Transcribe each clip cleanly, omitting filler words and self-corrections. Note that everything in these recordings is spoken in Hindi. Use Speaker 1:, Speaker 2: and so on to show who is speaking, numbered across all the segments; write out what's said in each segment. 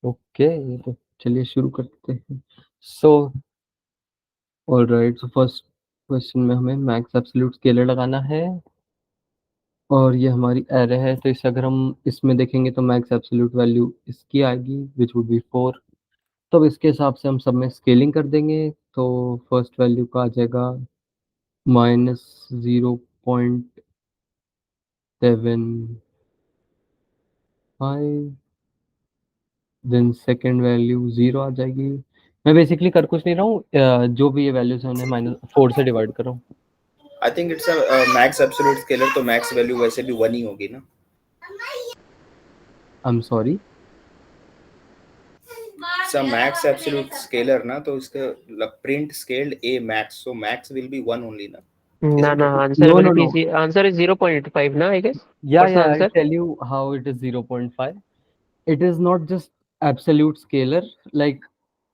Speaker 1: ओके, तो चलिए शुरू करते हैं। So alright, so first question में हमें मैक्स एब्सोल्यूट स्केलर लगाना है और ये हमारी एरे है। तो इसे अगर हम इसमें देखेंगे तो मैक्स एब्सोल्यूट वैल्यू इसकी आएगी विच वुड बी 4। तो अब इसके हिसाब से हम सब में स्केलिंग कर देंगे। तो फर्स्ट वैल्यू का आ जाएगा -0.75, देन सेकेंड वैल्यू 0 आ जाएगी। मैं बेसिकली कर कुछ नहीं रहा हूँ, जो भी ये वैल्यूज है उन्हें -4 से डिवाइड कर रहा हूँ।
Speaker 2: I think it's a max absolute scalar, तो मैक्स वैल्यू वैसे भी 1 ही होगी ना।
Speaker 1: I am sorry.
Speaker 2: It's a max absolute scalar ना, तो इसका print scaled a max, so max will be 1 only ना,
Speaker 3: ना
Speaker 2: इजंट
Speaker 3: ना,
Speaker 2: it?
Speaker 1: No no no,
Speaker 3: answer is 0.5 ना, आई गेस।
Speaker 1: या
Speaker 3: व्हाट्स द
Speaker 1: या I
Speaker 3: answer?
Speaker 1: Tell you how it is 0.5। It is not just absolute scalar, like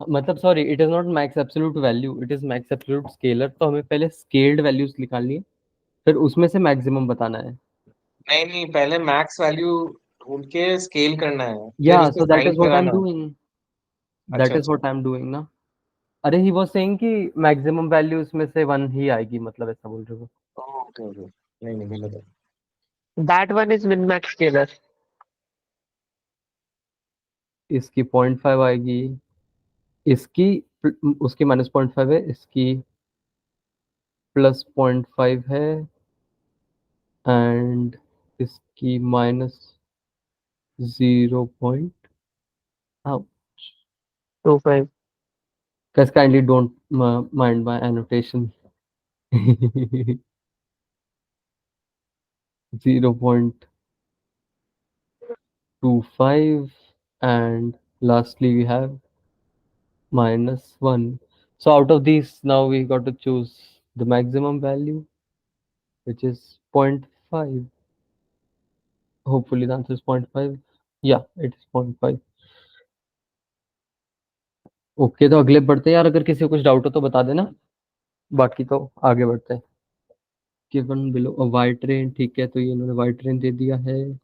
Speaker 1: मतलब sorry, it is not max absolute value, it is max absolute scalar. तो हमें पहले स्केल्ड वैल्यूज निकालनी है, फिर उसमें से मैक्सिमम बताना है।
Speaker 4: नहीं नहीं, पहले मैक्स वैल्यू ढूंढ के स्केल करना है, फिर
Speaker 1: या
Speaker 4: उस पे
Speaker 1: सो that is
Speaker 4: sine
Speaker 1: what I am
Speaker 4: लगाना है।
Speaker 1: डूइंग,
Speaker 4: अच्छा
Speaker 1: दैट इज
Speaker 4: अच्छा।
Speaker 1: व्हाट आई एम डूइंग ना। अरे ही वाज सेइंग कि मैक्सिमम वैल्यू इसमें से 1 ही आएगी, मतलब ऐसा बोल रहे हो।
Speaker 4: ओके ओके, नहीं नहीं गलत है।
Speaker 3: That one is min max scalar.
Speaker 1: इसकी 0.5 आएगी, इसकी उसकी -0.5 है, इसकी +0.5 है, एंड इसकी -0 point.
Speaker 3: Two five.
Speaker 1: Guys, kindly don't mind my annotation. 0.25, and lastly we have -1. So out of these, now we got to choose the maximum value, which is zero point 0.5. Hopefully the answer is 0.5. Yeah, it is 0.5. Okay, तो अगले बढ़ते हैं यार। अगर किसी को कुछ डाउट हो तो बता देना, बाकी तो आगे बढ़ते हैं। Given below a Y train, ठीक है, तो ये इन्होंने वाई ट्रेन दे दिया है।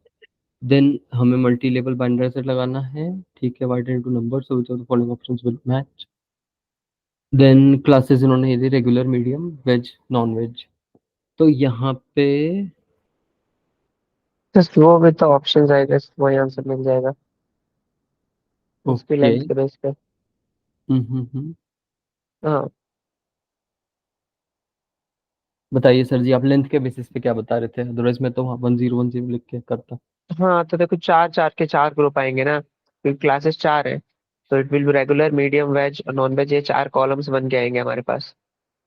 Speaker 1: देन हमें मल्टी लेवल बाइनरी सेट लगाना है, ठीक है, Y train to number, so which of the following options will match. Then classes इन्होंने ये दी regular, medium, veg, non veg. तो यहाँ पे
Speaker 3: just go with the options, I guess वही आंसर मिल जाएगा उसकी
Speaker 1: ओके।
Speaker 3: लेंथ के बेस पे।
Speaker 1: हम्म।
Speaker 3: हाँ।
Speaker 1: बताइए सर जी, आप लेंथ के बेसिस पे क्या बता रहे थे? अदरवाइज मैं तो वहाँ 1010 लिख के करता।
Speaker 3: हाँ तो देखो, चार चार के चार ग्रुप आएंगे ना, क्योंकि क्लासेस चार है। तो it will be regular, medium, veg और नॉन वेज, ये चार कॉलम्स बन के आएंगे हमारे पास।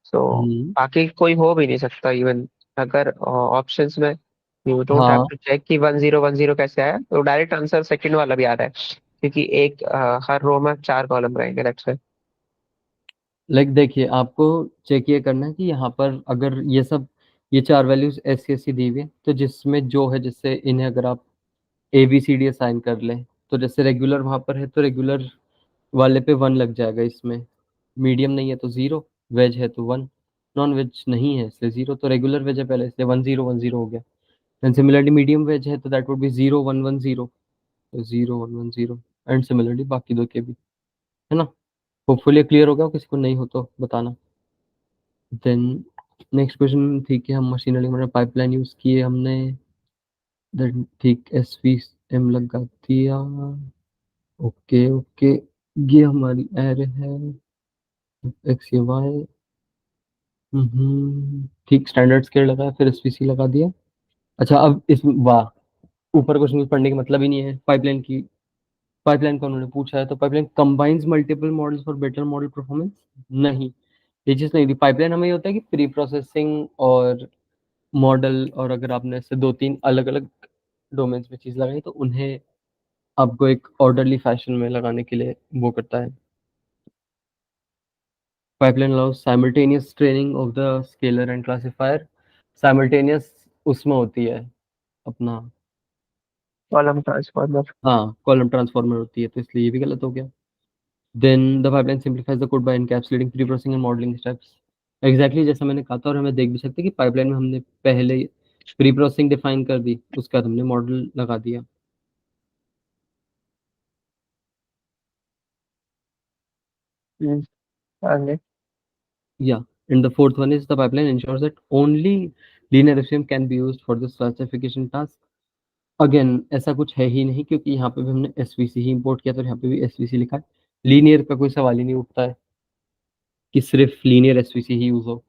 Speaker 3: सो
Speaker 1: हम्म।
Speaker 3: बाकी कोई हो भी नहीं सकता इवन, अगर ऑप्शंस में यू डोंट हैव
Speaker 1: हाँ,
Speaker 3: टू चेक कि 1010 कैसे आया, तो डायरेक्ट आंसर सेकंड वाला भी आ रहा है, क्योंकि एक हर रो में चार कॉलम रहेंगे, दैट्स व्हाई।
Speaker 1: लाइक देखिए, आपको चेक ये करना है कि यहाँ पर अगर ये सब, ये चार वैल्यूज ऐसी ऐसी दी हुई है, तो जिसमें जो है, जिससे इन्हें अगर आप A B C D assign कर लें, तो जैसे रेगुलर वहाँ पर है तो रेगुलर वाले पे 1 लग जाएगा इसमें, मीडियम नहीं है तो 0, वेज है तो 1, नॉन वेज नहीं है इसलिए 0, तो रेगुलर वेज है पहले इसलिए 1010 हो गया। एंड सिमिलरली मीडियम वेज है तो दैट वुड बी 0110, तो 0110, एंड सिमिलरली बाकी दो के भी, है ना। होपफुली क्लियर हो गया, किसी को नहीं हो तो बताना। देन नेक्स्ट क्वेश्चन, ठीक है, हम मशीन लर्निंग में पाइपलाइन यूज किए हमने, देन ठीक एस वी एम लगा दिया। ओके ओके, ये हमारी एरे है, एक्स ये वाई। ठीक, स्टैंडर्ड स्केल लगाया, फिर एसवीसी लगा दिया। अच्छा, अब इस वाह, ऊपर क्वेश्चन पढ़ने का मतलब ही नहीं है। पाइपलाइन की, पाइपलाइन का उन्होंने पूछा है, तो pipeline combines multiple models for better model performance, नहीं, ये चीज नहीं थी। पाइपलाइन हमें ये होता है कि प्री प्रोसेसिंग और मॉडल, और अगर आपने ऐसे दो तीन अलग अलग डोमेन्स में चीज लगाई तो उन्हें आपको एक ऑर्डरली फैशन में लगाने के लिए वो करता है। Pipeline allows simultaneous training of the scaler and classifier. Simultaneous उसमें होती है अपना,
Speaker 3: कॉलम ट्रांसफॉर्मर।
Speaker 1: हाँ, कॉलम ट्रांसफॉर्मर होती है, तो इसलिए ये भी गलत हो गया। Then the pipeline simplifies the code by encapsulating preprocessing and modelling steps. Exactly जैसा मैंने कहा था, और हमें देख भी सकते हैं कि पाइपलाइन में हमने पहले प्री प्रोसेसिंग डिफाइन कर दी, उसके बाद हमने मॉडल लगा दिया।
Speaker 3: आगे
Speaker 1: Yeah. And the fourth one is the pipeline ensures that only linear SVM can be used for this classification task. Again ऐसा कुछ है ही नहीं, क्योंकि यहाँ पे भी हमने एसवीसी ही इंपोर्ट किया, तो यहाँ पे भी एसवीसी लिखा है। लीनियर का कोई सवाल ही नहीं उठता है कि सिर्फ लीनियर एसवीसी ही यूज हो।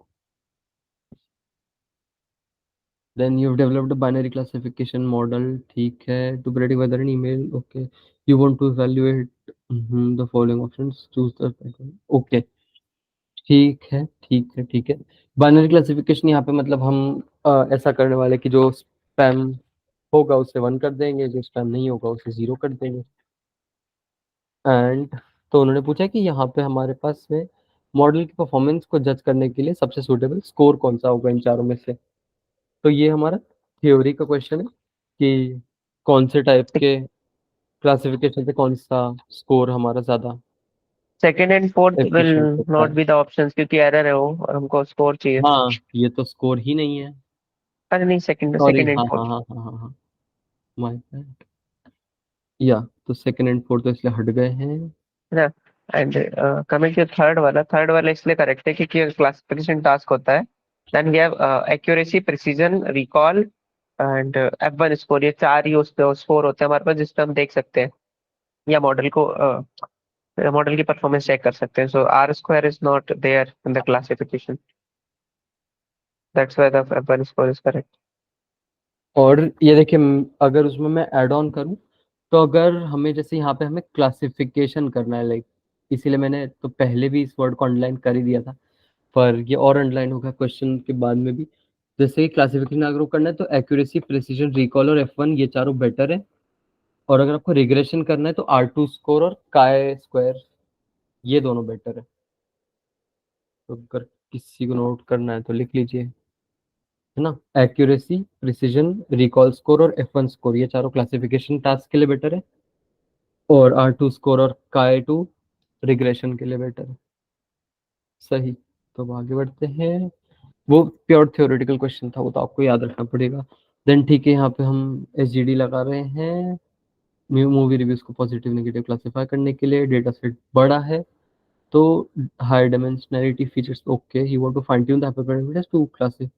Speaker 1: Then you have developed a binary classification model, ठीक है, to predict whether an email, okay, you want to evaluate the following options, choose the, okay, ठीक है, ठीक है, ठीक है। बाइनरी क्लासिफिकेशन यहाँ पे मतलब हम ऐसा करने वाले कि जो स्पैम होगा उसे 1 कर देंगे, जो स्पैम नहीं होगा उसे 0 कर देंगे। एंड तो उन्होंने पूछा कि यहाँ पे हमारे पास में मॉडल की परफॉर्मेंस को जज करने के लिए सबसे सूटेबल स्कोर कौन सा होगा इन चारों में से। तो ये हमारा थ्योरी का क्वेश्चन है कि कौन से टाइप के क्लासिफिकेशन से कौन सा स्कोर हमारा ज्यादा
Speaker 3: second and fourth will
Speaker 1: efficient होता
Speaker 3: नॉट
Speaker 1: है।
Speaker 3: बी द ऑप्शंस, क्योंकि एरर है वो और हमको स्कोर चाहिए।
Speaker 1: हाँ, ये तो स्कोर ही नहीं है।
Speaker 3: अरे नहीं, सेकंड
Speaker 1: सॉरी,
Speaker 3: सेकंड एंड
Speaker 1: हाँ हाँ
Speaker 3: फोर्थ
Speaker 1: हाँ हाँ हाँ हाँ, माय बैड। या तो सेकंड एंड फोर्थ तो इसलिए हट गए हैं।
Speaker 3: है ना। एंड कमिंग टू थर्ड वाला इसलिए करेक्ट है क्योंकि क्लासिफिकेशन टास्क होता है। Then we have accuracy, precision, recall and F1 score. ये चार ही उस स्कोर होते हैं हमारे पास, जिसपे हम देख सकते हैं या मॉडल की परफॉर्मेंस चेक कर सकते हैं। So R square is not there in the classification, that's why the F1 score is correct.
Speaker 1: और ये देखिए, अगर उसमें मैं ऐड ऑन करूं, तो अगर हमें जैसे यहाँ पे हमें क्लासिफिकेशन करना है, लाइक इसीलिए मैंने तो पहले भी इस वर्ड को अंडरलाइन कर ही दिया था, पर ये और अंडरलाइन होगा क्वेश्चन के बाद में भी। जैसे कि क्लासिफिकेशन अगर करना है तो एक्यूरेसी, प्रिसीजन, रिकॉल और F1 ये चारों बेटर है। और अगर आपको रिग्रेशन करना है तो R2 स्कोर और काय स्क्वायर ये दोनों बेटर है। तो अगर किसी को नोट करना है तो लिख लीजिए, है ना। एक्यूरेसी, प्रिसीजन, रिकॉल स्कोर और F1 स्कोर ये चारों क्लासिफिकेशन टास्क के लिए बेटर है, और R2 स्कोर और काय2 रिग्रेशन के लिए बेटर है। सही। तो अब आगे बढ़ते हैं। वो प्योर थ्योरेटिकल क्वेश्चन था, वो तो आपको याद रखना पड़ेगा। देन ठीक है, यहाँ पे हम SGD लगा रहे हैं मूवी रिव्यूज को पॉजिटिव नेगेटिव क्लासिफाई करने के लिए। डेटा सेट बड़ा है तो high dimensionality features, okay, you want to fine tune the hyperparameters to classify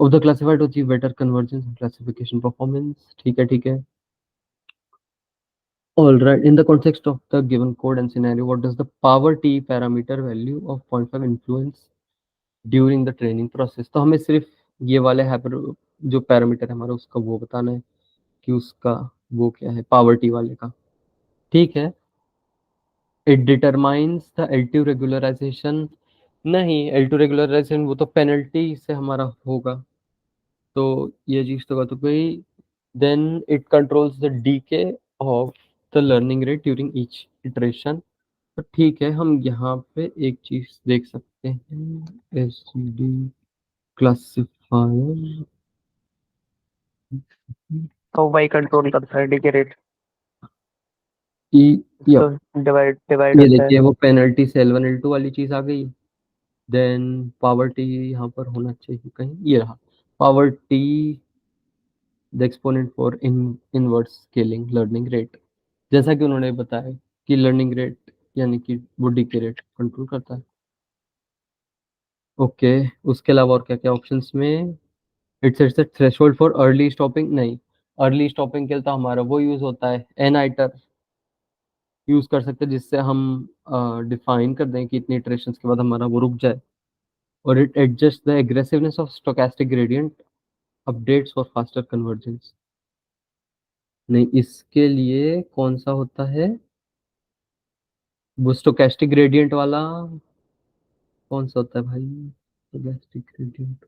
Speaker 1: of the classified to achieve better convergence and classification performance, ठीक है, ठीक है। All right, in the context of the given code and scenario, what does the power t parameter value of 0.5 influence during the training process? तो हमें सिर्फ ये वाले हाइपर जो पैरामीटर है हमारा उसका वो बताना है कि उसका वो क्या है पावर टी वाले का। ठीक है। It determines the L2 regularisation, नहीं, L2 रेगुलराइजेशन वो तो पेनल्टी से हमारा होगा, तो ये चीज तो बात हो गई। Then it controls the decay of the learning rate during each iteration. तो ठीक है, हम यहाँ पे एक चीज देख सकते हैं, एससीडी क्लासिफायर।
Speaker 3: तो वही कंट्रोल करता है डी के रेट,
Speaker 1: ई
Speaker 3: तो डिवाइड
Speaker 1: ये
Speaker 3: होता है।
Speaker 1: देखिए, वो पेनल्टी से L1 L2 वाली चीज आ गई। देन पावर टी यहाँ पर होना चाहिए कहीं, ये रहा power T, the exponent for inverse scaling learning rate. जैसा कि उन्होंने बताया कि लर्निंग रेट यानी कि वो डी के रेट कंट्रोल करता है। ओके, उसके अलावा और क्या क्या ऑप्शंस में, it's it's threshold for early stopping, नहीं, अर्ली स्टॉपिंग के लिए तो हमारा वो यूज होता है एन आइटर यूज कर सकते हैं, जिससे हम डिफाइन कर दें कि इतनी इटरेशंस के बाद हमारा वो रुक जाए। और it adjust the aggressiveness of stochastic gradient updates for faster convergence, नहीं, इसके लिए कौन सा होता है वो स्टोकेस्टिक ग्रेडियंट वाला, कौन सा होता है भाई stochastic gradient?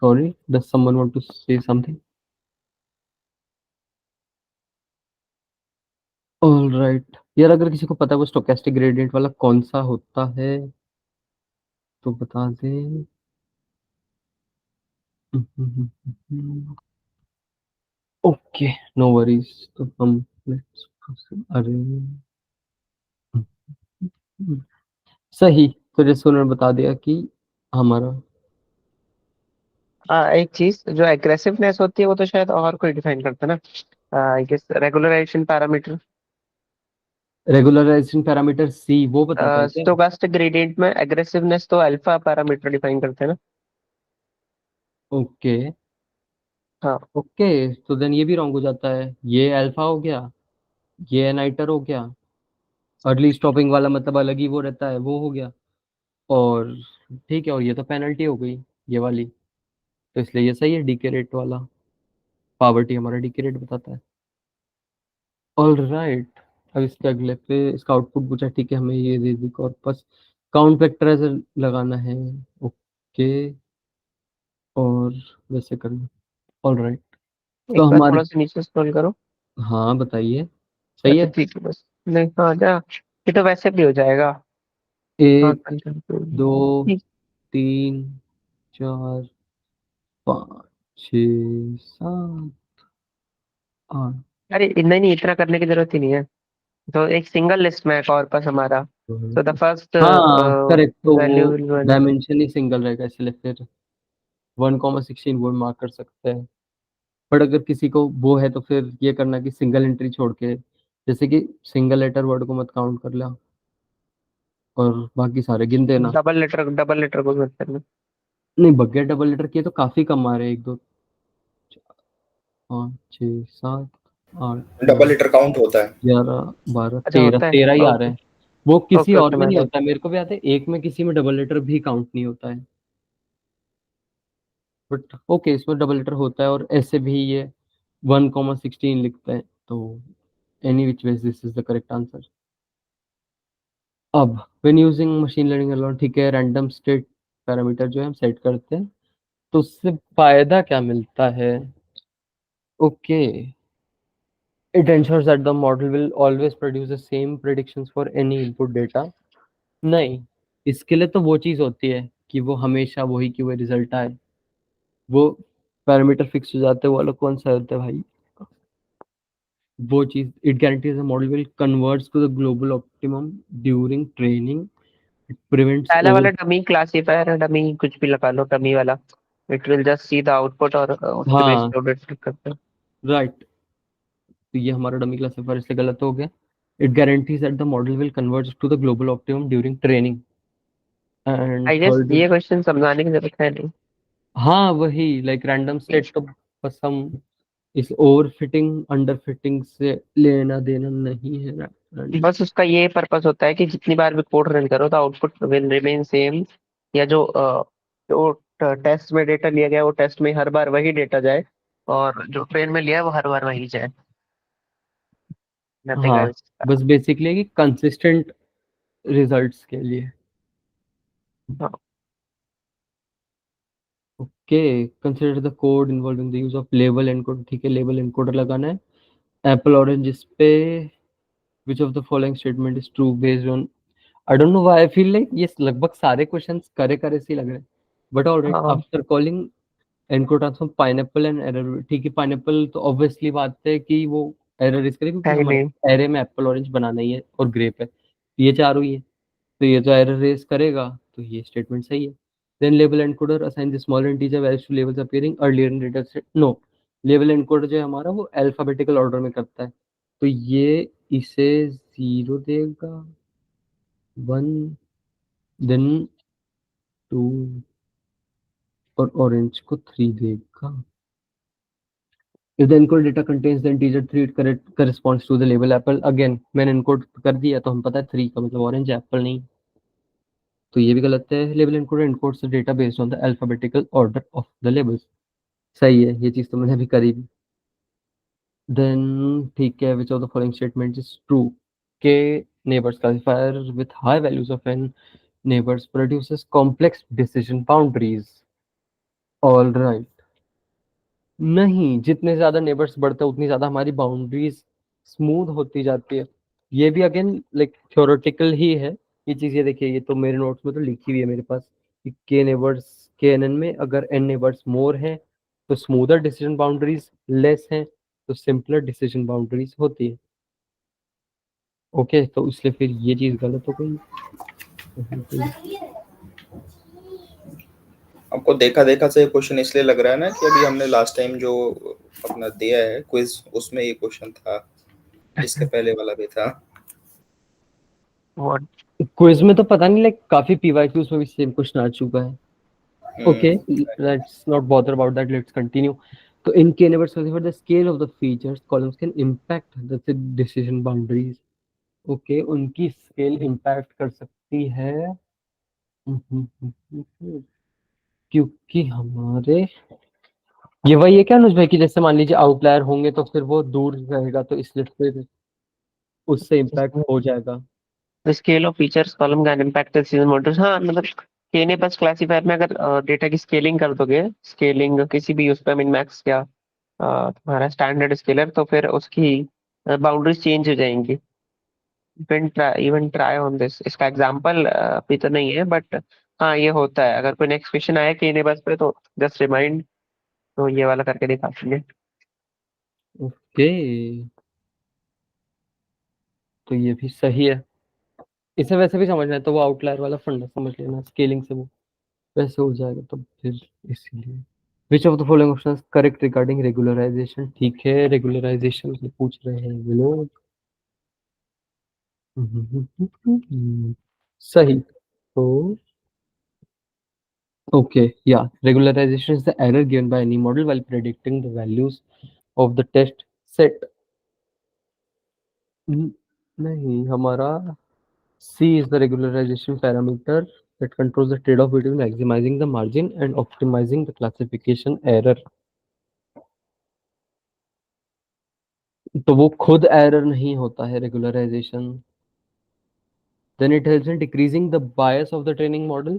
Speaker 1: Sorry, does someone want to say something? All right, यार अगर किसी को पता है वो स्टोकेस्टिक ग्रेडियंट वाला कौन सा होता है तो बता दें। ओके, नो वरीज, तो हम let's proceed। अरे सही। तो जैसे उन्होंने बता दिया कि हमारा
Speaker 3: एक चीज जो एग्रेसिवनेस होती है वो तो शायद और कोई डिफाइन करता है ना। I guess regularisation parameter.
Speaker 1: Regularisation parameter C वो बताता है क्या?
Speaker 3: स्टोकास्टिक ग्रेडियंट में एग्रेसिवनेस तो अल्फा पैरामीटर डिफाइन करते हैं ना।
Speaker 1: ओके
Speaker 3: हाँ।
Speaker 1: ओके, तो देन ये भी रॉन्ग हो जाता है। ये अल्फा हो गया, ये एनाइटर हो गया, अर्ली स्टॉपिंग वाला मतलब अलग ही वो रहता है, वो हो गया। और ठीक है, और ये तो पेनल्टी हो गई ये वाली, तो इसलिए ये सही है, डीके रेट वाला। पावर्टी हमारा डीके रेट बताता है। ऑल राइट, अब इसके अगले पे इसका आउटपुट पूछा, ठीक है, हमें ये दे दी कॉर्पस, काउंट वेक्टराइजर लगाना है। ओके, और वैसे करना। ऑल राइट, तो
Speaker 3: एक बार
Speaker 1: हमारे,
Speaker 3: थोड़ा सा नीचे स्क्रॉल करो।
Speaker 1: हाँ बताइए, सही
Speaker 3: अच्छा
Speaker 1: है।
Speaker 3: ठीक है बस। नहीं हाँ जा, ये तो वैसे भी हो जाएगा। हाँ
Speaker 1: एक, दो,
Speaker 3: ठीक।
Speaker 1: 3, 4, 5, 6, 7, 8।
Speaker 3: अरे नहीं नहीं, इतना करने की जरूरत ही नहीं है। तो एक सिंगल लिस्ट में है कॉर्पस हमारा। तो द फर्स्ट
Speaker 1: हाँ करेक्ट, तो वो
Speaker 3: value will one.
Speaker 1: Dimension he single रहेगा, इसलिए फिर 1,16 वो मार्क कर सकते हैं। बट अगर किसी को वो है तो फिर ये करना कि सिंगल एंट्री छोड़ के, जैसे कि सिंगल लेटर वर्ड को मत काउंट कर ला, और बाकी सारे गिन देना।
Speaker 3: डबल लेटर को मत करना।
Speaker 1: नहीं, बगैर डबल लेटर किए तो काफी कम आ रहे हैं, 1, 2, 5, 6, 7, 8,
Speaker 2: डबल
Speaker 1: 9,
Speaker 2: लीटर काउंट होता है।
Speaker 1: 11, 12,
Speaker 3: अच्छा
Speaker 1: 13,
Speaker 3: होता है।
Speaker 1: 13 ही आ रहे
Speaker 3: ओके
Speaker 1: हैं। वो किसी
Speaker 3: ओके
Speaker 1: और
Speaker 3: ओके
Speaker 1: में
Speaker 3: मैं
Speaker 1: नहीं होता है, मेरे को भी याद है एक में किसी में डबल लेटर भी काउंट नहीं होता है। बट ओके, इसमें डबल लेटर होता है, और ऐसे भी ये 1,16 लिखते हैं, तो any which ways this is the correct answer. अब when using machine learning alone, ठीक है, रैंडम स्टेट पैरामीटर जो है हम सेट करते हैं, तो उससे फायदा क्या मिलता है? Okay, it ensures that the model will always produce the same predictions for any input data। नहीं, इसके लिए तो वो चीज होती है कि वो हमेशा वही की वही रिजल्ट आए, वो पैरामीटर फिक्स हो जाते हैं, वो वाला कौन सा होता है भाई, वो चीज, it guarantees the model will converts to the global optimum during training, it prevents
Speaker 3: पहला वाला
Speaker 1: ओवर।
Speaker 3: डमी क्लासीफायर है, डमी कुछ भी लगा लो डमी वाला। It will just see the output और उसके बेस
Speaker 1: हाँ
Speaker 3: पे ऑर्डर करते हैं।
Speaker 1: राइट, तो ये हमारा डमी क्लासिफायर इसलिए गलत हो गया। It guarantees that the model will converge to the global optimum during training. And
Speaker 3: I guess
Speaker 1: third,
Speaker 3: ये क्वेश्चन समझाने की जरूरत है नहीं।
Speaker 1: हाँ वही, लाइक रैंडम स्टेट तो बस हम इस ओवर फिटिंग अंडर फिटिंग से लेना देना नहीं है।
Speaker 3: बस उसका ये पर्पस होता है कि जितनी बार भी कोड रन करो तो आउटपुट विल रिमेन सेम, या जो टेस्ट में डेटा लिया गया वो टेस्ट में हर बार वही डेटा जाए, और जो ट्रेन में लिया है वो हर बार वही जाए। नथिंग
Speaker 1: हाँ,
Speaker 3: एल्स।
Speaker 1: बस बेसिकली कि कंसिस्टेंट रिजल्ट्स के लिए। Okay, consider the code involving the use of label encoder, ठीक है, लेबल एनकोडर लगाना है। एप्पल ऑरेंज इस पे, विच of the following statement is true based on, I don't know why I feel like ये लगभग सारे क्वेश्चंस करे करे से लग रहे हैं। बट ऑलराइट,
Speaker 3: हाँ
Speaker 1: after calling encode transform pineapple and error, ठीक है, पाइनएप्पल तो ऑब्वियसली बात है कि वो एरर इस करे क्योंकि
Speaker 3: है ही
Speaker 1: हमारे
Speaker 3: नहीं।
Speaker 1: एरे में एप्पल ऑरेंज बनाना ही है और ग्रेप है, तो ये चार हुई है, तो ये तो एरर रेस करेगा, तो ये स्टेटमेंट सही है। Then label encoder assign the small integer values to labels appearing earlier in data set, no, label encoder जो है हमारा वो अल्फाबेटिकल ऑर्डर में करता है, तो ये इसे 0 देगा, 1, देन 2, और ऑरेंज को 3 देगा। If the encoded data contains the integer 3, it correct corresponds to the label apple। Again मैंने encode कर दिया तो हम पता है 3 का मतलब ऑरेंज है, एप्पल नहीं, तो ये भी गलत है। Label encoder encodes the data based on the alphabetical order of the labels, सही है, ये चीज तो मैंने अभी करी भी। देन ठीक है, which of the following statement is true, K neighbours classifier with high values of N neighbours produces complex decision boundaries. All right, नहीं, जितने ज्यादा नेबर्स बढ़ते हैं उतनी ज्यादा हमारी बाउंड्रीज स्मूथ होती जाती है। ये भी अगेन लाइक थ्योरेटिकल ही है ये चीज, ये देखिए, ये तो मेरे नोट्स में तो लिखी हुई है मेरे पास कि के नेबर्स, के एन एन में अगर एन नेबर्स मोर है तो स्मूदर डिसीजन बाउंड्रीज, लेस है तो सिंपलर डिसीजन बाउंड्रीज होती है। ओके, तो इसलिए फिर ये चीज गलत हो गई।
Speaker 2: आपको देखा देखा से क्वेश्चन इसलिए लग रहा है ना कि अभी हमने लास्ट टाइम जो अपना दिया है क्विज, उसमें ये क्वेश्चन था, इसके पहले वाला भी था।
Speaker 3: What?
Speaker 1: क्विज में तो पता नहीं, लाइक काफी पीवाईक्यूज में भी सेम क्वेश्चन आ चुका है। Okay, let's not bother about that. Let's continue. So, in k-neighbor specifier, the scale of the features columns can impact the decision boundaries. Okay, उनकी scale impact कर सकती है क्योंकि हमारे ये वही है क्या अनुज भाई, कि जैसे मान लीजिए आउटलायर होंगे तो फिर वो दूर रहेगा, तो इसलिए फिर उससे इम्पैक्ट हो जाएगा।
Speaker 3: The scale of features column can impact the decision models. हाँ मतलब केने बस क्लासीफायर में अगर डेटा की स्केलिंग कर दोगे, स्केलिंग किसी भी उस पर मिन मैक्स या तुम्हारा स्टैंडर्ड स्केलर, तो फिर उसकी बाउंड्रीज चेंज हो जाएंगी। इवन ट्राई ऑन दिस, इसका एग्जांपल अभी तो नहीं है, बट हाँ ये होता है। अगर कोई नेक्स्ट क्वेश्चन आए केने बस पे तो जस्ट रिमाइंड, तो ये वाला करके दिखा देंगे।
Speaker 1: ओके, तो ये भी सही है। इसे वैसे भी समझना है तो वो आउटलायर वाला फंडा समझ लेना, स्केलिंग से वो वैसे हो जाएगा तो फिर इसीलिए। Which of the following option correct regarding regularisation? ठीक है, रेगुलराइजेशन की पूछ रहे हैं ये लोग। सही। तो okay, yeah, regularization is the error given by any model while predicting the values of the test set. नहीं, हमारा C is the regularization parameter that controls the trade-off between maximizing the margin and optimizing the classification error. तो वो खुद एरर नहीं होता है regularization. Then it helps in decreasing the bias of the training model.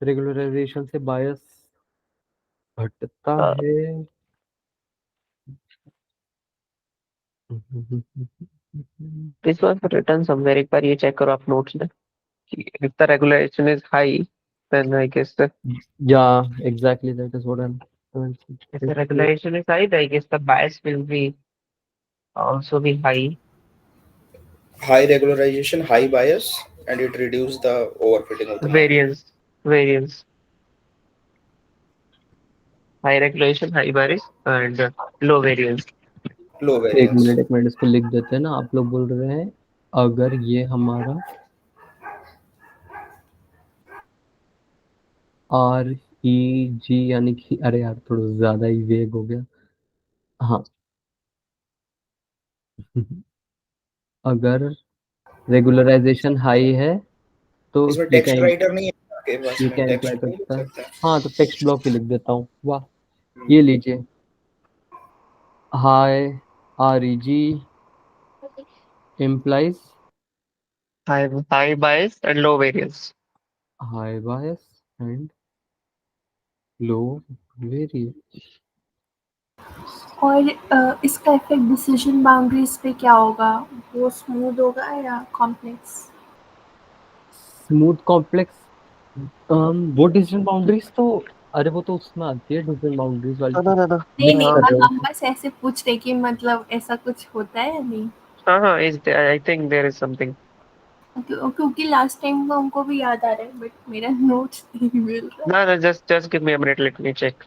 Speaker 1: Regularization से bias घटता है।
Speaker 3: दिस वाज रिटन समवेयर, एक बार ये चेक करो आप नोट्स में कि if the regulation is high, then I guess the
Speaker 1: Yeah, exactly, that is what I'm
Speaker 3: if the regulation is high, then I guess the bias will be also be high.
Speaker 2: High regularization, high bias, and it reduce the overfitting of the model.
Speaker 3: Variance. High regulation, high bias, and low variance.
Speaker 2: Low
Speaker 1: एक
Speaker 2: variance.
Speaker 1: मिनट इसको लिख देते हैं ना। आप लोग बोल रहे हैं अगर ये हमारा REG यानी कि, अरे यार थोड़ा ज्यादा ही वेग हो गया। हाँ अगर रेगुलराइजेशन हाई है तो
Speaker 2: इसमें
Speaker 1: ये
Speaker 2: टेक्स्ट
Speaker 1: क्या
Speaker 2: राइटर नहीं है आपके पास
Speaker 1: ये
Speaker 2: में,
Speaker 1: क्या
Speaker 2: टेक्स्ट
Speaker 1: इम्प्लाई
Speaker 2: नहीं लिख
Speaker 1: करता है?
Speaker 2: सकता है?
Speaker 1: हाँ, तो टेक्स्ट ब्लॉक ही लिख देता हूँ। वाह, ये लीजिए, high REG implies
Speaker 3: High bias and low variance.
Speaker 1: high bias and low variance.
Speaker 5: और इसका इफेक्ट डिसीजन बाउंड्रीज पे क्या होगा? वो स्मूथ होगा या कॉम्प्लेक्स?
Speaker 1: स्मूथ कॉम्प्लेक्स, वो डिसीजन बाउंड्रीज तो, अरे वो तो उसमें आती है डिसीजन बाउंड्रीज वाली।
Speaker 3: No.
Speaker 5: नहीं नहीं,
Speaker 1: कर रहे हो
Speaker 5: हम बस ऐसे पूछ रहे कि मतलब ऐसा कुछ होता है या नहीं,
Speaker 3: हाँ, is there, I think there is something.
Speaker 5: क्योंकि लास्ट टाइम को हमको भी याद आ रहा है बट मेरा नोट्स नहीं मिल रहा।
Speaker 3: No, just give me a minute, let me check.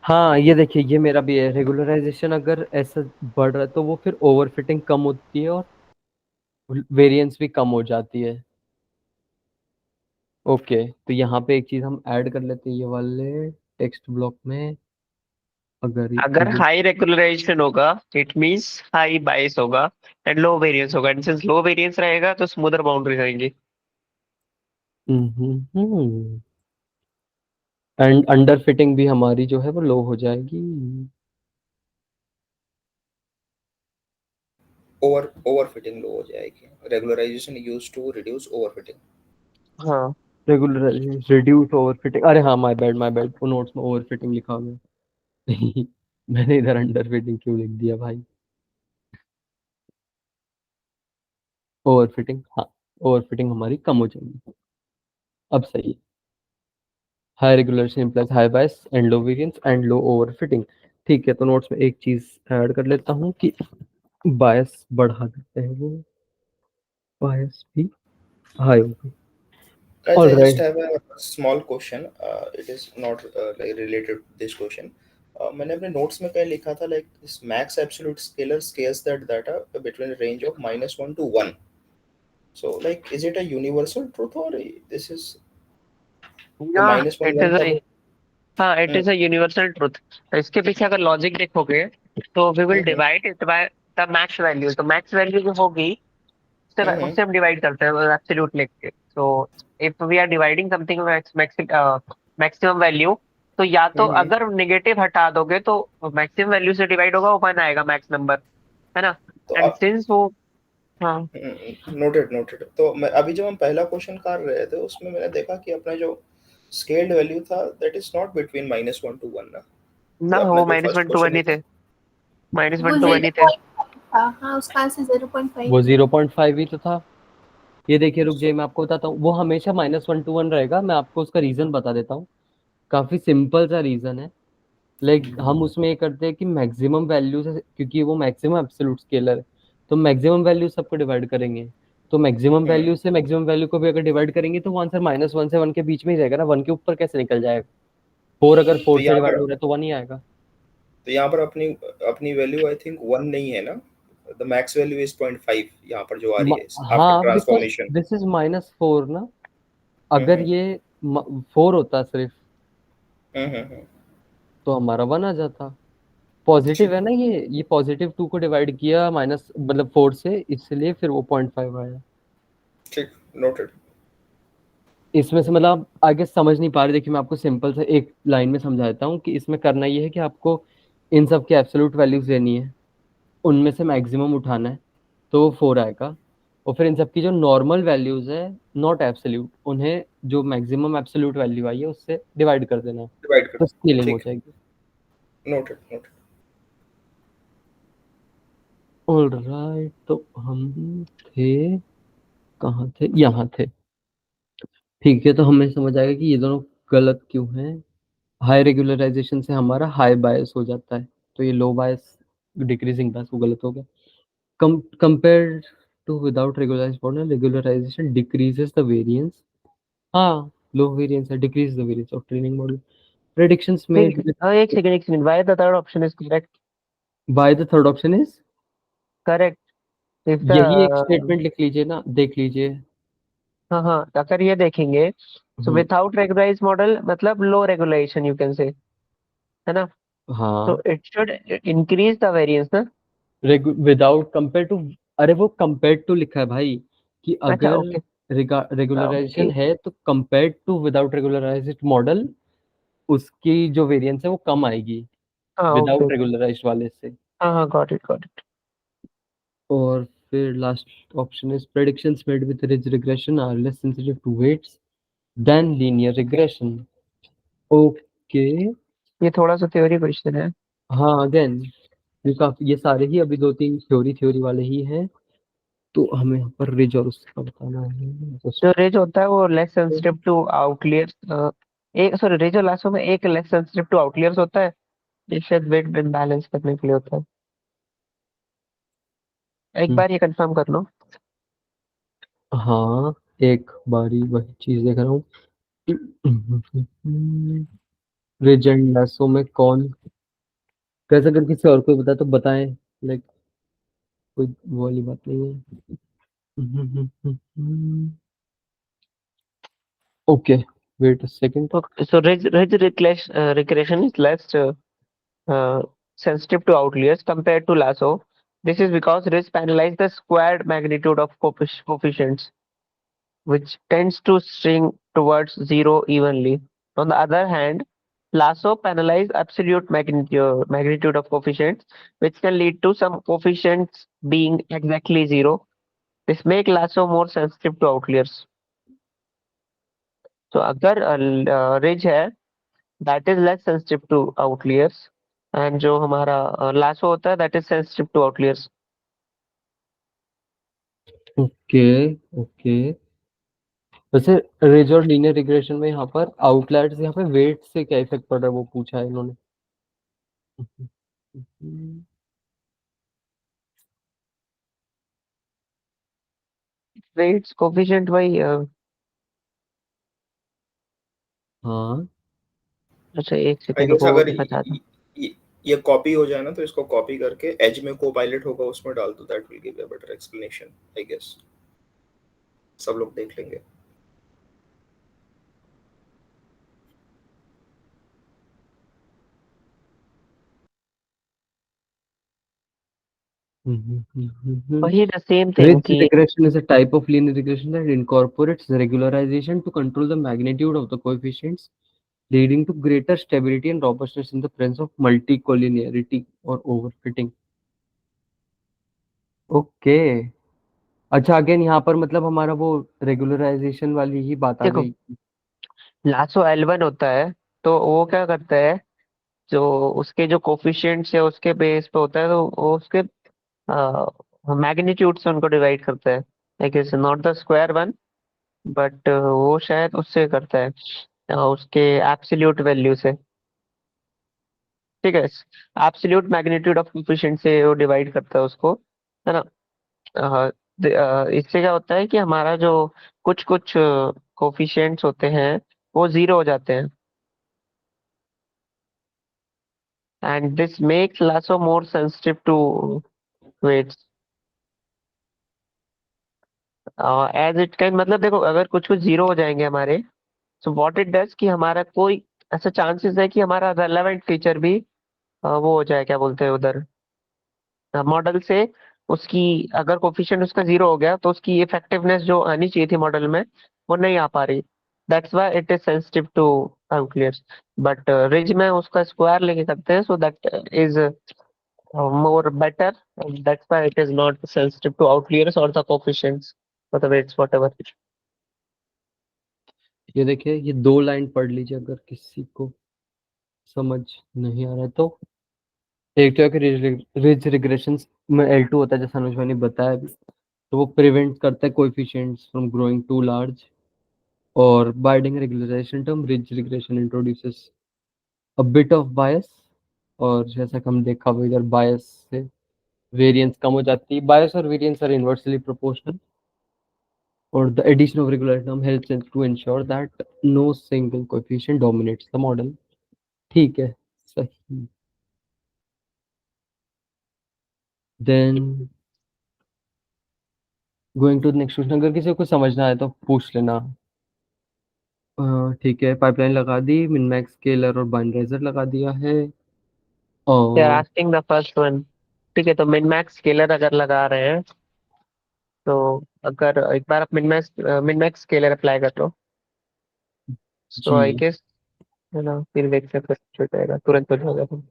Speaker 1: हाँ ये देखिए, ये मेरा भी है। रेगुलराइजेशन अगर ऐसा बढ़ रहा है तो वो फिर ओवरफिटिंग कम होती है और वेरिएंस भी कम हो जाती है। ओके, तो यहाँ पे एक चीज हम ऐड कर लेते हैं ये वाले टेक्स्ट ब्लॉक में।
Speaker 3: अगर हाई रेगुलराइजेशन होगा इट मींस हाई बाइस होगा एंड लो वेरिएंस होगा, एंड सिंस लो वेरिएंस रहेगा तो स्मूदर बाउंड्रीज आएंगी।
Speaker 1: एंड अंडर फिटिंग भी हमारी जो है वो लो हो जाएगी।
Speaker 2: ओवरफिटिंग लो हो जाएगी। Regularization used to reduce overfitting.
Speaker 3: हाँ,
Speaker 1: रेगुलर रिड्यूस ओवरफिटिंग, अरे हाँ, माय बैड, वो नोट्स में ओवरफिटिंग लिखा हुआ है। मैंने इधर अंडर फिटिंग क्यों लिख दिया भाई? ओवरफिटिंग, हाँ, ओवरफिटिंग हमारी कम हो जाएगी। अब सही है। High regulation implies high bias and low variance and low overfitting. ठीक है, तो नोट्स में एक चीज ऐड कर लेता हूँ कि बायस बढ़ा देते हैं, वो बायस भी हाई होगी।
Speaker 2: Guys,
Speaker 1: all
Speaker 2: I just
Speaker 1: right,
Speaker 2: have a small question. It is not like related to this question. मैंने अपने नोट्स में कहीं लिखा था like this max absolute scalar scales that data between range of -1 to 1. So like is it a universal truth or this is the
Speaker 3: Yeah,
Speaker 2: -1
Speaker 3: it
Speaker 2: 1
Speaker 3: is
Speaker 2: था
Speaker 3: a
Speaker 2: वो?
Speaker 3: हाँ, it
Speaker 2: hmm
Speaker 3: is a universal truth. इसके पीछे अगर लॉजिक देखोगे तो we will
Speaker 2: hmm
Speaker 3: divide it by the max value. तो मैक्स वैल्यू जो होगी उससे
Speaker 2: हम्म
Speaker 3: उससे हम डिवाइड करते हैं एब्सोल्यूट लेके। So if we are dividing something maximum value, तो या तो
Speaker 2: हम्म
Speaker 3: अगर नेगेटिव हटा दोगे तो मैक्सिमम वैल्यू से डिवाइड होगा, वो 1 आएगा मैक्स नंबर, है ना।
Speaker 2: तो
Speaker 3: एंड सिंस वो हाँ
Speaker 2: नोटेड नोटेड। तो मैं अभी जब हम पहला क्वेश्चन कर रहे थे उसमें मैंने देखा कि अपना जो स्केल्ड वैल्यू था that is not between -1 to 1 ना।
Speaker 3: ना,
Speaker 2: ये अपना
Speaker 3: वो
Speaker 2: जो
Speaker 3: minus
Speaker 2: first
Speaker 3: one to one
Speaker 2: question
Speaker 3: ही
Speaker 2: है।
Speaker 3: थे, माइनस
Speaker 5: वो
Speaker 3: वन टू वन ही थे।
Speaker 5: 0.5 था। हाँ, उसका आंसर 0.5
Speaker 1: वो
Speaker 5: ही है।
Speaker 1: 0.5 ही तो था। ये देखिए, रुक जाइए, मैं आपको बताता हूँ। वो हमेशा -1 to 1 रहेगा। मैं आपको उसका रीजन बता देता हूँ। काफी सिंपल सा रीजन है। लाइक हम उसमें ये करते हैं कि मैक्सिमम वैल्यू से, क्योंकि वो मैक्सिमम एब्सोल्यूट स्केलर है, तो मैक्सिमम वैल्यू सबको डिवाइड करेंगे। तो मैक्सिमम वैल्यू से मैक्सिमम वैल्यू को भी अगर डिवाइड करेंगे तो वो आंसर -1 से 1 के बीच में ही रहेगा ना। 1 के ऊपर कैसे निकल जाएगा? 4 अगर
Speaker 2: तो
Speaker 1: 4 से
Speaker 2: यहाँ
Speaker 1: डिवाइड
Speaker 2: पर
Speaker 1: हो रहा है तो 1 ही आएगा।
Speaker 2: तो यहाँ पर अपनी अपनी वैल्यू आई थिंक 1 नहीं है ना। द मैक्स वैल्यू इज 0.5 यहाँ पर जो आ रही है आफ्टर
Speaker 1: हाँ, बिकॉज
Speaker 2: ट्रांसफॉर्मेशन।
Speaker 1: दिस इज -4 ना। अगर
Speaker 2: हम्म
Speaker 1: ये 4 होता सिर्फ
Speaker 2: हम्म।
Speaker 1: तो हमारा 1 आ जाता। पॉजिटिव
Speaker 2: ठीक
Speaker 1: है ना, ये पॉजिटिव 2 को डिवाइड किया माइनस मतलब 4 से, इसलिए फिर वो 0.5 आया।
Speaker 2: ठीक नोटेड।
Speaker 1: इसमें से मतलब आप आगे समझ नहीं पा रहे। देखिए, मैं आपको सिंपल से एक लाइन में समझा देता हूँ कि इसमें करना ये है कि आपको इन सब की एब्सोल्यूट वैल्यूज लेनी है, उनमें से मैक्सिमम उठाना है, तो वो 4 आएगा। और फिर इन सब की जो नॉर्मल वैल्यूज है, नॉट एब्सोल्यूट, उन्हें जो मैक्सिमम एब्सोल्यूट वैल्यू आई है उससे डिवाइड कर देना है,
Speaker 2: डिवाइड कर।
Speaker 1: तो स्केलिंग हो
Speaker 2: ठीक
Speaker 1: जाएगी।
Speaker 2: Noted noted.
Speaker 1: ऑलराइट, तो हम थे कहाँ थे? यहाँ थे। ठीक है, तो हमें समझ आएगा कि ये दोनों गलत क्यों हैं। हाई रेगुलराइजेशन से हमारा हाई बायस हो जाता है, तो ये लो बायस डिक्रीजिंग बायस वो गलत हो गया। Compare to without regularised model, regularisation decreases the variance. हाँ, लो वेरिएंस है, decrease the variance of training model. Predictions made
Speaker 3: एक सेकंड, एक second, why the third option is correct?
Speaker 1: By the third option is
Speaker 3: correct if
Speaker 1: यही एक
Speaker 3: द
Speaker 1: स्टेटमेंट लिख लीजिए ना, देख लीजिए।
Speaker 3: हाँ हाँ, अगर ये देखेंगे सो
Speaker 1: हम्म,
Speaker 3: विदाउट रेगुलराइज्ड मॉडल मतलब लो रेगुलेशन यू कैन से, है ना। तो
Speaker 1: हाँ,
Speaker 3: it should increase the variance ना।
Speaker 1: Without compare to. अरे वो कंपेयर टू लिखा है भाई, कि
Speaker 3: अच्छा
Speaker 1: अगर
Speaker 3: ओके।
Speaker 1: रेगुलराइजेशन
Speaker 3: ओके
Speaker 1: है तो compare to without regularised model, उसकी जो वेरिएंस है वो कम आएगी
Speaker 3: हाँ ओके
Speaker 1: विदाउट
Speaker 3: ओके।
Speaker 1: रेगुलराइज्ड वाले से।
Speaker 3: हाँ हाँ, गॉट इट गॉट इट।
Speaker 1: और फिर last option is predictions made with ridge regression are less sensitive to weights than linear regression. Okay.
Speaker 3: ये थोड़ा सा थ्योरी क्वेश्चन है।
Speaker 1: हाँ, अगेन ये सारे ही अभी 2-3 थ्योरी वाले ही हैं, तो हमें यहाँ पर रिज और उसका बताना है just।
Speaker 3: जो रेज होता है वो लेस सेंसिटिव टू आउटलियर्स, एक सॉरी रेज और लासो में एक लेस सेंसिटिव टू आउटलियर्स होता है, ये शायद वेट बैलेंस करने के लिए होता है। एक
Speaker 1: हम्म,
Speaker 3: बार ये कंफर्म कर लो।
Speaker 1: हाँ, एक बारी वही चीज देख रहा हूँ। रिज एंड लासो में कौन कैसे, अगर किसी और को बता तो बताएं। लाइक कोई वो वाली बात नहीं है। Okay, wait a second.
Speaker 3: So ridge regression is less sensitive to outliers compared to lasso. This is because ridge penalize the squared magnitude of coefficients, which tends to swing towards zero evenly. On the other hand, lasso penalize absolute magnitude of coefficients, which can lead to some coefficients being exactly zero. This make lasso more sensitive to outliers. So अगर ridge है that is less sensitive to outliers, and जो हमारा lasso होता है that is sensitive to outliers.
Speaker 1: Okay, okay. वैसे रिज और लीनियर रिग्रेशन में यहाँ पर आउटलायर्स, यहाँ पे वेट से क्या इफेक्ट पड़ रहा है वो पूछा है इन्होंने।
Speaker 3: Weights coefficient भाई
Speaker 1: हाँ,
Speaker 3: अच्छा एक
Speaker 2: आई
Speaker 3: सेकंड
Speaker 2: गेस
Speaker 3: को
Speaker 2: अगर
Speaker 3: बताता हूँ।
Speaker 2: ये कॉपी हो जाए ना, तो इसको कॉपी करके एज में कोपायलट होगा उसमें डाल दो, that will give a better explanation I guess, सब लोग देख लेंगे।
Speaker 3: वही द सेम थिंग
Speaker 1: Ridge
Speaker 3: कि
Speaker 1: regression is a type of linear regression that incorporates regularization to control the magnitude of the coefficients, leading to greater stability and robustness in the presence of multicollinearity or overfitting. Okay, अच्छा अगेन यहाँ पर मतलब हमारा वो रेगुलराइजेशन वाली ही बात आ
Speaker 3: देखो
Speaker 1: गई।
Speaker 3: लासो L1 होता है, तो वो क्या करता है, जो उसके जो कोफिशिएंट्स है उसके बेस पे होता है, तो वो उसके मैग्नीट्यूड से उनको डिवाइड करता है। Like it's not the square one, but वो शायद उससे करता है, उसके एब्सोल्यूट वैल्यू से। ठीक है, एब्सोल्यूट मैग्नीट्यूड ऑफ कोफिशिएंट से वो डिवाइड करता है उसको, है ना। इससे क्या होता है कि हमारा जो कुछ कुछ कोफिशिएंट्स होते हैं वो जीरो हो जाते हैं, and this makes lasso more sensitive to weights as it can. मतलब देखो, अगर कुछ कुछ जीरो हो जाएंगे हमारे, सो व्हाट इट डज कि हमारा कोई ऐसा चांसेस है कि हमारा रेलेवेंट फीचर भी वो हो जाए, क्या बोलते हैं उधर मॉडल से, उसकी अगर कोफिशिएंट उसका जीरो हो गया तो उसकी इफेक्टिवनेस जो आनी चाहिए थी मॉडल में वो नहीं आ पा रही। That's why it is sensitive to outliers. But ridge में उसका स्क्वायर लेके करते हैं, so that is more better, and that's why it is not sensitive to outliers or the coefficients or the weights whatever.
Speaker 1: ये देखिए, ये दो लाइन पढ़ लीजिए अगर किसी को समझ नहीं आ रहा है तो। एक तो है कि रिज रिग्रेशन में L2 होता है जैसा अनुज ने बताया अभी, तो वो प्रिवेंट करता है coefficients from growing too large, और binding regularisation term ridge regression introduces a bit of bias, और जैसा कि हम देखा हुआ इधर बायस से वेरिएंस कम हो जाती है, बायस और वेरिएंस आर इनवर्सली प्रोपोर्शनल, और the addition of regular term helps to ensure that no single coefficient dominates the model. ठीक है, सही। Then going to the next question, अगर किसी को कुछ समझना है तो पूछ लेना। ठीक है, पाइपलाइन लगा दी, मिनमैक्स स्केलर और बाइनराइजर लगा दिया है,
Speaker 3: They are
Speaker 1: और
Speaker 3: asking the first one. ठीक है, तो min max स्केलर अगर लगा रहे हैं, तो अगर एक बार आप min max स्केलर अप्लाई कर लो, तो आई
Speaker 1: जी।
Speaker 3: गेस, है ना, फिर देख सकते हो जाएगा, तुरंत हो जाएगा।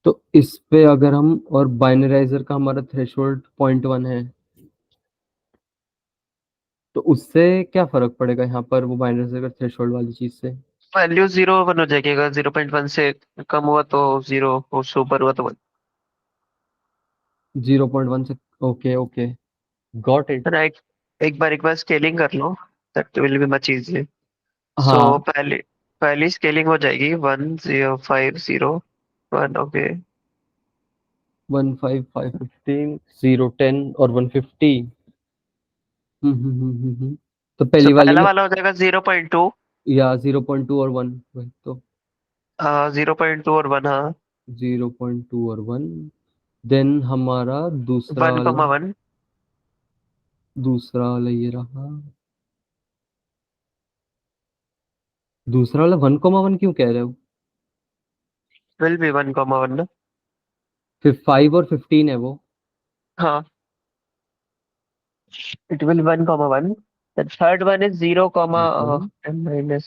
Speaker 1: तो इस पे अगर हम, और बाइनराइजर का हमारा थ्रेशोल्ड 0.1 है, तो उससे क्या फर्क पड़ेगा यहाँ पर वो बाइनराइजर का थ्रेशोल्ड वाली चीज से?
Speaker 3: वैल्यू 0 1 हो जाएगी, अगर 0.1 से कम हुआ तो 0, उससे ऊपर हुआ तो 1।
Speaker 1: 0.1 से, okay okay, got it.
Speaker 3: Right, एक बार स्केलिंग कर लो, that will be much easy. So
Speaker 1: हाँ,
Speaker 3: पहली स्केलिंग हो जाएगी 1 0 5 0 1। ओके,
Speaker 1: 1 5 5 15 0 10 और 150। तो
Speaker 3: सो
Speaker 1: पहली वाली
Speaker 3: पहला
Speaker 1: में,
Speaker 3: वाला हो जाएगा 0.2,
Speaker 1: या 0.2 और 1, वही तो।
Speaker 3: 0.2 और 1, हाँ।
Speaker 1: 0.2 और 1, देन हमारा दूसरा
Speaker 3: वन
Speaker 1: वाला,
Speaker 3: कॉमा वन
Speaker 1: दूसरा वाला ये रहा, दूसरा वाला 1,1 क्यों कह रहे हो?
Speaker 3: विल बी 1 कॉमा 1 ना।
Speaker 1: फिर 5 और 15 है वो।
Speaker 3: हाँ, it will 1 comma 1। The third one is 0 comma
Speaker 1: Okay,
Speaker 3: n minus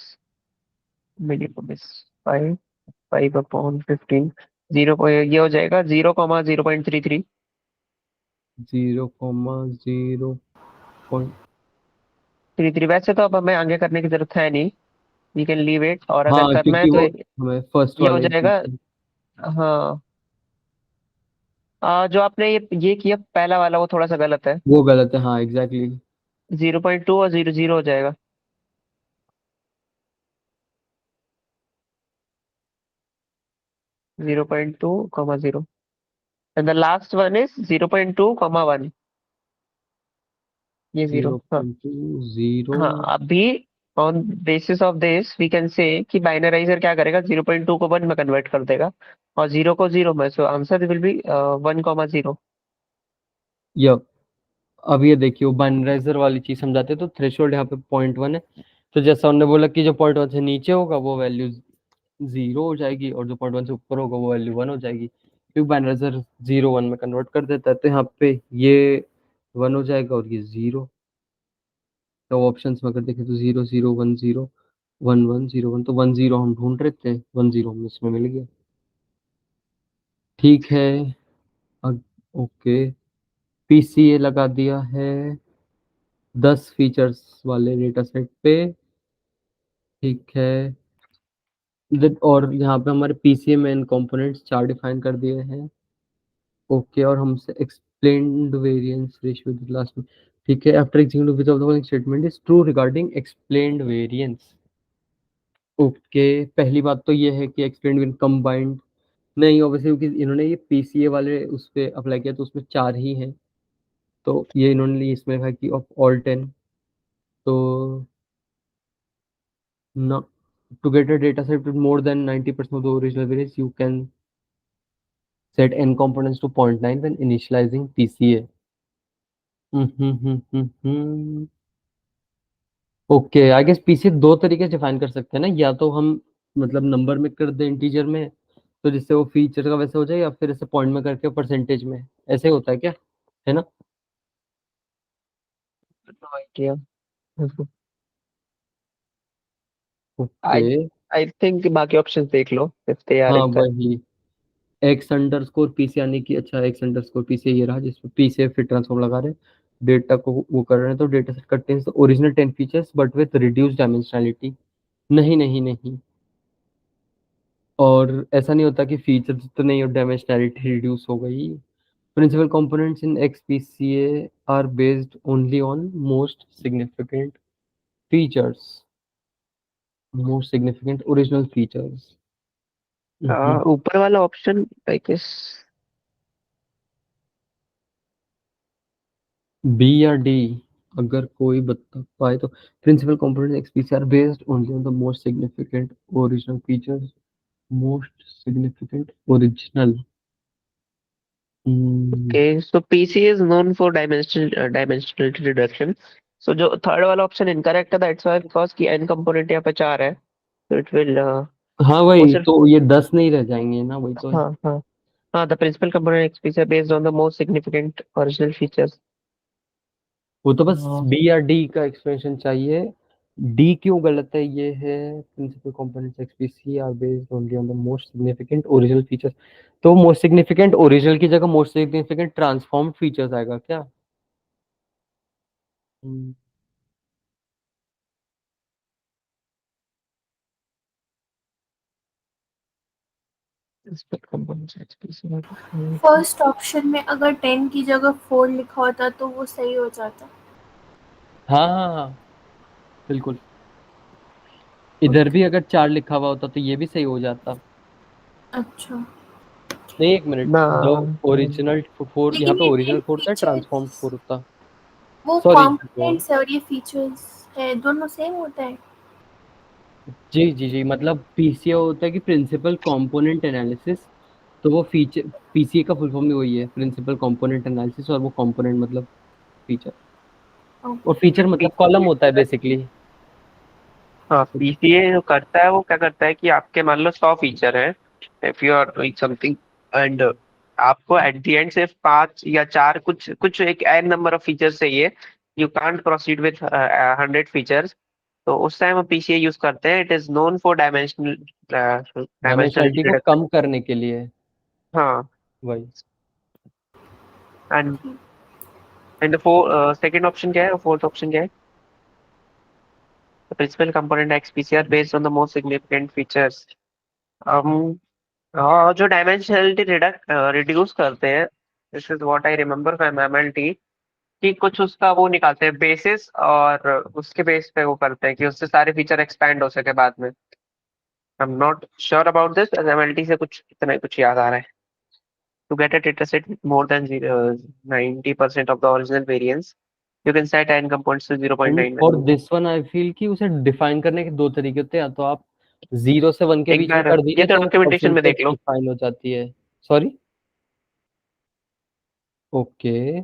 Speaker 3: minimum is 5, 5/15। Zero को ये हो जाएगा 0 कॉमा 0.33।
Speaker 1: 0,0.
Speaker 3: 33 वैसे तो अब हमें आगे करने की जरूरत है नहीं, वी कैन लीव इट, और अगर
Speaker 1: हाँ,
Speaker 3: करना है
Speaker 1: क्योंकि
Speaker 3: तो
Speaker 1: वो हमें फर्स्ट
Speaker 3: ये हो
Speaker 1: वाला ही
Speaker 3: जाएगा।
Speaker 1: चाहिए।
Speaker 3: हाँ, जो आपने ये किया पहला वाला वो थोड़ा सा गलत है।
Speaker 1: वो गलत है, हाँ एग्जैक्टली।
Speaker 3: 0.2 और 0 0 हो जाएगा। 0.2 comma 0, and the last one is 0.2 comma 1। ये 0,
Speaker 1: जीरो
Speaker 3: हाँ।
Speaker 1: पॉइंट टू जीरो
Speaker 3: हाँ, अभी on basis of this we can say कि बाइनराइजर क्या करेगा, 0.2 को 1 में कन्वर्ट कर देगा और 0 को 0 में, सो आंसर विल बी 1,0।
Speaker 1: या अब ये देखिए बाइनराइजर वाली चीज समझाते तो थ्रेशोल्ड यहाँ पे 0.1 है, तो जैसा उन्होंने बोला कि जो 0.1 से नीचे होगा वो वैल्यू 0 हो जाएगी और जो 0.1 से ऊपर होगा वो वैल्यू 1 हो जाएगी, क्योंकि बाइनराइजर 0 1 में कन्वर्ट कर देता है। तो यहाँ पे ये 1 हो जाएगा और ये 0। तो ऑप्शंस में अगर देखें तो 0 0 1 0 1 1 0 1, तो 1 0 हम ढूंढ रहे थे, 1 0 हमें इसमें मिल गया। ठीक है, ओके, पीसीए लगा दिया है 10 फीचर्स वाले डेटा सेट पे। ठीक है, और यहाँ पे हमारे पीसीए मेन कंपोनेंट्स 4 डिफाइन कर दिए हैं। ओके, और हमसे explained variance ratio the class में। ठीक है, after executing which of the following statement is true regarding explained variance. Okay, पहली बात तो ये है कि एक्सप्लेन्ड विद कंबाइंड नहीं, ऑब्वियसली क्योंकि इन्होंने ये पीसीए वाले उस पे अप्लाई किया तो उसमें 4 ही हैं, तो ये इन्होंने इसमें कहा कि ऑफ ऑल 10। तो no, to get a data set with more than 90% of the original variance, you can set n components to 0.9 when initializing PCA. Okay, I guess PCA दो तरीके से डिफाइन कर सकते हैं ना, या तो हम मतलब नंबर में कर दें इंटीजर में, तो जिससे वो फीचर का वैसे हो जाए, या फिर ऐसे पॉइंट में करके परसेंटेज में, ऐसे होता है क्या, है ना?
Speaker 3: No idea.
Speaker 1: Okay,
Speaker 3: I think बाकी ऑप्शंस देख लो इफ दे आर
Speaker 1: हाँ
Speaker 3: इनकरेक्ट।
Speaker 1: वही एक्स अंडर स्कोर पीसी, यानी कि अच्छा एक्स अंडर स्कोर पीसी ये रहा जिसमें पी से फिर ट्रांसफॉर्म लगा रहे हैं, डेटा को वो कर रहे हैं, तो data set contains the original 10 features but with reduced dimensionality. नहीं नहीं नहीं, और ऐसा नहीं होता कि फीचर्स तो नहीं और डायमेंशनलिटी रिड्यूस हो गई। Principal components in XPCA are based only on most significant features, most significant original features.
Speaker 3: ऊपर वाला ऑप्शन आई गेस
Speaker 1: बी या डी, अगर कोई बता पाए तो। Principal component XPC are based only on the most significant original features, most significant original.
Speaker 3: Okay, so PC is known for dimensionality reduction. So जो थर्ड वाला ऑप्शन इनकरेक्ट है, दैट्स व्हाई, बिकॉज की n कंपोनेंट यहाँ पे 4 है, so it will
Speaker 1: हाँ
Speaker 3: वो
Speaker 1: वही
Speaker 3: सिर्फ
Speaker 1: तो, ये 10 नहीं रह जाएंगे ना, वही तो है।
Speaker 3: हाँ हाँ हाँ, the principal component XPC are based on the most significant original features.
Speaker 1: वो तो बस
Speaker 3: हाँ,
Speaker 1: बी या डी का एक्सप्लेनेशन चाहिए। डी क्यों गलत है, ये है principal components XPC are based only on the most significant original features, तो मोस्ट सिग्निफिकेंट ओरिजिनल की जगह मोस्ट सिग्निफिकेंट ट्रांसफॉर्म फीचर्स आएगा क्या? Hmm,
Speaker 3: principal components XPC are
Speaker 5: first option में अगर 10 की जगह 4 लिखा होता तो वो सही हो जाता।
Speaker 1: हाँ हाँ हाँ, बिल्कुल। इधर भी अगर 4 लिखा हुआ होता तो ये भी सही हो जाता।
Speaker 5: अच्छा,
Speaker 1: नहीं, एक मिनट,
Speaker 3: ना
Speaker 1: जो ओरिजिनल 4 यहाँ
Speaker 5: लेकिन
Speaker 1: पे
Speaker 5: ये
Speaker 1: ओरिजिनल
Speaker 5: 10
Speaker 1: 4 था, ट्रांसफॉर्म
Speaker 5: फीचर्स
Speaker 1: 4 होता।
Speaker 5: वो
Speaker 1: सॉरी,
Speaker 5: कॉम्पोनेंट्स है और ये फीचर्स है, दोनों सेम होता है।
Speaker 1: जी जी जी, मतलब पीसीए होता है कि प्रिंसिपल कंपोनेंट एनालिसिस, तो वो फीचर पीसीए का फुल फॉर्म भी वही है, प्रिंसिपल कंपोनेंट एनालिसिस, और वो कंपोनेंट मतलब फीचर, और
Speaker 5: ओके।
Speaker 1: फीचर मतलब कॉलम होता है बेसिकली।
Speaker 3: हाँ, PCA जो करता है वो क्या करता है कि आपके मान लो 100 फीचर हैं, if you are doing something and आपको एट द एंड सिर्फ 5 या 4 कुछ कुछ एक एन नंबर ऑफ फीचर्स चाहिए, you can't proceed with 100 features, तो उस टाइम हम PCA यूज करते हैं। It is known for
Speaker 1: dimensionality
Speaker 3: dimensionality
Speaker 1: को
Speaker 3: रिडक्शन।
Speaker 1: कम करने के लिए,
Speaker 3: हाँ,
Speaker 1: वही।
Speaker 3: And and for second option क्या है और फोर्थ ऑप्शन क्या है? The principal component XPCR based on the most significant features. हम जो डायमेंशनलिटी रिड्यूस करते हैं, this is what I remember from MLT, कि कुछ उसका वो निकालते हैं बेसिस और उसके बेस पे वो करते हैं कि उससे सारे फीचर एक्सपैंड हो सके बाद में। I am not sure about this, MLT से कुछ इतना ही कुछ याद आ रहा है। To get a data set with more than 90% of the original variance, You can set n components to 0.9
Speaker 1: और
Speaker 3: value.
Speaker 1: This one I feel कि उसे डिफाइन करने के 2 तरीके होते हैं, या तो आप 0 से 1 के
Speaker 3: एक
Speaker 1: बीच में
Speaker 3: बार
Speaker 1: कर
Speaker 3: ये
Speaker 1: दीजिए
Speaker 3: तो
Speaker 1: तो वो
Speaker 3: डॉक्यूमेंटेशन में
Speaker 1: परसेंटेज
Speaker 3: देख लो.
Speaker 1: डिफाइन हो जाती है। सॉरी, ओके,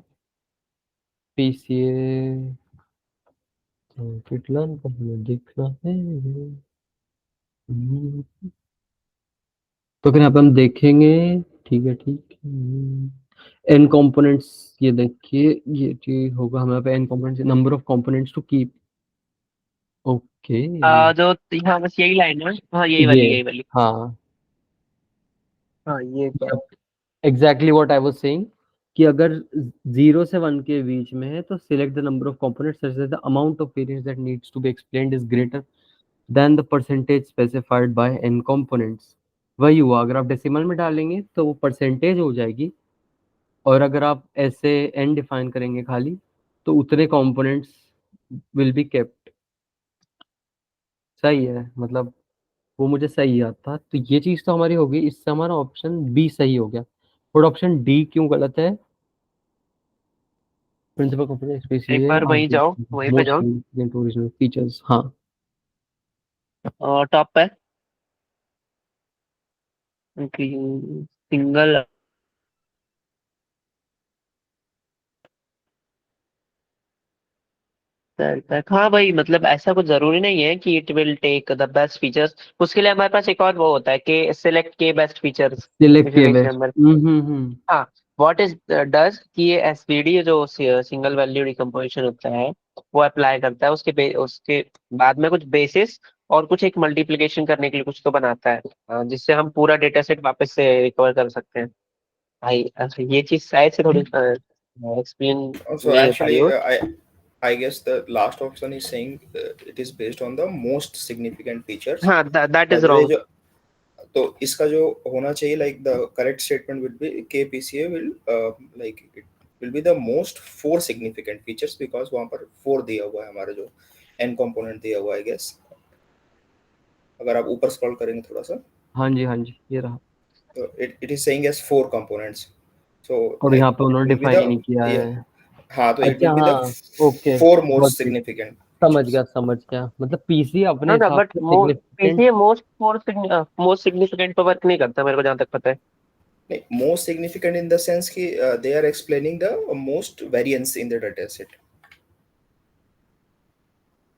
Speaker 1: पीसीए कितना हमें देखना है। तो फिर यहाँ पे हम देखेंगे, ठीक है ठीक है, एन कंपोनेंट्स, ये देखिए ये चीज होगा हमारे पे n components, number of components to keep. Okay,
Speaker 3: जो हाँ बस यही लाइन है. हाँ
Speaker 1: ये
Speaker 3: यही वाली.
Speaker 1: हाँ,
Speaker 3: हाँ ये
Speaker 1: exactly what I was saying कि अगर 0 से 1 के बीच में है तो select the number of components such that the amount of variance that needs to be explained is greater than the percentage specified by n components. वही हुआ, अगर आप डेसिमल में डालेंगे तो वो परसेंटेज हो जाएगी, और अगर आप ऐसे एन डिफाइन करेंगे खाली तो उतने कंपोनेंट्स विल बी केप्ट। सही है, मतलब वो मुझे सही याद था, तो ये चीज तो हमारी हो गई, इससे हमारा ऑप्शन बी सही हो गया। और ऑप्शन डी क्यों गलत है? प्रिंसिपल कंपोनेंट
Speaker 3: एक
Speaker 1: स्पेसिफिक
Speaker 3: बार वहीं जाओ, वहीं पे
Speaker 1: मोस्ट
Speaker 3: जाओ.
Speaker 1: Significant original features. हाँ,
Speaker 3: और टॉप पे सिंगल हाँ भाई, मतलब ऐसा कुछ जरूरी नहीं है कि it will take the best features. उसके लिए हमारे पास एक और वो होता है कि सिलेक्ट के best features.
Speaker 1: Select
Speaker 3: if you
Speaker 1: के
Speaker 3: कैन
Speaker 1: बेस्ट।
Speaker 3: रिमेम्बर.
Speaker 1: हम्म।
Speaker 3: हाँ. व्हाट इज डज कि ये एसवीडी जो सिंगल वैल्यू डिकम्पोजिशन होता है वो अप्लाई करता है. उसके बाद में कुछ बेसिस और कुछ एक मल्टीप्लिकेशन करने के लिए कुछ तो बनाता है, जिससे हम पूरा डेटा सेट वापस से रिकवर कर सकते हैं. भाई ये चीज शायद से थोड़ी एक्सप्लेन
Speaker 2: So
Speaker 3: नहीं हो पाई
Speaker 2: actually,
Speaker 3: हो.
Speaker 2: I guess the last option is saying it is based on the most significant features.
Speaker 3: हाँ that
Speaker 2: By
Speaker 3: is
Speaker 2: the way,
Speaker 3: wrong.
Speaker 2: तो इसका जो होना चाहिए, like the correct statement would be KPCA will like it will be the most 4 significant features, because वहाँ पर 4 दिया हुआ है हमारा जो n component दिया हुआ है, I guess. अगर आप ऊपर स्क्रॉल करेंगे थोड़ा सा,
Speaker 1: हाँ जी हाँ जी, ये रहा।
Speaker 2: तो it is saying as 4 components. So
Speaker 1: और यहाँ
Speaker 2: like
Speaker 1: पे
Speaker 2: it
Speaker 1: उन्होंने
Speaker 2: will be
Speaker 1: डिफाइन
Speaker 2: the,
Speaker 1: ही नहीं किया
Speaker 2: yeah,
Speaker 1: है।
Speaker 2: हाँ, तो it
Speaker 1: अच्छा
Speaker 2: will be the
Speaker 1: हाँ, okay,
Speaker 2: 4 most
Speaker 1: got it,
Speaker 2: significant
Speaker 1: समझ
Speaker 2: features.
Speaker 1: गया समझ गया, मतलब पीसी अपने
Speaker 3: नो ना,
Speaker 1: हिसाब
Speaker 3: बट
Speaker 1: से सिग्निफिकेंट।
Speaker 3: पीसीए मोस्ट सिग्निफिकेंट पे वर्क नहीं करता, मेरे को जहाँ तक पता है.
Speaker 2: नहीं, most significant in the sense कि they are explaining the most variance in the data set.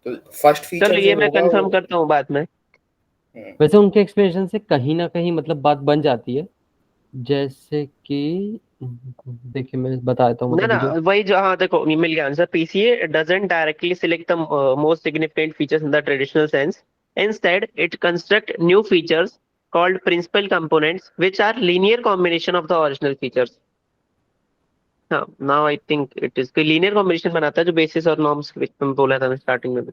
Speaker 2: तो फर्स्ट
Speaker 3: चलो
Speaker 2: फीचर
Speaker 3: ये
Speaker 2: जो
Speaker 3: मैं
Speaker 2: होगा वो,
Speaker 3: कंफर्म करता हूँ बाद में.
Speaker 1: वैसे उनके एक्सप्लेनेशन से कहीं ना कहीं मतलब बात बन जाती है, जैसे कि देखिए मैं बता देता हूँ,
Speaker 3: ना
Speaker 1: मतलब
Speaker 3: ना,
Speaker 1: ये जो
Speaker 3: वही जो, हाँ देखो ये मिल गया answer. PCA doesn't directly select the most significant features in the traditional sense. Instead, it construct new features called principal components, which are linear combination of the original features. हाँ, now I think it is कोई linear combination बनाता है जो basis और norms के बीच में बोला था मैं स्टार्टिंग में भी.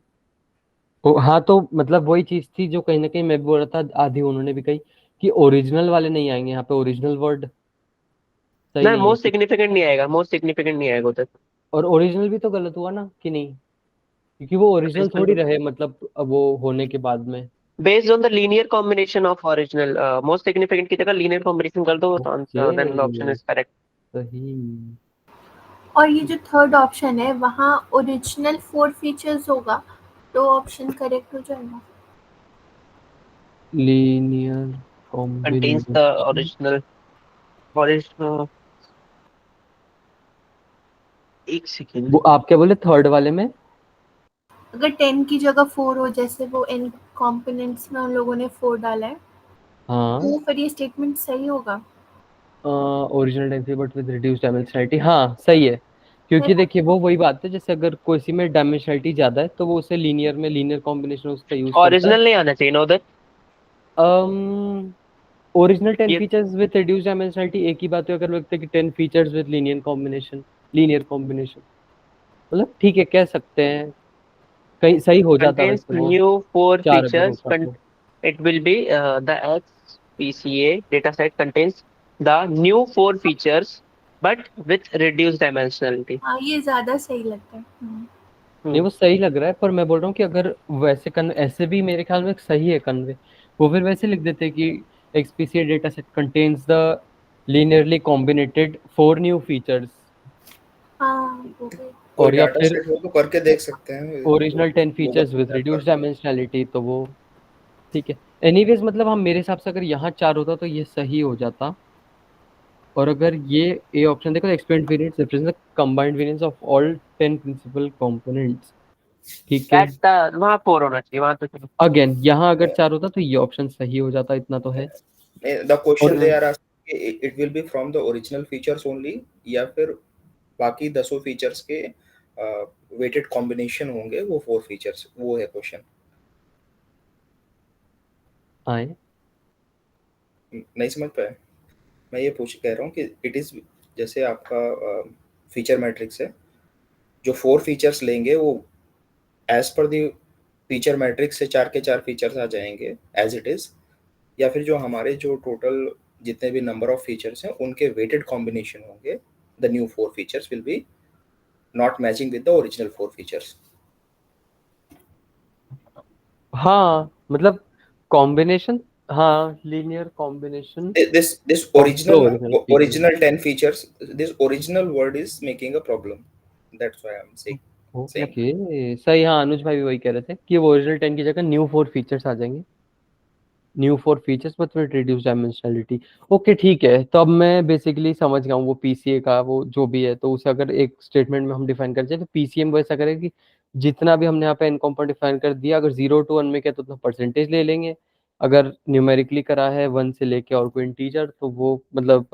Speaker 1: हाँ, तो मतलब वही चीज थी जो कहीं ना कहीं मैं भी बोल रहा था, आधी उन्होंने भी कही कि ओरिजिनल वाले नहीं आएंगे यहाँ पे, ओरिजिनल वर्ड सही
Speaker 3: ना,
Speaker 1: नहीं है
Speaker 3: मोस्ट सिग्निफिकेंट नहीं आएगा, मोस्ट सिग्निफिकेंट नहीं आएगा उधर.
Speaker 1: और ओरिजिनल भी तो गलत हुआ ना कि नहीं, क्योंकि वो ओरिजिनल थोड़ी
Speaker 3: प्रिंसिपल
Speaker 1: रहे, मतलब अब वो होने के बाद में।
Speaker 3: Based on the linear combination of original. Most significant की जगह लीनियर कॉम्बिनेशन कर दो तो
Speaker 1: okay,
Speaker 3: answer, then the option is correct.
Speaker 1: सही।
Speaker 5: और ये जो थर्ड ऑप्शन है वहाँ ओरिजिनल 4 फीचर्स होगा तो ऑप्शन करेक्ट हो जाएगा।
Speaker 1: Linear
Speaker 3: contains the
Speaker 1: combination,
Speaker 3: original. एक सेकेंड.
Speaker 1: वो आप क्या बोले थर्ड वाले में?
Speaker 5: अगर 10 की जगह 4 हो, जैसे वो n कंपोनेंट्स में उन लोगों ने 4 डाला है,
Speaker 1: हाँ,
Speaker 5: तो फिर ये स्टेटमेंट सही होगा।
Speaker 1: Original density but with reduced dimensionality, हाँ सही है, क्योंकि देखिए वो वही बात है, जैसे अगर कोई सी में डायमेंशनलिटी ज्यादा है तो वो उसे लीनियर में लीनियर कॉम्बिनेशन उसका यूज करता है।
Speaker 3: ओरिजिनल नहीं आना चाहिए ना उधर.
Speaker 1: ओरिजिनल 10
Speaker 3: ये
Speaker 1: फीचर्स विद रिड्यूस्ड डायमेंशनलिटी एक ही बात है, अगर लगता है कि 10 फीचर्स विद लीनियर कॉम्बिनेशन, मतलब ठीक है कह सकते हैं, कहीं सही हो जाता
Speaker 3: contains
Speaker 1: वैसे वो,
Speaker 3: new 4
Speaker 1: चार अगर
Speaker 3: features.
Speaker 1: होता तो।
Speaker 3: It will be the XPCA dataset contains the new 4 features but with reduced dimensionality.
Speaker 5: हाँ, ये ज़्यादा सही लगता है।
Speaker 1: नहीं वो सही लग रहा है, पर मैं बोल रहा हूँ कि अगर वैसे ऐसे भी मेरे ख्याल में सही है कन्वे, वो फिर वैसे लिख देते कि XPCA data set contains the linearly combinated 4 new features.
Speaker 5: हाँ, वो भी।
Speaker 2: कोई
Speaker 1: और या
Speaker 2: डाटा
Speaker 1: फिर
Speaker 2: सेट हो तो करके देख सकते हैं
Speaker 1: original 10 features
Speaker 2: Google
Speaker 1: with
Speaker 2: map
Speaker 1: reduced
Speaker 2: करके।
Speaker 1: डायमेंशनलिटी, तो वो ठीक है। एनीवेज मतलब हम, मेरे हिसाब से अगर यहाँ 4 होता तो ये सही हो जाता। और अगर ये ऑप्शन देखो, expand variants represent the combined variance of all 10 principal components, ठीक है।
Speaker 3: दैट वहाँ 4 होना चाहिए, वहाँ तो चलो।
Speaker 1: अगेन यहाँ अगर 4 होता तो ये ऑप्शन सही हो जाता, इतना तो है।
Speaker 2: द क्वेश्चन दे
Speaker 1: और
Speaker 2: are asking it will be from the original features only, या फिर बाकी 10 फीचर्स के वेटेड कॉम्बिनेशन होंगे वो 4 फीचर्स, वो है क्वेश्चन।
Speaker 1: आए
Speaker 2: नहीं समझ पाए? मैं ये पूछ कह रहा हूँ कि इट इज, जैसे आपका फीचर मैट्रिक्स है, जो 4 फीचर्स लेंगे वो as per the feature matrix से 4 के 4 फीचर्स आ जाएंगे एज इट इज, या फिर जो हमारे जो टोटल जितने भी नंबर ऑफ फीचर्स हैं उनके वेटेड कॉम्बिनेशन होंगे, the new 4 features will be not matching with the original 4 features.
Speaker 1: हाँ, मतलब कॉम्बिनेशन, हाँ, linear combination
Speaker 2: This
Speaker 1: of the
Speaker 2: original
Speaker 1: original feature.
Speaker 2: original 10 features, this original word is making a problem, that's why I'm saying.
Speaker 1: Okay सही, हाँ, अनुज भाई भी वही कह रहे थे कि वो ओरिजिनल 10 की जगह न्यू 4 फीचर्स आ जाएंगे, new 4 features but with reduce dimensionality. Okay ठीक है, तो अब मैं बेसिकली समझ गया हूँ वो पीसीए का वो जो भी है, तो उसे अगर एक स्टेटमेंट में हम डिफाइन कर जाए तो पीसीएम वो ऐसा करेगा कि जितना भी हमने यहाँ पे एनकॉम्पोनेंट डिफाइन कर दिया, अगर 0 to 1 में क्या तो उतना परसेंटेज ले लेंगे, अगर न्यूमेरिकली करा है 1 से लेके और कोई इंटीजर तो वो मतलब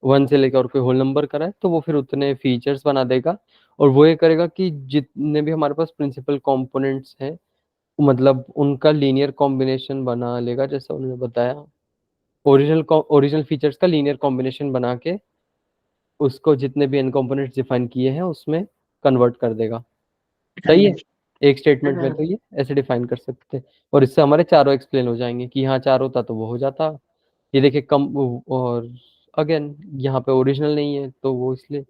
Speaker 1: 1 से लेके और कोई होल नंबर करा है तो वो फिर उतने फीचर्स बना देगा। और वो ये करेगा कि जितने भी हमारे पास प्रिंसिपल कंपोनेंट्स हैं मतलब उनका लीनियर कॉम्बिनेशन बना लेगा, जैसा उन्होंने बताया, ओरिजिनल फीचर्स का लीनियर कॉम्बिनेशन बना के उसको जितने भी एन कंपोनेंट्स डिफाइन किए हैं उसमें कन्वर्ट कर देगा। सही है, एक स्टेटमेंट में तो ये ऐसे डिफाइन कर सकते हैं और इससे हमारे चारों एक्सप्लेन हो जाएंगे कि यहाँ 4 होता तो वो हो जाता। ये देखिए कम, और अगेन यहाँ पे ओरिजिनल नहीं है तो वो इसलिए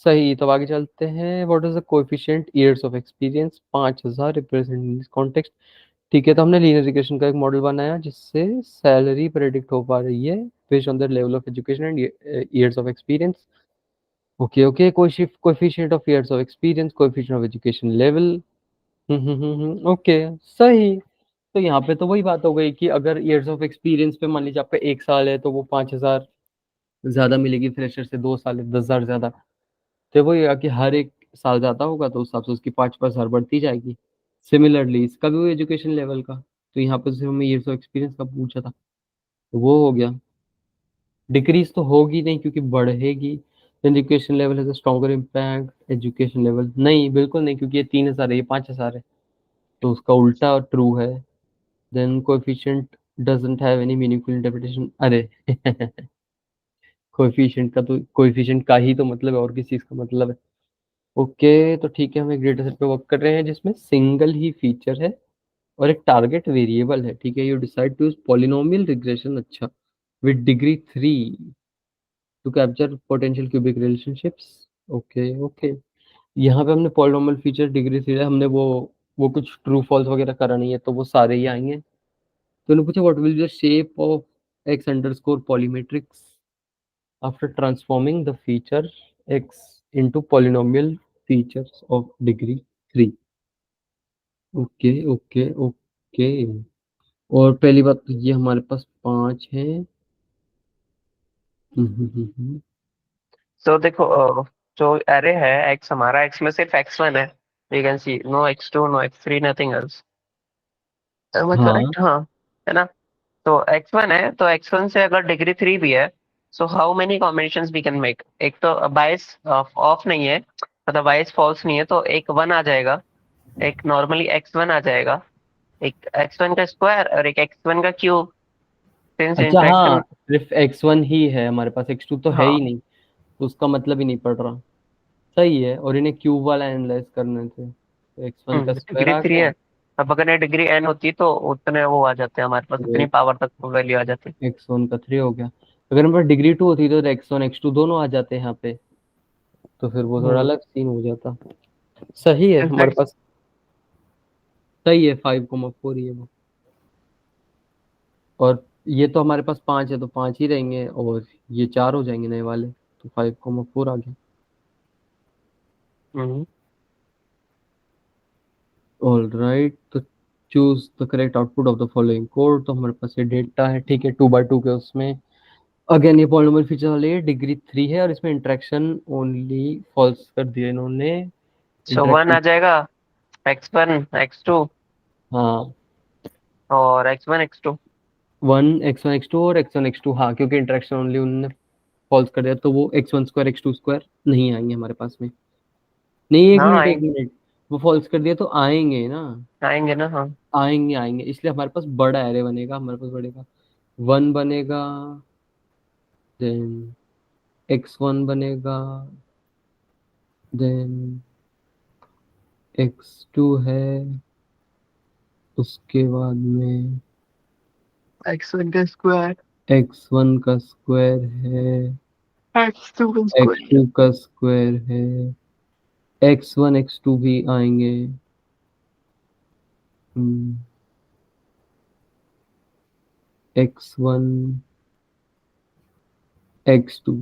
Speaker 1: सही। तो आगे चलते हैं, what is the coefficient years of experience 5000 represent in this context. ठीक है, तो हमने लीनियर रिग्रेशन का एक मॉडल बनाया जिससे सैलरी प्रेडिक्ट हो पा रही है based on the level of education and years of experience. Okay okay, coefficient of years of experience, coefficient of education level. Okay सही। तो यहाँ पे तो वही बात हो गई कि अगर ईयर्स ऑफ एक्सपीरियंस पे मान लीजिए आपका 1 साल है तो वो 5000 ज्यादा मिलेगी, फ्रेशर से 2 साल है 10,000 ज्यादा। तो वही है कि हर एक साल ज्यादा होगा तो उस हिसाब से उसकी 5,000 बढ़ती जाएगी। सिमिलरली इसका भी वो एजुकेशन लेवल का, तो यहाँ पे सिर्फ हमें ईयर्स ऑफ एक्सपीरियंस का पूछा था तो वो हो गया। डिक्रीज तो होगी नहीं क्योंकि बढ़ेगी। एजुकेशन लेवल है स्ट्रॉन्गर इम्पैक्ट, एजुकेशन लेवल नहीं, बिल्कुल नहीं, क्योंकि ये 3,000 है, ये 5,000 है, तो उसका उल्टा ट्रू है। Then coefficient doesn't have any meaningful interpretation, अरे कोएफिशिएंट का तो कोएफिशिएंट का ही तो मतलब है, और किस चीज का मतलब है। ओके तो ठीक है, हम एक डेटा सेट पे वर्क कर रहे हैं जिसमें सिंगल ही फीचर है और एक टारगेट वेरिएबल है। ठीक है, you decide to use polynomial regression, अच्छा, with degree 3 to capture potential cubic relationships. Okay okay, यहाँ पे हमने पॉलिनोमियल फीचर डिग्री 3 हमने वो कुछ ट्रू फॉल्स वगैरह करा नहीं है तो वो सारे ही आएंगे। तो उन्होंने पूछा what will be the shape of X underscore polymetrics after transforming the feature X into polynomial features of degree 3। Okay okay okay, और पहली बात तो ये हमारे पास 5 है। हम्म।
Speaker 3: तो देखो जो एरे है एक्स, हमारा एक्स में सिर्फ x1 है, we can see no x2 no x3 nothing else. am I
Speaker 1: हाँ
Speaker 3: करेक्ट? हाँ, है ना? तो x1 है, तो x1 से अगर डिग्री 3 भी है, so how many combinations we can make? एक तो बायस ऑफ नहीं है, मतलब बायस फॉल्स नहीं है, तो एक 1 आ जाएगा, एक नॉर्मली x1 आ जाएगा, एक x1 का स्क्वायर और एक x1 का क्यूब, सिंस
Speaker 1: अच्छा, हाँ,
Speaker 3: इंटरेक्शन।
Speaker 1: सिर्फ x1 ही है हमारे पास, x2 तो है
Speaker 3: हाँ।
Speaker 1: ही नहीं, तो उसका मतलब ही नहीं पड़ रहा। सही है, और इन्हें क्यूब वाला एनालाइज करने थे तो x1 का स्क्वायर
Speaker 3: डिग्री
Speaker 1: आ
Speaker 3: 3
Speaker 1: गया।
Speaker 3: है, अब अगर ये डिग्री n होती तो उतने वो आ जाते हैं हमारे पास,
Speaker 1: तो
Speaker 3: उतनी पावर तक वैल्यू आ जाती।
Speaker 1: x1 का 3 हो गया। अगर हमारे पास डिग्री 2 होती तो x1 x2 दोनों आ जाते हैं यहाँ पे, तो फिर वो थोड़ा
Speaker 3: हम्म।
Speaker 1: अलग सीन हो जाता। सही है हमारे
Speaker 3: इनफैक्ट
Speaker 1: पास, सही है 5,4 ही है वो। और ये तो हमारे पास 5 है तो 5 ही रहेंगे, और ये 4 हो जाएंगे नए वाले, तो 5,4 आ गया। ऑल राइट, तो choose the correct output of the following code. तो हमारे पास ये डेटा है, ठीक है, 2x2 के उसमें अगेन ये पॉलिनोमियल फीचर वाले डिग्री 3 है और इसमें इंटरेक्शन ओनली फॉल्स कर दिया इन्होंने।
Speaker 3: सो 1 आ
Speaker 1: इंटरेक्शन,
Speaker 3: जाएगा, x1 x2
Speaker 1: हाँ,
Speaker 3: और x1 x2।
Speaker 1: 1 x1 x2 और x1 x2, हाँ, क्योंकि इंटरेक्शन ओनली उन्होंने फॉल्स कर दिया, तो वो x1 स्क्वायर x2 स्क्वायर नहीं आएंगे हमारे पास में। नहीं, एक
Speaker 3: हाँ
Speaker 1: मिनट एक मिनट, वो फॉल्स कर दिया तो आएंगे ना,
Speaker 3: आएंगे ना, हाँ।
Speaker 1: आएंगे आएंगे, इसलिए हमारे पास बड़ा एरे बनेगा, हमारे पास बढ़ेगा 1 बनेगा, देन x1 बनेगा, देन x2 है, उसके बाद में
Speaker 3: x1 का स्क्वायर,
Speaker 1: x1 का स्क्वायर है,
Speaker 3: x2 का स्क्वायर।
Speaker 1: x2 का स्क्वायर है, x1 x2 भी आएंगे। x1 x2,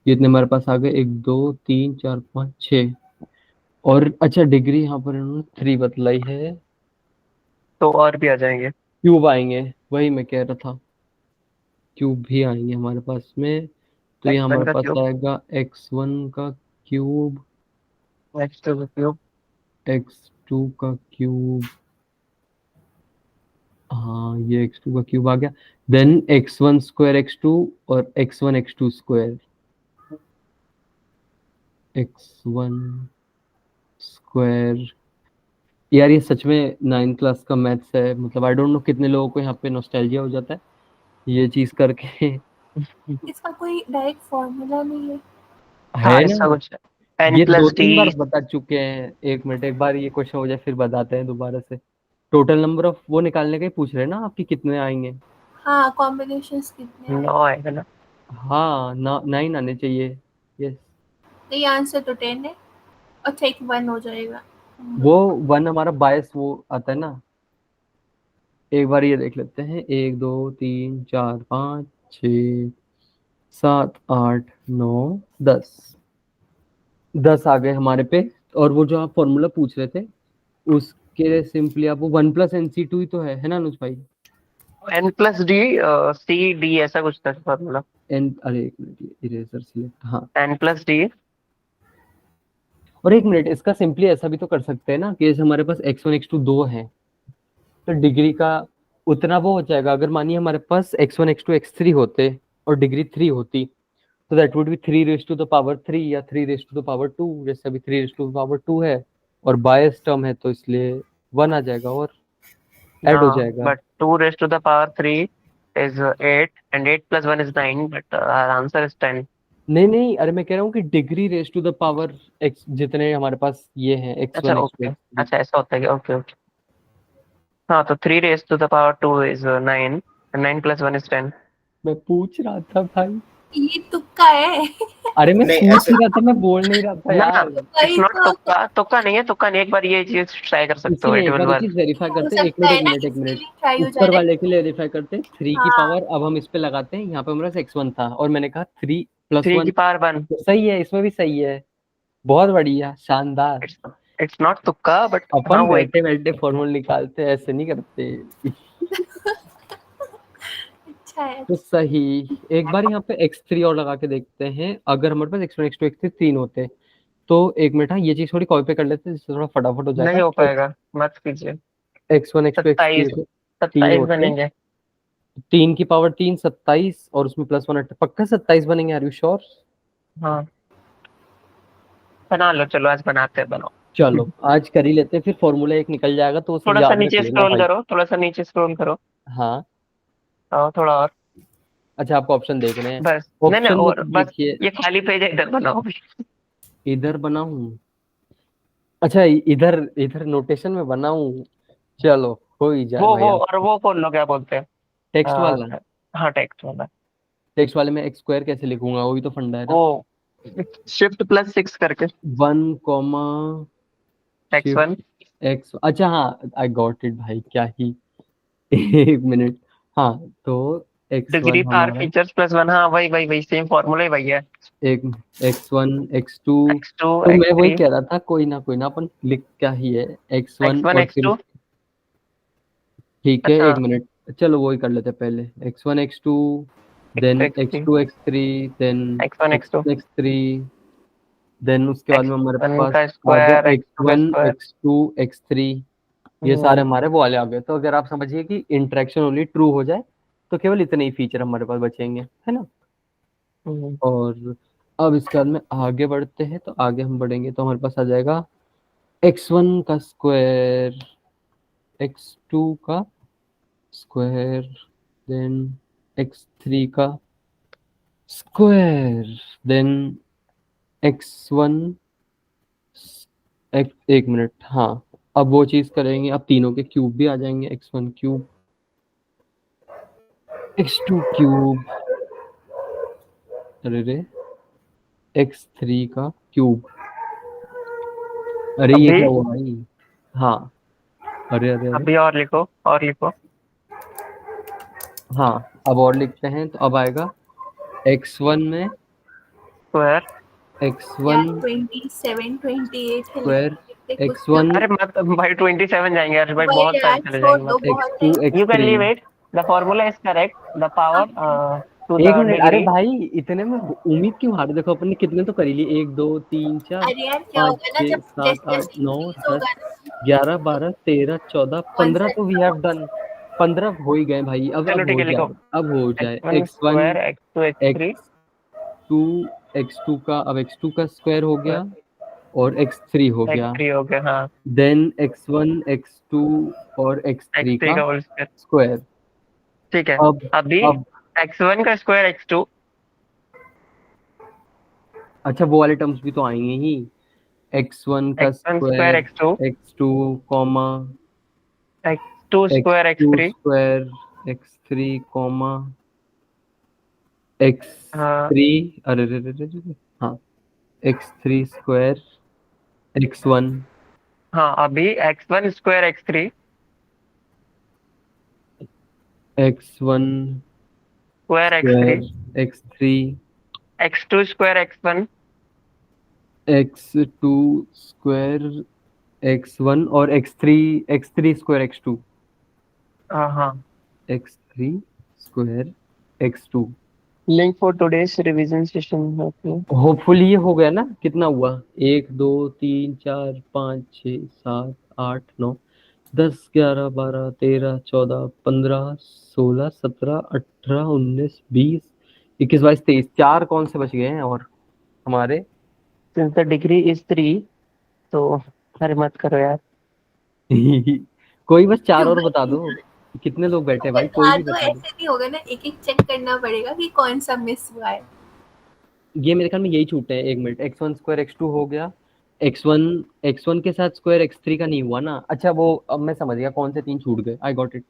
Speaker 1: ये इतने हमारे पास आ गए, 1 2 3 4 5 6। और अच्छा, डिग्री यहाँ पर इन्होंने 3 बतलाई है,
Speaker 3: तो और भी आ जाएंगे।
Speaker 1: क्यूब आएंगे, वही मैं कह रहा था, क्यूब भी आएंगे हमारे पास में। तो ये
Speaker 3: x1
Speaker 1: हमारे
Speaker 3: का
Speaker 1: पास
Speaker 3: क्यूब,
Speaker 1: आएगा x1 का क्यूब,
Speaker 3: x2 का क्यूब,
Speaker 1: x2 का क्यूब, हाँ ये x2 का क्यूब आ गया, देन x1 स्क्वायर x2 और x1 x2 square, x1 square. यार ये सच में 9th क्लास का मैथ्स है, मतलब आई डोंट नो कितने लोगों को यहाँ पे नॉस्टैल्जिया हो जाता है ये चीज करके।
Speaker 5: इसका कोई डायरेक्ट फॉर्मूला नहीं है?
Speaker 3: हाँ
Speaker 1: है
Speaker 3: ऐसा
Speaker 1: ना,
Speaker 3: कुछ n
Speaker 1: ये
Speaker 3: प्लस
Speaker 1: 2-3 बार
Speaker 3: डी।
Speaker 1: बता चुके हैं। एक मिनट, एक बार ये क्वेश्चन हो जाए फिर बताते हैं दोबारा से। टोटल नंबर ऑफ वो निकालने का ही पूछ रहे हैं ना आपकी, कितने आएंगे?
Speaker 5: हाँ, कॉम्बिनेशंस कितने हैं?
Speaker 3: 9 आएगा ना।
Speaker 1: हाँ, 9 आने चाहिए, यस।
Speaker 5: नहीं, आंसर तो 10 है। अच्छा, एक 1 हो जाएगा।
Speaker 1: वो 1 हमारा बायस वो आता है ना, एक बार ये देख लेते हैं, 1 2 3 4 5 6 7 8 9 10, 10 आ गए हमारे पे। और वो जो आप फॉर्मूला पूछ रहे थे उसके लिए सिंपली आप वो 1+NC2 ही तो है ना अनुज भाई?
Speaker 3: n plus D, C D ऐसा कुछ था फॉर्मूला।
Speaker 1: एन, अरे एक मिनट, इरेजर सिलेक्ट, हाँ।
Speaker 3: n plus D.
Speaker 1: और एक मिनट, इसका सिंपली ऐसा भी तो कर सकते हैं ना कि जैसे हमारे पास x1 x2 दो है, तो डिग्री का उतना वो हो जाएगा। अगर मानिए हमारे पास x1 x2 x3 होते और डिग्री 3 होती, तो that would be 3 raised to the power 3 या 3 raised to the power 2, जैसे अभी 3 raised to the power 2 है और बायस टर्म है तो इसलिए 1 आ जाएगा और ऐड हो
Speaker 3: हाँ,
Speaker 1: जाएगा।
Speaker 3: but 2 raised to the power 3 is 8 and 8 plus 1 is 9, but our answer is 10.
Speaker 1: नहीं नहीं, अरे मैं कह रहा हूँ कि degree raise to the power x जितने हमारे पास ये हैं
Speaker 3: अच्छा
Speaker 1: x1 x2
Speaker 3: ओके,
Speaker 1: x3।
Speaker 3: अच्छा ऐसा होता है क्या? Okay okay. हाँ तो 3 raised to the power 2 is 9 and 9 plus 1 is 10.
Speaker 1: मैं पूछ रहा था भाई,
Speaker 5: ये तुक्का है।
Speaker 1: अरे मैं
Speaker 2: नहीं
Speaker 1: पूछ
Speaker 2: ऐसे,
Speaker 1: ही रहा था, मैं बोल नहीं रहा था
Speaker 3: ना,
Speaker 1: यार।
Speaker 3: इट्स
Speaker 5: वही
Speaker 3: नॉट
Speaker 5: तो
Speaker 3: तुक्का, तुक्का नहीं है, तुक्का नहीं। एक बार ये चीज ट्राई कर सकते हो,
Speaker 1: इसीलिए
Speaker 3: इट
Speaker 1: एक
Speaker 3: विल
Speaker 1: बार ये
Speaker 3: वर्क।
Speaker 1: चीज वेरीफाई
Speaker 5: हो
Speaker 1: करते हैं, एक
Speaker 5: सकता
Speaker 1: मिनट
Speaker 5: है
Speaker 1: एक
Speaker 5: ना,
Speaker 1: मिनट एक
Speaker 5: इसके
Speaker 1: मिनट,
Speaker 5: लिए ट्राई हो
Speaker 1: ऊपर
Speaker 5: जाए
Speaker 1: वाले के लिए वेरीफाई करते हैं। 3 की
Speaker 5: हाँ,
Speaker 1: पावर अब हम इस पे लगाते हैं, यहाँ पे हमारे पास x1 था और मैंने कहा 3 +
Speaker 3: 3 की
Speaker 1: 1,
Speaker 3: पावर 1।
Speaker 1: तो सही है, इसमें भी सही है। बहुत बढ़िया, शानदार।
Speaker 3: इट्स इट्स नॉट तुक्का, बट हाँ
Speaker 1: अपन
Speaker 3: वो एक।
Speaker 1: बैठे बैठे फॉर्मूला निकालते हैं, ऐसे नहीं करते।
Speaker 5: अच्छा है।
Speaker 1: तो सही। एक बार यहाँ पे x3 और लगा के देखते हैं, अगर हमारे पास x1 x2 x3 तीन होते तो एक मिनट, हाँ ये चीज थोड़ी कॉपी पे कर लेते हैं जिससे थोड़ा फटाफट हो जाएगा।
Speaker 3: नहीं हो पाएगा, मत कीजिए।
Speaker 1: x1 x2 x3
Speaker 3: 27,
Speaker 1: होते, तीन
Speaker 3: 27
Speaker 1: होते,
Speaker 3: बनेंगे।
Speaker 1: 3 की पावर 3 27 और उसमें +1 पक्का 27 बनेंगे, आर यू श्योर?
Speaker 3: हाँ बना लो, चलो आज बनाते हैं, बनाओ।
Speaker 1: चलो आज कर ही लेते हैं, फिर फॉर्मूला एक निकल जाएगा तो उसे
Speaker 3: थोड़ा सा
Speaker 1: याद रख
Speaker 3: नीचे
Speaker 1: लेना
Speaker 3: स्क्रॉल
Speaker 1: भाई।
Speaker 3: करो, थोड़ा सा नीचे स्क्रॉल करो।
Speaker 1: हाँ,
Speaker 3: और थोड़ा और।
Speaker 1: अच्छा आपको ऑप्शन देखने हैं?
Speaker 3: बस नहीं नहीं,
Speaker 1: ऑप्शन में
Speaker 3: और
Speaker 1: तो
Speaker 3: बस
Speaker 1: देखिए,
Speaker 3: ये खाली पेज है, इधर बनाओ भी।
Speaker 1: इधर बनाऊं? अच्छा, इधर इधर नोटेशन में बनाऊं? चलो हो ही जाए
Speaker 3: वो
Speaker 1: भाई
Speaker 3: वो
Speaker 1: आप।
Speaker 3: और वो खोल लो, क्या बोलते हैं?
Speaker 1: टेक्स्ट वाला?
Speaker 3: हाँ टेक्स्ट वाला।
Speaker 1: टेक्स्ट वाले में x स्क्वायर कैसे लिखूंगा, वो भी तो फंडा है ना।
Speaker 3: वो Shift+6 करके
Speaker 1: 1 कॉमा शिफ्ट
Speaker 3: x1।
Speaker 1: x, अच्छा हाँ, आई गॉट इट भाई, क्या ही। एक मिनट, हाँ तो
Speaker 3: डिग्री
Speaker 1: x1
Speaker 3: पावर
Speaker 1: हमारा
Speaker 3: फीचर्स प्लस 1, हाँ वही सेम फॉर्मूला ही वही है।
Speaker 1: एक x1 x2,
Speaker 3: x2
Speaker 1: तो मैं वही
Speaker 3: x3
Speaker 1: कह रहा था, कोई ना अपन लिख क्या ही है x1
Speaker 3: x1
Speaker 1: और फिर
Speaker 3: x2।
Speaker 1: ठीक है,
Speaker 3: अच्छा,
Speaker 1: एक मिनट, चलो वही कर लेते हैं पहले, x1 x2 then
Speaker 3: x3
Speaker 1: x2 x3 then
Speaker 3: x1 x2
Speaker 1: x1 x3 then उसके बाद में हमारे
Speaker 3: x1
Speaker 1: पास
Speaker 3: का
Speaker 1: आ गया
Speaker 3: स्क्वायर x2 का
Speaker 1: x1
Speaker 3: स्क्वायर।
Speaker 1: x2 x3, ये सारे हमारे वो वाले आ गए। तो अगर आप समझिए कि इंटरेक्शन ओनली ट्रू हो जाए तो केवल इतने ही फीचर हमारे पास बचेंगे, है ना। और अब इसके बाद में आगे बढ़ते हैं, तो आगे हम बढ़ेंगे तो हमारे पास आ जाएगा x1 का स्क्वायर x2 का स्क्वायर देन x3 का स्क्वायर देन x1 एक मिनट, हाँ अब वो चीज करेंगे, अब तीनों के क्यूब भी आ जाएंगे, x1 क्यूब x2 क्यूब, अरे रे x3 का क्यूब, अरे ये
Speaker 3: अभी
Speaker 1: क्या हुआ भाई, हाँ अरे अरे अरे
Speaker 3: अभी और लिखो और लिखो।
Speaker 1: हाँ अब और लिखते हैं, तो अब आएगा x1 में
Speaker 3: स्क्वायर।
Speaker 5: यार
Speaker 1: x1
Speaker 5: 27 28 है,
Speaker 1: स्क्वायर
Speaker 5: लिखते कुछ तो।
Speaker 1: x1
Speaker 3: अरे मत भाई 27 जाएंगे यार भाई,
Speaker 5: वही
Speaker 3: बहुत टाइम
Speaker 5: यार,
Speaker 3: चले
Speaker 5: छोड़
Speaker 3: जाएंगे
Speaker 5: दो,
Speaker 3: मत।
Speaker 5: बहुत
Speaker 1: x2
Speaker 5: है।
Speaker 3: You can
Speaker 1: x3,
Speaker 3: leave it, the formula is correct, the power to the
Speaker 1: एक मिनट, अरे
Speaker 3: डिग्री।
Speaker 1: भाई इतने में उम्मीद क्यों हार, देखो अपन ने कितने तो करी लिए, 1 2 3 4
Speaker 5: अरे यार क्या
Speaker 1: 5
Speaker 5: होगा ना,
Speaker 1: 6
Speaker 5: जब
Speaker 1: 7
Speaker 5: जैसे
Speaker 1: 8
Speaker 5: जैसे
Speaker 1: 9
Speaker 5: इंक्रीज
Speaker 1: 10
Speaker 5: होगा ना,
Speaker 1: 11 12 13 14
Speaker 5: कौन
Speaker 1: 15,
Speaker 5: सा
Speaker 1: तो वी हैव डन 15 हो ही गए भाई, अब
Speaker 3: चलो ठीक
Speaker 1: हो
Speaker 3: है, लिखो
Speaker 1: जाए, अब हो जाए
Speaker 3: x1
Speaker 1: x1
Speaker 3: square x2 x3
Speaker 1: x2 x2 का, अब x2 का स्क्वायर हो गया और x3 हो गया,
Speaker 3: x3 हो गया, हाँ
Speaker 1: देन x1 x2 और x3
Speaker 3: x3
Speaker 1: का
Speaker 3: का होल स्क्वायर।
Speaker 1: स्क्वायर।
Speaker 3: ठीक है,
Speaker 1: अब
Speaker 3: अभी
Speaker 1: अब
Speaker 3: x1 का स्क्वायर x2
Speaker 1: अच्छा वो वाले टर्म्स भी तो आएंगे ही, x1 का
Speaker 3: x1 square
Speaker 1: square
Speaker 3: x2
Speaker 1: x2 comma
Speaker 3: x2 square
Speaker 1: x2
Speaker 3: x3।
Speaker 1: Square x3 comma
Speaker 3: हाँ
Speaker 1: x3, अरे रे रे रे रे, हाँ x3 स्क्वायर x1
Speaker 3: हाँ, अभी x1 square x3
Speaker 1: x1
Speaker 3: square x3
Speaker 1: square x3
Speaker 3: x2 square x1।
Speaker 1: x2 square x1 और x3 स्क्वायर x2
Speaker 3: हाँ हाँ,
Speaker 1: x3 square x2।
Speaker 3: Link for today's revision session.
Speaker 1: Hopefully ये हो गया ना, कितना हुआ, 1 2 3 4 5 6 7 8 9 10 11 12 13 14 15 16 17 18 19 20 21 22 23, चार कौन से बच गए हैं और हमारे
Speaker 3: सिंस द डिग्री इज 3, तो अरे मत करो यार।
Speaker 1: कोई बस चार
Speaker 5: क्यों
Speaker 1: और बता
Speaker 5: भाई?
Speaker 1: दो, कितने लोग बैठे
Speaker 5: तो
Speaker 1: हैं भाई, कोई
Speaker 5: बता
Speaker 1: भी
Speaker 5: दो,
Speaker 1: बता दो।
Speaker 5: ऐसे नहीं होगा ना, एक एक चेक करना पड़ेगा कि कौन सा मिस हुआ है।
Speaker 1: ये मेरे ख्याल में यही छूटे हैं, एक मिनट, x1 स्क्वायर x2 हो गया, x1 के साथ स्क्वायर x3 का नहीं हुआ ना, अच्छा वो अब मैं समझ गया कौन से तीन छूट गए, I got it,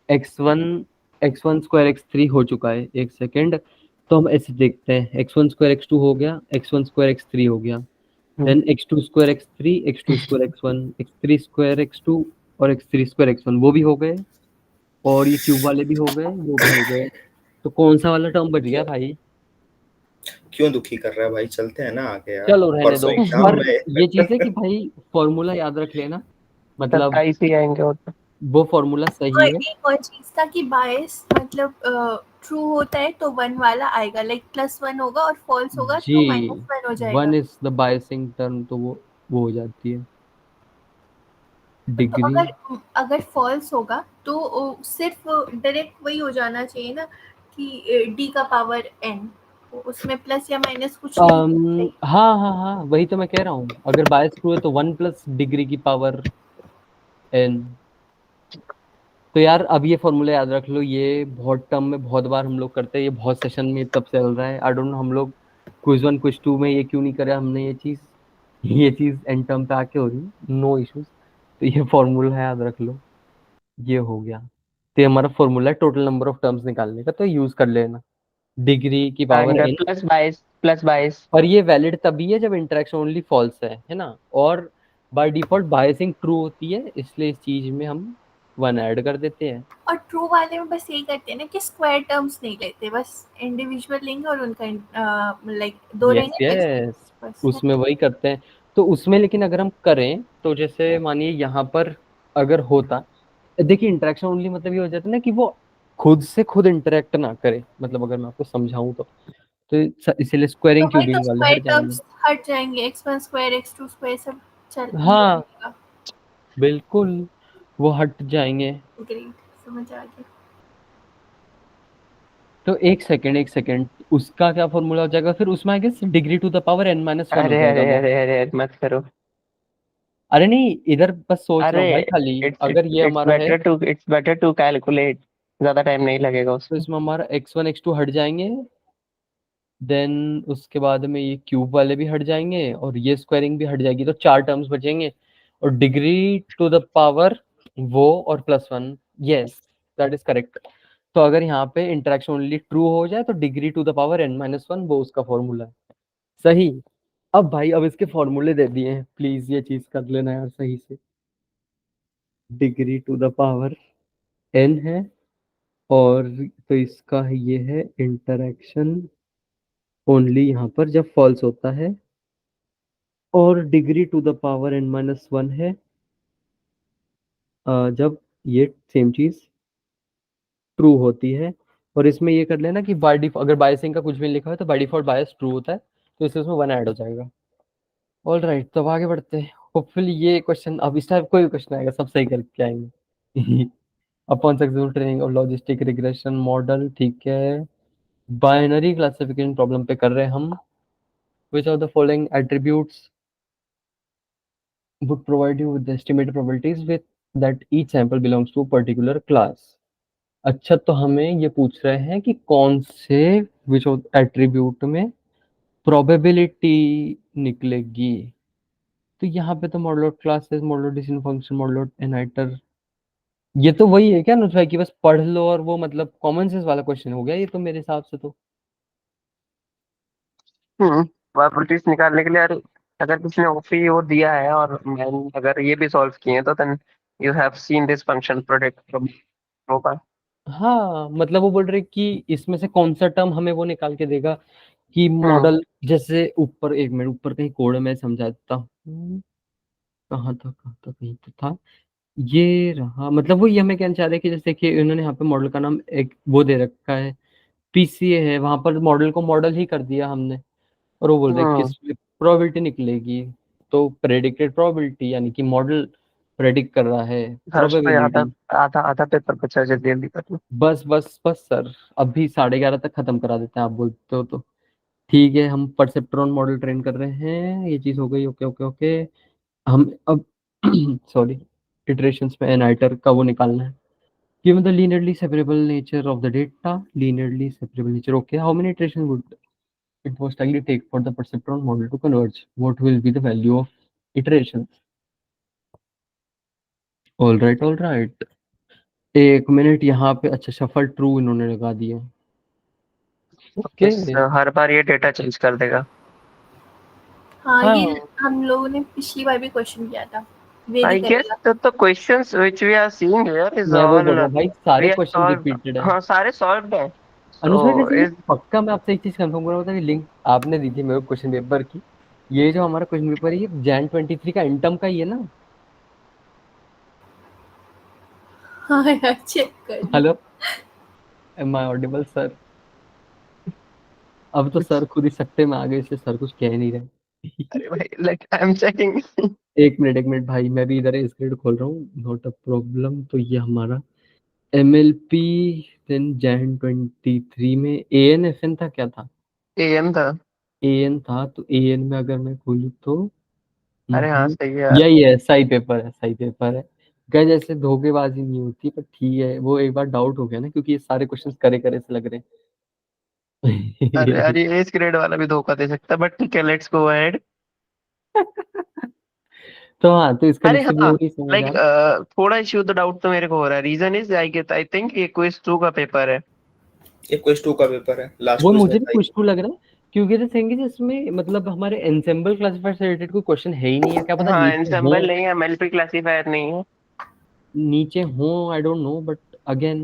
Speaker 1: x1 x1 square x3 हो चुका है, एक सेकेंड, तो हम ऐसे देखते हैं, x1 स्क्वायर x2 हो गया, x1 स्क्वायर x3 हो गया, then x2 square x3 x2 square x1 x3 square x2 और x3 स्क्वायर x1, वो भी हो गए, और ये क्यूब वाले भी हो गए, वो भी हो गए, तो कौन सा वाला टर्म बच गया भाई।
Speaker 2: क्यों दुखी कर रहा है भाई, चलते हैं ना आगे यार,
Speaker 1: चलो रहने दो,
Speaker 2: परसों एग्जाम
Speaker 1: पर ये चीज है
Speaker 2: में।
Speaker 1: कि भाई फॉर्मूला याद रख लेना, मतलब
Speaker 3: 27 ही आएंगे वो तो।
Speaker 1: वो फॉर्मूला सही
Speaker 5: और
Speaker 1: है।
Speaker 5: एक और चीज था कि बायस मतलब ट्रू होता है तो 1 वाला आएगा, लाइक +1 होगा, और फॉल्स होगा
Speaker 1: जी,
Speaker 5: तो -1 हो जाएगा।
Speaker 1: 1 इज द बायसिंग टर्म, तो वो हो जाती है
Speaker 5: तो
Speaker 1: डिग्री।
Speaker 5: अगर अगर फॉल्स होगा तो सिर्फ डायरेक्ट वही हो जाना चाहिए ना कि d का पावर n, उसमें प्लस या माइनस कुछ नहीं होना चाहिए।
Speaker 1: हाँ हाँ हाँ, वही तो मैं कह रहा हूँ, अगर बायस ट्रू है तो 1 प्लस डिग्री की पावर n। तो यार अब ये फॉर्मूला याद रख लो, ये बहुत टर्म में बहुत बार हम लोग करते हैं, ये बहुत सेशन में तब चल रहा है, आई डोंट नो हम लोग क्विज 1 क्विज 2 में ये क्यों नहीं करे हमने, ये चीज एंड टर्म पे आके हो रही है, नो इश्यूज। तो ये फॉर्मूला है, याद रख लो, ये हो गया, तो ये हमारा फॉर्मूला है टोटल नंबर ऑफ टर्म्स निकालने का, तो यूज कर लेना, डिग्री की पावर
Speaker 3: एंड
Speaker 1: n।
Speaker 3: +22।
Speaker 1: और ये वैलिड तभी है जब इंटरेक्शन ओनली फॉल्स है ना, और बाय डिफॉल्ट बायसिंग ट्रू होती है, इसलिए इस चीज में हम 1 ऐड कर देते हैं।
Speaker 5: और ट्रू वाले में बस यही करते हैं ना कि स्क्वायर टर्म्स नहीं लेते, बस इंडिविजुअल लेंगे और उनका लाइक दो
Speaker 1: यस
Speaker 5: रहेंगे
Speaker 1: यस,
Speaker 5: बस।
Speaker 1: उसमें वही करते हैं। तो उसमें लेकिन अगर हम करें तो जैसे मानिए यहाँ पर अगर होता, देखिए इंटरेक्शन ओनली मतलब ये हो जाता है ना कि वो खुद से खुद इंटरेक्ट ना करे, मतलब अगर मैं आपको समझाऊं तो इसीलिए
Speaker 5: तो
Speaker 1: स्क्वायरिंग
Speaker 5: वही तो
Speaker 1: क्यूबिंग वाले
Speaker 5: स्क्वायर
Speaker 1: हट जाएंगे।
Speaker 5: टर्म्स हट जाएंगे, x1 स्क्वायर x2 स्क्वायर सब चल
Speaker 1: हाँ बिल्कुल, वो हट जाएंगे।
Speaker 5: ग्रेट, समझ आ गया।
Speaker 1: तो एक सेकंड, उसका क्या फॉर्मूला हो जाएगा फिर? उसमें I guess degree to the power n-1 हो
Speaker 3: अरे
Speaker 1: जाएगा
Speaker 3: अरे
Speaker 1: वो।
Speaker 3: अरे अरे मत करो।
Speaker 1: अरे नहीं, इधर बस सोच रहा
Speaker 3: अरे
Speaker 1: हूँ भाई खाली,
Speaker 3: इट्स
Speaker 1: अगर ये
Speaker 3: इट्स
Speaker 1: हमारा है
Speaker 3: बेटर टू कैलकुलेट, ज्यादा टाइम नहीं लगेगा
Speaker 1: तो
Speaker 3: उसमें।
Speaker 1: इसमें हमारा x1 x2 हट जाएंगे, देन उसके बाद में ये क्यूब वाले भी हट जाएंगे और ये स्क्वायरिंग भी हट जाएगी, तो 4 टर्म्स बचेंगे। और डिग्री टू द पावर वो और +1, यस दैट इज करेक्ट। तो अगर यहाँ पे इंटरेक्शन ओनली ट्रू हो जाए तो degree to the power n-1 वो उसका फॉर्मूला है। सही। अब भाई अब इसके फॉर्मूले दे दिए हैं, प्लीज ये चीज कर लेना यार सही से। Degree to the power n है, और तो इसका ये है इंटरेक्शन ओनली यहाँ पर जब फॉल्स होता है, और degree to the power n-1 है जब ये सेम चीज ट्रू होती है। और इसमें ये कर लेना कि बाय डिफॉल्ट अगर बायसिंग का कुछ भी लिखा है तो बाय डिफॉल्ट बायस ट्रू होता है, तो इससे उसमें 1 ऐड हो जाएगा। ऑल राइट, तो अब आगे बढ़ते हैं। होपफुली ये क्वेश्चन, अब इस टाइप कोई भी क्वेश्चन आएगा सब सही करके आएंगे। अपॉन सक्सेसफुल ट्रेनिंग और लॉजिस्टिक रिग्रेशन मॉडल, ठीक है। बाइनरी क्लासिफिकेशन प्रॉब्लम पे कर रहे हैं हम। विच of the following attributes would provide you with the estimated probabilities with that each sample belongs to a particular class। अच्छा, तो हमें ये पूछ रहे हैं कि कौन से विच एट्रीब्यूट में प्रोबेबिलिटी निकलेगी। तो यहाँ पे तो model classes, model decision function, model n iter, ये तो वही है क्या अनुज भाई कि बस पढ़ लो और वो मतलब कॉमन सेंस वाला क्वेश्चन हो गया ये तो मेरे हिसाब से तो।
Speaker 3: प्रोबेबिलिटीज निकालने के लिए यार, अगर किसी ने ओपी वो दिया है और मैंने अगर ये भी सॉल्व किए हैं तो then you have seen this function product होगा।
Speaker 1: हाँ मतलब वो बोल रहे कि इसमें से कौन सा टर्म हमें वो निकाल के देगा कि मॉडल, जैसे ऊपर एक मिनट ऊपर कहीं कोड में समझा देता हूँ। कहाँ था कहीं तो था, ये रहा। मतलब वो ये हमें कहना चाह रहे हैं कि जैसे कि इन्होंने यहाँ पे मॉडल का नाम एक वो दे रखा है पीसीए है, वहां पर मॉडल को मॉडल ही कर दिया हमने, और वो बोल रहे हैं कि इसमें प्रोबेबिलिटी निकलेगी। तो प्रेडिक्टेड प्रोबेबिलिटी यानी कि मॉडल प्रेडिक्ट कर रहा है
Speaker 3: हर्ष भाई आधा
Speaker 1: प्रोबेबिलिटी।
Speaker 3: आधा आधा पेपर बचा, जल्दी जल्दी कर लो।
Speaker 1: बस सर, अभी 11:30 तक खत्म करा देते हैं आप बोलते हो तो। ठीक है, हम परसेप्ट्रॉन मॉडल ट्रेन कर रहे हैं, ये चीज हो गई। ओके ओके ओके, हम अब सॉरी इटरेशंस में एनाइटर का वो निकालना है। Given the linearly separable nature of the data, linearly separable nature, okay, how many iterations would it most likely take for the perceptron model to converge? What will be the value of iterations? All right, एक मिनट यहाँ पे, अच्छा शफल ट्रू इन्होंने लगा दिया। ओके
Speaker 3: हर बार ये डेटा चेंज कर देगा।
Speaker 5: हाँ,
Speaker 1: हाँ,
Speaker 5: ये हम लोगों ने पिछली बार भी क्वेश्चन किया था, वेरी
Speaker 3: I guess
Speaker 5: करेगा।
Speaker 3: the questions which we are seeing here is
Speaker 1: मैं वो
Speaker 3: all
Speaker 1: बोल रहा हूँ भाई सारे
Speaker 3: we are
Speaker 1: question
Speaker 3: solved।
Speaker 1: Repeated है।
Speaker 3: हाँ सारे सॉल्व्ड हैं।
Speaker 1: अनुज भाई
Speaker 3: So
Speaker 1: वैसे ये
Speaker 3: is
Speaker 1: पक्का मैं आपसे एक चीज कंफर्म कर रहा था कि लिंक आपने दी थी मेरे को क्वेश्चन पेपर की, ये जो हमारा क्वेश्चन पेपर है ये Jan 23 का इंटम का ही है ना?
Speaker 5: हाँ यार चेक कर लो।
Speaker 1: Hello, am I audible sir? अब तो सर खुद ही सट्टे में आ गए, इसलिए सर कुछ कह नहीं रहे।
Speaker 3: अरे भाई like I'm checking।
Speaker 1: एक मिनट भाई, मैं भी इधर इस ग्रेड खोल रहा हूँ, नॉट अ प्रॉब्लम। तो ये हमारा MLP देन Jan 23 में AN FN था, क्या था?
Speaker 3: AM था।
Speaker 1: AN था, तो AN में अगर मैं खोलूँ तो
Speaker 3: अरे हाँ सही है यार।
Speaker 1: यही है, सही पेपर है, सही पेपर है। गैस जैसे धोखेबाजी नहीं होती, पर ठीक है, वो एक बार डाउट हो गया ना क्योंकि ये सारे क्वेश्चंस करे करे से लग रहे
Speaker 3: अरे यार
Speaker 1: हैं।
Speaker 3: ये इस ग्रेड वाला भी धोखा दे सकता है, बट ठीक है, लेट्स गो अहेड।
Speaker 1: तो हाँ, तो इसका
Speaker 3: अरे
Speaker 1: जैसे
Speaker 3: हाँ,
Speaker 1: वो नहीं समझ
Speaker 3: लाइक
Speaker 1: आ रहा।
Speaker 3: थोड़ा इश्यू तो डाउट तो मेरे को हो रहा है। रीजन इज आई थिंक ये क्विज 2 का पेपर है।
Speaker 2: ये क्विज 2 का पेपर है, लास्ट
Speaker 1: वो
Speaker 2: क्विज
Speaker 1: मुझे भी
Speaker 2: था।
Speaker 1: कुछ तो लग रहा है क्योंकि द थिंग इज इसमें मतलब हमारे एनसेम्बल क्लासिफायर से रिलेटेड कोई क्वेश्चन है ही नहीं है, क्या पता
Speaker 3: हाँ
Speaker 1: नीचे हो।
Speaker 3: एनसेम्बल नहीं है, एमएलपी क्लासीफायर नहीं है।
Speaker 1: नीचे हो I don't know, but again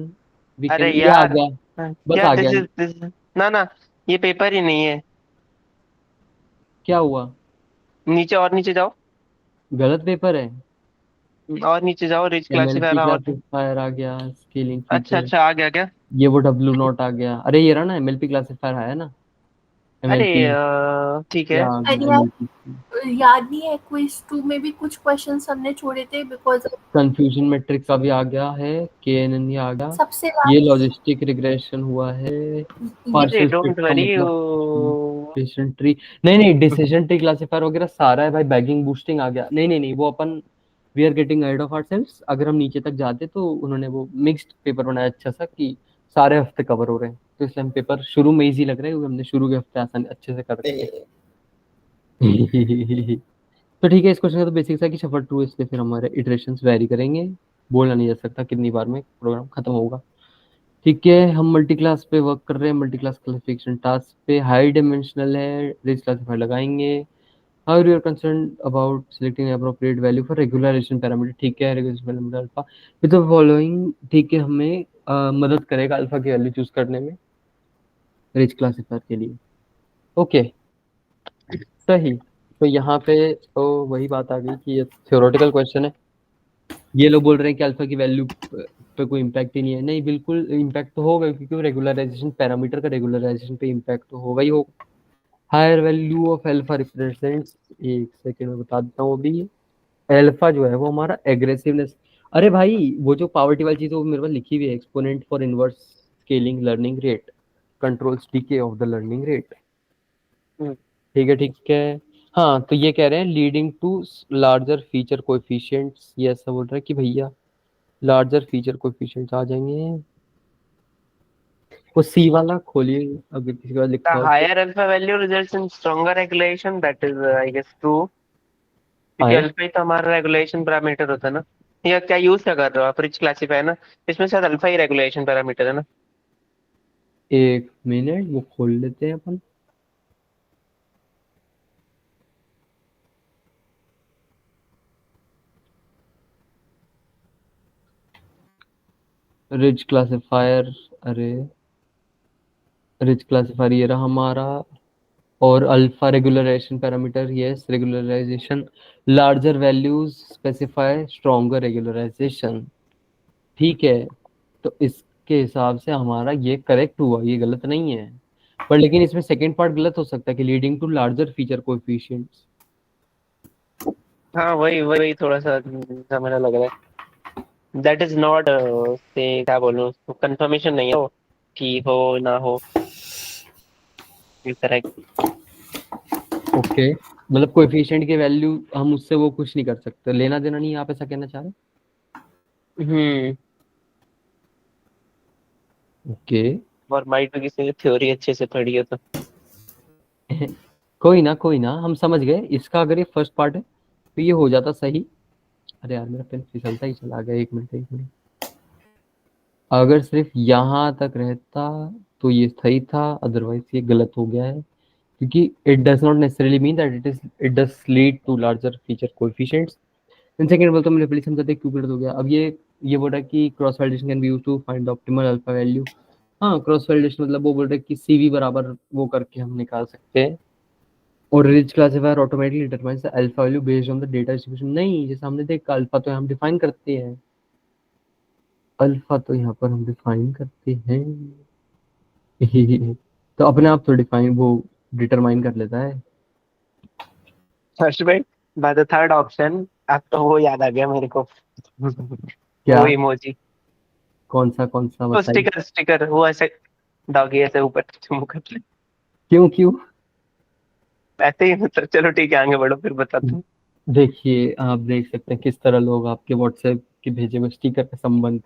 Speaker 1: we
Speaker 3: अरे
Speaker 1: कैन, ये आ
Speaker 3: यार,
Speaker 1: गया, बस
Speaker 3: यार
Speaker 1: आ गया।
Speaker 3: दिस इज ना ना, ये पेपर ही नहीं है।
Speaker 1: क्या हुआ?
Speaker 3: नीचे और नीचे जाओ,
Speaker 1: गलत पेपर है?
Speaker 3: और नीचे जाओ, रिच
Speaker 1: एमएलपी
Speaker 3: क्लासिफायर और
Speaker 1: क्लासिफायर आ गया, स्केलिंग
Speaker 3: अच्छा
Speaker 1: फीचर,
Speaker 3: अच्छा आ गया क्या?
Speaker 1: ये वो डब्ल्यू नॉट आ गया। अरे ये रहा ना, एमएलपी क्लासिफायर है ना,
Speaker 3: अरे
Speaker 1: एमएलपी,
Speaker 3: ठीक
Speaker 1: ये
Speaker 3: है।
Speaker 1: आ
Speaker 5: अरे
Speaker 1: गया
Speaker 5: यार,
Speaker 1: एमएलपी।
Speaker 5: याद नहीं है क्विज 2 में भी कुछ क्वेश्चंस हमने छोड़े थे बिकॉज
Speaker 1: कंफ्यूजन मैट्रिक्स का भी आ गया है, केएनएन ये आ गया,
Speaker 5: सबसे
Speaker 1: ये
Speaker 5: लास्ट
Speaker 1: लॉजिस्टिक रिग्रेशन हुआ है,
Speaker 5: ये
Speaker 3: अरे
Speaker 1: पार्शियल फिट
Speaker 3: डोंट
Speaker 1: का
Speaker 3: वरी।
Speaker 1: मतलब डिसीजन ट्री। नहीं नहीं, डिसीजन ट्री क्लासिफायर वगैरह सारा है भाई, बैगिंग बूस्टिंग आ गया। नहीं नहीं नहीं, वो अपन we are getting ahead of ourselves. अगर हम नीचे तक जाते तो उन्होंने वो मिक्स्ड पेपर बनाया अच्छा सा कि सारे हफ्ते कवर हो रहे हैं, तो इसलिए हम पेपर शुरू में इजी लग रहे हैं क्योंकि हमने शुरू के हफ्ते आसान अच्छे से कर रखे हैं। तो ठीक है, इस क्वेश्चन का तो बेसिक सा कि शफल ट्रू, इसलिए फिर हमारे इटरेशंस वेरी करेंगे, बोला नहीं जा सकता कितनी बार में प्रोग्राम खत्म होगा। ठीक है, हम मल्टी क्लास पे वर्क कर रहे हैं, मल्टी क्लास क्लासिफिकेशन टास्क पे, हाई डिमेंशनल है, रिच क्लासिफायर लगाएंगे। How you are concern about selecting appropriate value for regularization parameter. ठीक है, regularization parameter alpha with the following, ठीक है, हमें मदद करेगा अल्फा की वैल्यू चूज करने में रिच क्लासिफायर के लिए। ओके, सही। तो यहाँ पे तो वही बात आ गई कि ये थ्योरेटिकल क्वेश्चन है। ये लोग बोल रहे हैं कि अल्फा की वैल्यू पे कोई इम्पैक्ट ही नहीं है। नहीं, बिल्कुल इम्पैक्ट तो होगा, क्योंकि रेगुलराइजेशन पैरामीटर का रेगुलराइजेशन पे इम्पैक्ट तो होगा ही होगा। Higher value of alpha represents, एक सेकेंड में बता देता हूँ अभी। अल्फा जो है वो हमारा एग्रेसिवनेस। अरे भाई, वो जो पावर्टी वाली चीज है वो मेरे पास लिखी हुई है, exponent for inverse scaling learning rate controls DK of the learning rate. ठीक है ठीक है। हाँ, तो ये कह रहे हैं leading to larger feature coefficients, ये ऐसा बोल रहा है कि भैया लार्जर फीचर कोएफिशिएंट्स आ जाएंगे। वो सी वाला खोलिए, अगर किसी का
Speaker 3: The
Speaker 1: लिखा हो तो।
Speaker 3: higher alpha value results in stronger regulation, that is I guess true, क्योंकि
Speaker 1: आए,
Speaker 3: अल्फा ही तो हमारा रेगुलेशन पैरामीटर होता है ना। या क्या यूज क्या कर रहे हो आप, रिच क्लासिफायर ना, इसमें शायद अल्फा ही रेगुलेशन पैरामीटर है ना।
Speaker 1: एक मिनट वो खोल लेते हैं अपन। रिच क्लासिफायर, अरे रिच क्लासिफायर ये रहा हमारा, और alpha regularization parameter, yes regularization, larger values specify stronger regularization. ठीक है, तो इसके हिसाब से हमारा ये करेक्ट हुआ, ये गलत नहीं है। पर लेकिन इसमें सेकंड पार्ट गलत हो सकता है कि leading to larger feature coefficients.
Speaker 3: हाँ वही वही थोड़ा सा मेरा लग रहा है, दैट इज नॉट से क्या बोलूं, कंफर्मेशन नहीं है वो, कि हो ना हो करेक्ट।
Speaker 1: ओके, मतलब कोएफिशिएंट की वैल्यू हम उससे वो कुछ नहीं कर सकते, लेना देना नहीं है, आप ऐसा कहना चाह रहे
Speaker 3: हम्म।
Speaker 1: हैं? ओके।
Speaker 3: और माइट में किसी ने थ्योरी अच्छे से पढ़ी हो तो।
Speaker 1: कोई ना, हम समझ गए। इसका अगर ये फर्स्ट पार्ट है तो ये हो जाता सही। अरे यार, मेरा पेन फिसलता ही चला गया, एक मिनट एक मिनट। अगर सिर्फ यहाँ तक रहता तो ये सही था, अदरवाइज ये गलत हो गया है, क्योंकि it does not necessarily mean that it does lead to larger feature coefficients. In second बोलता मैंने पहले समझा था क्यों गलत हो गया। अब ये बोल रहा है कि cross validation can be used to find the optimal alpha value. हाँ, क्रॉस वैलिडेशन मतलब वो बोल रहा है कि सीवी बराबर वो करके हम निकाल सकते हैं। और rich classifier automatically determines the alpha value based on the data distribution. नहीं, जैसे हमने देखा अल्फा तो हम डिफाइन करते हैं, अल्फा तो यहाँ पर हम डिफाइन करते हैं। तो अपने आप तो डिफाइन वो डिटरमाइन कर लेता है।
Speaker 3: फर्स्ट में बाय द थर्ड ऑप्शन, अब तो वो याद आ गया मेरे को।
Speaker 1: क्या?
Speaker 3: वो इमोजी,
Speaker 1: कौन सा
Speaker 3: वो
Speaker 1: बताइए।
Speaker 3: स्टिकर स्टिकर, वो ऐसे डॉगी ऐसे ऊपर मुंह कर ले।
Speaker 1: क्यों?
Speaker 3: ऐसे ही मतलब, चलो ठीक है आगे बढ़ो फिर बताता हूँ।
Speaker 1: देखिए, आप देख सकते हैं किस तरह लोग आपके व्हाट्सएप के भेजे हुए स्टिकर का संबंध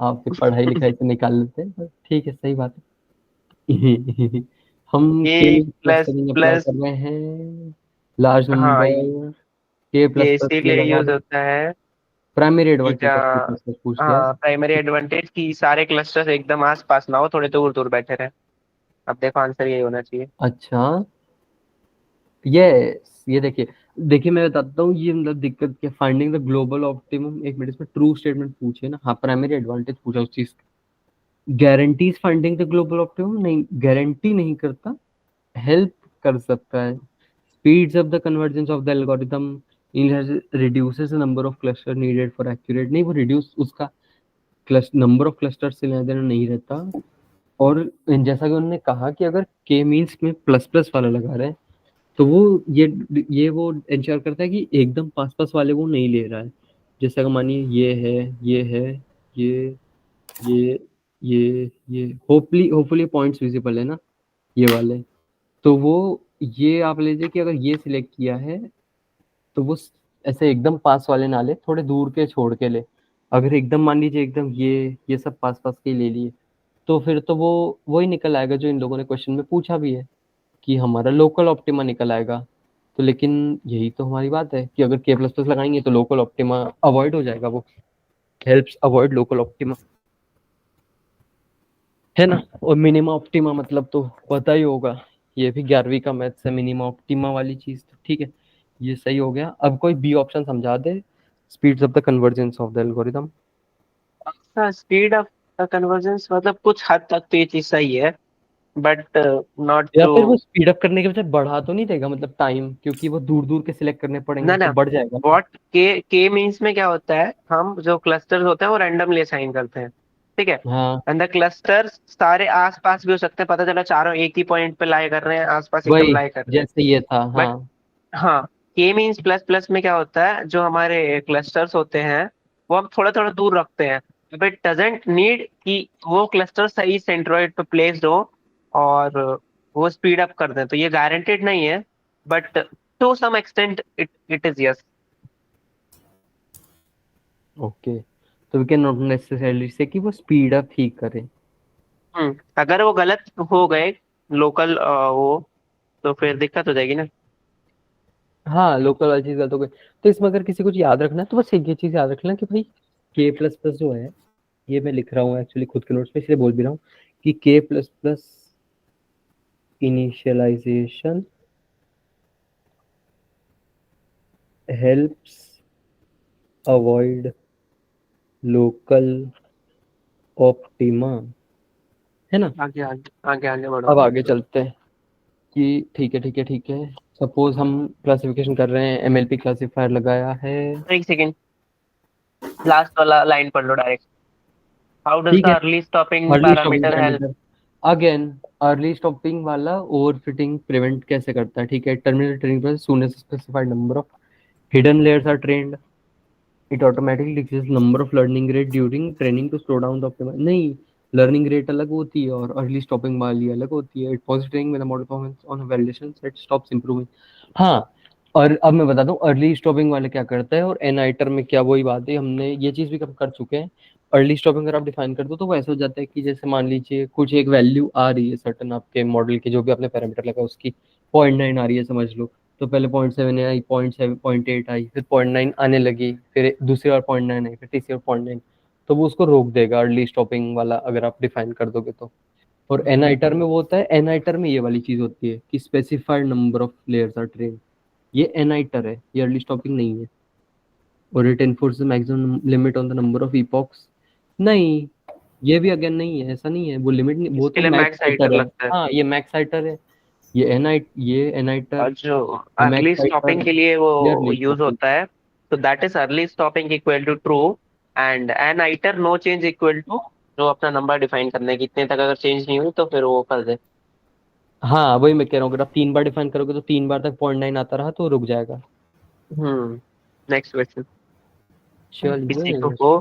Speaker 1: आपकी पढ़ाई लिखाई से निकाल लेते हैं, पर ठीक है, सही बात है। हम के
Speaker 3: ये
Speaker 1: plus
Speaker 3: plus
Speaker 1: setting apply
Speaker 3: plus,
Speaker 1: कर रहे हैं, लार्ज
Speaker 3: हाँ
Speaker 1: नंबर, के प्लस
Speaker 3: ये
Speaker 1: प्लस ये
Speaker 3: इसीलिए
Speaker 1: लगा
Speaker 3: यूज
Speaker 1: रहे हैं।
Speaker 3: होता है
Speaker 1: प्राइमरी
Speaker 3: कि
Speaker 1: एडवांटेज
Speaker 3: क्या,
Speaker 1: ऑफ के प्लस प्लस पूछ लिया है।
Speaker 3: हाँ प्राइमरी एडवांटेज की सारे क्लस्टर्स एकदम आस पास ना हो, थोड़े दूर दूर बैठे रहे। अब देखो आंसर यही होना चाहिए।
Speaker 1: अच्छा, यस, ये देखिए, देखिए मैं बताता हूँ ये मतलब दिक्कत क्या, फाइंडिंग द ग्लोबल ऑप्टिमम, एक मिनट, इसमें ट्रू स्टेटमेंट पूछे ना, हाँ प्राइमरी एडवांटेज पूछा उस चीज का। Guarantees finding the global optimum नहीं, गारंटी नहीं करता, हेल्प कर सकता है। Speeds up the convergence of the algorithm, reduces the number of cluster needed for accurate, नहीं वो रिड्यूस उसका नंबर ऑफ क्लस्टर से लेना देना नहीं रहता। और जैसा कि उन्होंने कहा कि अगर के मीन्स में प्लस प्लस वाला लगा रहे हैं तो वो ये वो इंश्योर करता है कि एकदम पास पास वाले वो नहीं ले रहा है। जैसे अगर मानिए ये है, ये है, ये ये ये होपफुली पॉइंट्स विजिबल है ना, ये वाले, तो वो ये आप लीजिए कि अगर ये सिलेक्ट किया है तो वो ऐसे एकदम पास वाले ना ले, थोड़े दूर के छोड़ के ले। अगर एकदम मान लीजिए एकदम ये सब पास पास के ले लिए तो फिर तो वो वही निकल आएगा जो इन लोगों ने क्वेश्चन में पूछा भी है कि हमारा लोकल ऑप्टिमा निकल आएगा। तो लेकिन यही तो हमारी बात है कि अगर के प्लस प्लस लगाएंगे तो लोकल ऑप्टिमा अवॉइड हो जाएगा, वो हेल्प्स अवॉइड लोकल ऑप्टिमा, है ना। और मिनिमा ऑप्टिमा मतलब तो पता ही होगा, ये भी 11वीं का मैथ्स है, मिनिमा ऑप्टिमा वाली चीज, तो ठीक है ये सही हो गया। अब कोई बी ऑप्शन समझा दे, speeds of the convergence of the algorithm.
Speaker 3: Speed of convergence मतलब कुछ हद तक तो ये चीज सही है, बट नॉट
Speaker 1: या
Speaker 3: टू।
Speaker 1: फिर वो स्पीड अप करने के बजाय बढ़ा तो नहीं देगा मतलब टाइम, क्योंकि वो दूर दूर के सिलेक्ट करने
Speaker 3: ना
Speaker 1: पड़ेंगे तो
Speaker 3: ना,
Speaker 1: बढ़ जाएगा ना।
Speaker 3: व्हाट के मीन्स में क्या होता है, हम जो क्लस्टर्स होते हैं वो रैंडमली असाइन करते हैं, ठीक है।
Speaker 1: हाँ
Speaker 3: एंड द क्लस्टर्स सारे आसपास भी हो सकते हैं, पता चला चारों एक ही पॉइंट पे लाई कर रहे हैं, आसपास एकदम
Speaker 1: वही,
Speaker 3: लाई कर रहे हैं।
Speaker 1: जैसे ये था हाँ।
Speaker 3: बट हाँ, के मीन्स प्लस प्लस में क्या होता है, जो हमारे क्लस्टर्स होते हैं वो हम थोड़ा थोड़ा दूर रखते हैं, बट इट डजेंट नीड कि वो क्लस्टर सही सेंट्रोइड पे प्लेस्ड हो और वो स्पीड अप कर दें, तो ये गारंटेड नहीं है, but to some extent it it is yes.
Speaker 1: Okay, तो we can not necessarily say कि वो स्पीड अप ही करे।
Speaker 3: अगर वो गलत हो गए लोकल वो, तो फिर दिक्कत हो जाएगी ना।
Speaker 1: हाँ लोकल वाली चीज गलत हो गई। तो इसमें अगर किसी को याद रखना है तो बस एक ये चीज याद रखना कि भाई के प्लस प्लस जो है, ये मैं लिख रहा हूँ एक्चुअली खुद के नोट्स में इसलिए बोल भी रहा हूँ कि K plus plus initialization helps avoid local optima, है ना।
Speaker 3: आगे आगे आगे आगे बढ़ो।
Speaker 1: अब आगे चलते हैं कि ठीक है ठीक है ठीक है, सपोज हम क्लासिफिकेशन कर रहे हैं, एमएलपी क्लासिफायर लगाया है।
Speaker 3: एक सेकेंड, लास्ट वाला लाइन पढ़ लो डायरेक्ट। हाउ डज
Speaker 1: ठीक
Speaker 3: द
Speaker 1: है,
Speaker 3: early stopping
Speaker 1: early stopping
Speaker 3: parameter help?
Speaker 1: Parameter, again early stopping वाला ओवरफिटिंग प्रिवेंट कैसे करता है, ठीक है। टर्मिनल ट्रेनिंग पर soon as specified number of hidden layers are trained, it automatically decrease number of learning rate during training to slow down the optima, नहीं लर्निंग रेट अलग होती है और अर्ली स्टॉपिंग वाली अलग होती है। It pause training with the model performance on validation set stops improving. हाँ, और अब मैं बताता हूँ अर्ली स्टॉपिंग वाले क्या करता है और एनआईटर में क्या, वही बात है, हमने ये चीज भी कम कर चुके हैं। अर्ली स्टॉपिंग अगर आप डिफाइन कर दो तो वो ऐसा हो जाता है कि जैसे मान लीजिए कुछ एक वैल्यू आ रही है सर्टन आपके मॉडल के, जो भी आपने पैरामीटर लगा उसकी 0.9 आ रही है समझ लो, तो पहले 0.7 आई, 0.7 0.8 आई, फिर 0.9 आने लगी, फिर दूसरी बार 0.9 आई, फिर तीसरी बार 0.9, तो वो उसको रोक देगा अर्ली स्टॉपिंग वाला अगर आप डिफाइन कर दोगे तो। और एनआईटर में वो होता है, एनआईटर में ये वाली चीज होती है कि specified number of layers are train, ये एनआईटर है, ये अर्ली स्टॉपिंग नहीं है। और it enforce maximum limit on the number of epochs, नहीं ये भी अगेन नहीं है, ऐसा नहीं है, वो लिमिट नहीं, वो
Speaker 3: इसके
Speaker 1: तो
Speaker 3: लिए
Speaker 1: मैक्स
Speaker 3: मैक्स हाइटर
Speaker 1: हाइटर है।
Speaker 3: लगता है।
Speaker 1: हाँ ये मैक्स हाइटर है, ये एनआईटर,
Speaker 3: और जो
Speaker 1: ये मैक्स
Speaker 3: अर्ली
Speaker 1: हाइटर,
Speaker 3: स्टॉपिंग के लिए
Speaker 1: ये
Speaker 3: वो
Speaker 1: अर्ली
Speaker 3: यूज
Speaker 1: स्टॉपिंग।
Speaker 3: होता है, तो that is early stopping equal to true, and N iter no change equal to, जो अपना नंबर डिफाइन करने की इतने तक अगर चेंज नहीं हुई तो फिर वो कर दे।
Speaker 1: हाँ वही मैं कह रहा हूँ, अगर आप 3 बार डिफाइन करोगे तो 3 बार तक 0.9 आता रहा तो रुक जाएगा।
Speaker 3: Next question. किसी को
Speaker 1: चलिए
Speaker 3: हो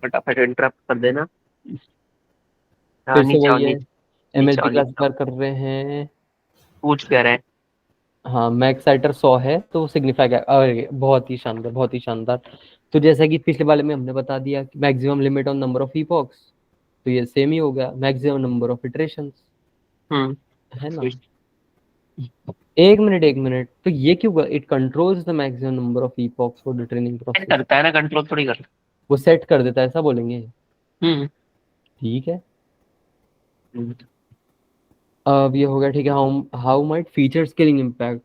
Speaker 3: फटाफट इंटरप्ट कर देना।
Speaker 1: फिर से
Speaker 3: नीचे आओ,
Speaker 1: वही है,
Speaker 3: नीचे नीचे आओ,
Speaker 1: एमएलपी
Speaker 3: नीचे आओ।
Speaker 1: क्लासिफायर कर रहे हैं।
Speaker 3: पूछ क्या रहे हैं?
Speaker 1: हाँ मैक्स हाइटर 100 है तो सिग्निफाई क्या, अरे बहुत ही शानदार बहुत ही शानदार। तो जैसा कि पिछले वाले में हमने बता दिया कि maximum limit on number of epochs, तो ये सेम ही हो गया, मैक्सिमम नंबर ऑफ इटरेशंस,
Speaker 3: हम्म
Speaker 1: है ना। एक मिनट, तो ये क्यों, it controls the maximum number of epochs for the training
Speaker 3: set
Speaker 1: process,
Speaker 3: करता है ना, कंट्रोल थोड़ी करता
Speaker 1: वो सेट कर देता है ऐसा बोलेंगे।
Speaker 3: है।
Speaker 1: ठीक है, अब ये हो गया ठीक है। How how might feature scaling impact,